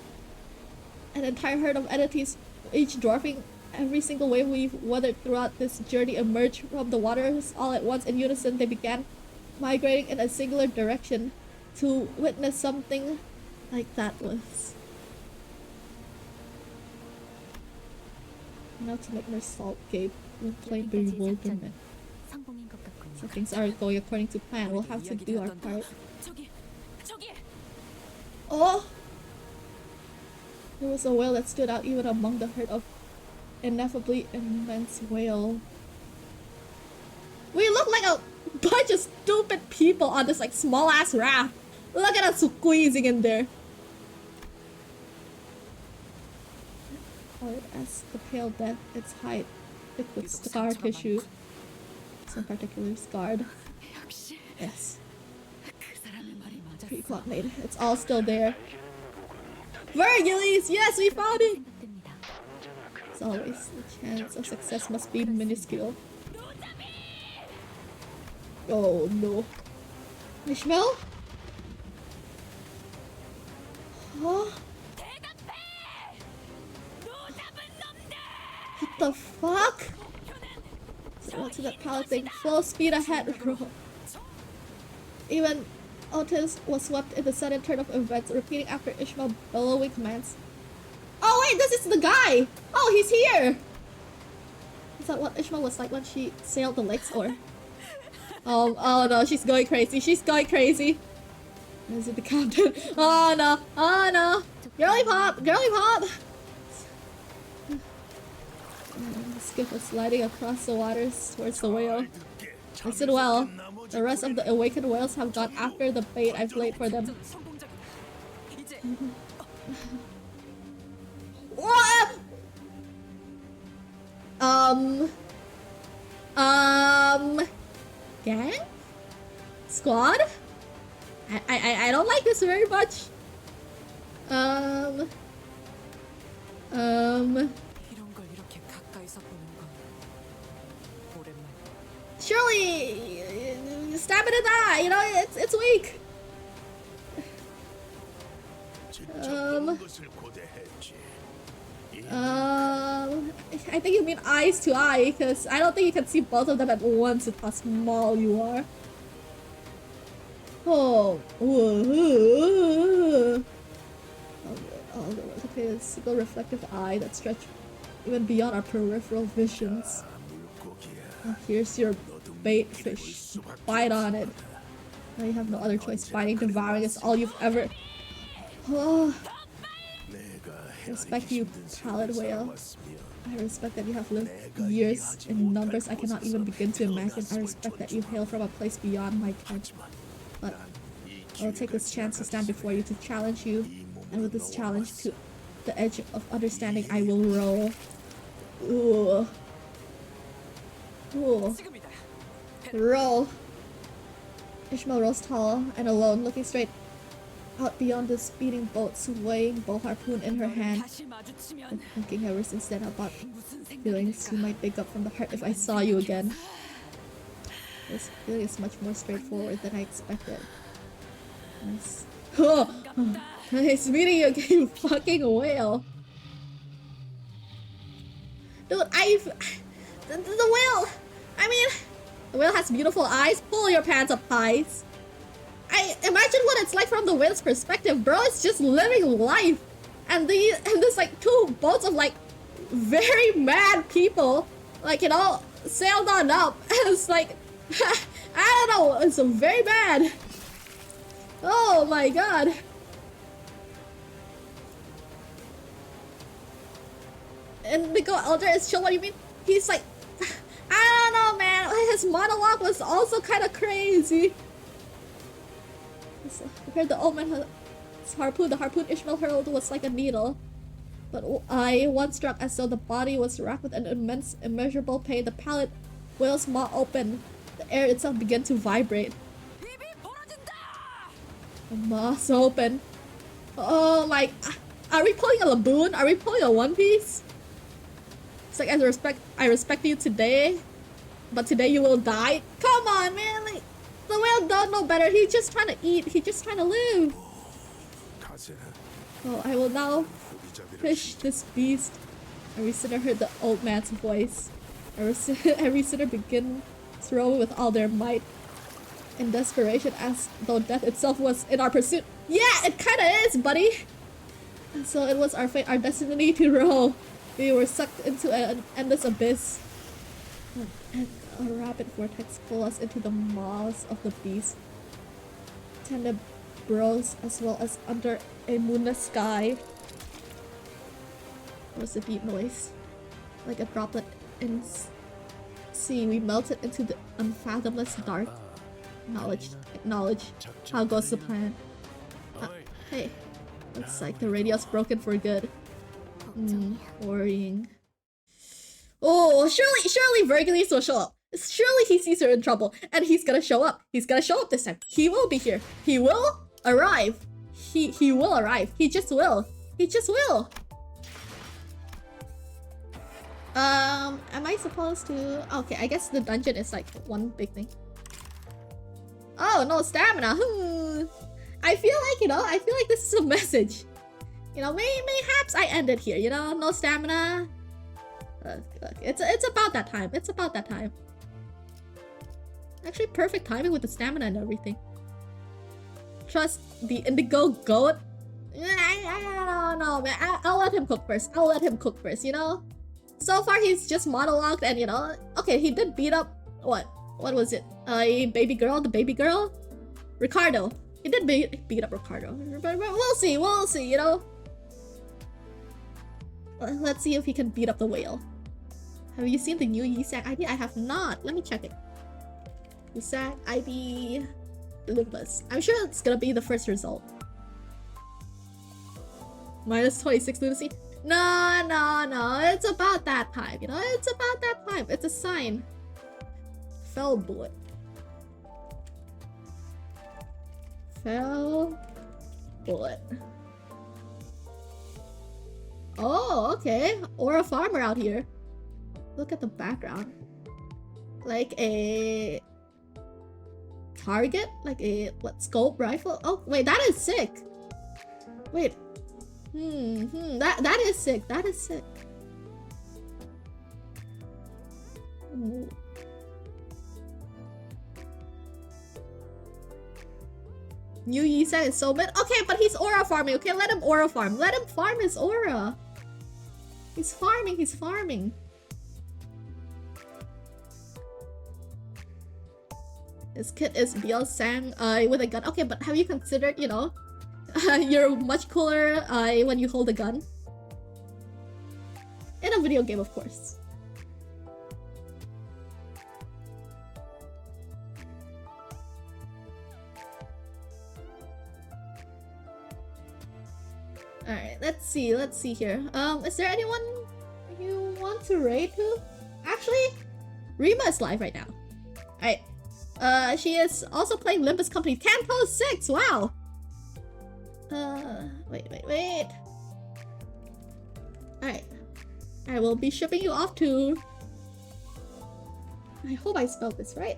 An entire herd of entities, each dwarfing every single wave we've weathered throughout this journey, emerged from the waters all at once. In unison, they began migrating in a singular direction. To witness something like that was enough to make her salt gape with plain 여기까지 bewilderment. 작전은 성공인 것 같군요. So things aren't going according to plan. We'll have to do our part. 저기 Oh! There was a whale that stood out even among the herd of ineffably immense whale. We look like a bunch of stupid people on this like small ass raft. Look at us squeezing in there. Colored as the pale death, its height, thick with scar tissue. Some particularly scarred. Yes. Pre-clock made. It's all still there. Virgules! Yes, we found it! 생각됩니다. As always, the chance of success must be minuscule. Oh no. Ishmael? Huh? What the fuck? So to that pallet thing, full speed ahead, bro. Even Otis was swept in the sudden turn of events, repeating after Ishmael bellowing commands. Oh wait, this is the guy! Oh, he's here! Is that what Ishmael was like when she sailed the lakes, or? Oh no, she's going crazy, she's going crazy! Is it the captain? Oh no, oh no! Girly pop, girly pop! The skiff was sliding across the waters towards the whale. Listen well. The rest of the awakened whales have gone after the bait I've laid for them. What? Gang? Squad? I don't like this very much. Surely, stab it in the eye, you know, it's weak. I think you mean eyes to eye, because I don't think you can see both of them at once with how small you are. Oh, the okay, a single reflective eye that stretched even beyond our peripheral visions. Oh, here's your bait fish. Bite on it. Now you have no other choice. Biting, devouring is all you've ever. Oh. Respect you, pallid whale. I respect that you have lived years in numbers I cannot even begin to imagine. I respect that you hail from a place beyond my ken. But I will take this chance to stand before you to challenge you, and with this challenge to the edge of understanding, I will roll. Ooh. Ooh. Roll. Ishmael rose tall and alone, looking straight out beyond the speeding boat, swaying bow harpoon in her hand. Been thinking ever since then about feelings you might pick up from the heart if I saw you again. This feeling is much more straightforward than I expected. Nice. Oh, nice meeting you again, you fucking whale. Dude, the whale! I mean, the whale has beautiful eyes. Pull your pants up, pies. I imagine what it's like from the whale's perspective, bro. It's just living life, and there's like two boats of like very mad people, like, you know, sailed on up. It's like I don't know. It's very bad. Oh my god. And Nico Elder is chill. What do you mean? He's like, I don't know, man. His monologue was also kind of crazy. Compared to the old man's harpoon, the harpoon Ishmael hurled was like a needle. But I once struck as though the body was racked with an immense, immeasurable pain. The pallid whale's maw opened. The air itself began to vibrate. The maw's open. Oh my... Are we pulling a Laboon? Are we pulling a One Piece? It's like, I respect you today, but today you will die. Come on, man! Like, the whale don't know better. He's just trying to eat. He's just trying to live. 가세는 Oh, I will now 소비자들을 fish this beast. Every sinner heard the old man's voice. Every sinner begin to row with all their might. In desperation, as though death itself was in our pursuit. Yeah, it kinda is, buddy! And so it was our fate, our destiny to row. We were sucked into an endless abyss. And a rapid vortex pulled us into the maws of the beast. Tender burrows as well as under a moonless sky. There was a deep noise. Like a droplet in sea, we melted into the unfathomless dark. Acknowledge. How goes the plan? Hey, looks like the radio's broken for good. Worrying. Oh, surely Vergilius will show up. Surely he sees her in trouble, and he's gonna show up. He's gonna show up this time. He will be here. He will arrive. He will arrive. He just will. He just will. Am I supposed to? Okay, I guess the dungeon is like one big thing. Oh, no stamina. I feel like, you know, I feel like this is a message. You know, mayhaps I ended here, you know, no stamina. Look, it's about that time. It's about that time. Actually, perfect timing with the stamina and everything. Trust the indigo goat. I don't know, man. I'll let him cook first. I'll let him cook first, you know? So far, he's just monologued and, you know... Okay, he did beat up... What? What was it? A baby girl? The baby girl? Ricardo. He did beat up Ricardo. But we'll see, you know? Let's see if he can beat up the whale. Have you seen the new Yisak ID? I have not. Let me check it. Yisak ID... Limbus. I'm sure it's gonna be the first result. Minus 26 lunacy. No. It's about that time, you know? It's about that time. It's a sign. Fell bullet. Fell bullet. Oh, okay. Or a farmer out here. Look at the background. Like a target? Like a scope rifle? Oh, wait, that is sick. Wait. That is sick. That is sick. Ooh. New Yisak is so mid. Okay, but he's aura farming. Okay, let him aura farm. Let him farm his aura. He's farming. This kid is Biel Sang with a gun. Okay, but have you considered, you know, you're much cooler when you hold a gun? In a video game, of course. Alright, let's see here. Is there anyone you want to raid to? Actually, Rima is live right now. Alright. She is also playing Limbus Company. Canto 6! Wow! Wait. Alright. I will be shipping you off to... I hope I spelled this right.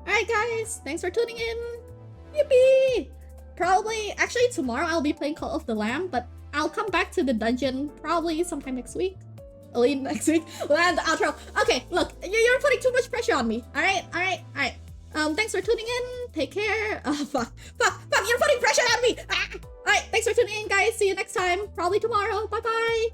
Alright guys, thanks for tuning in! Yippee! Probably, actually tomorrow I'll be playing Call of the Lamb, but I'll come back to the dungeon probably sometime next week. Early next week. Land the outro. Okay, look, you're putting too much pressure on me. Alright. Thanks for tuning in. Take care. Fuck, you're putting pressure on me! Alright, thanks for tuning in guys. See you next time. Probably tomorrow. Bye-bye.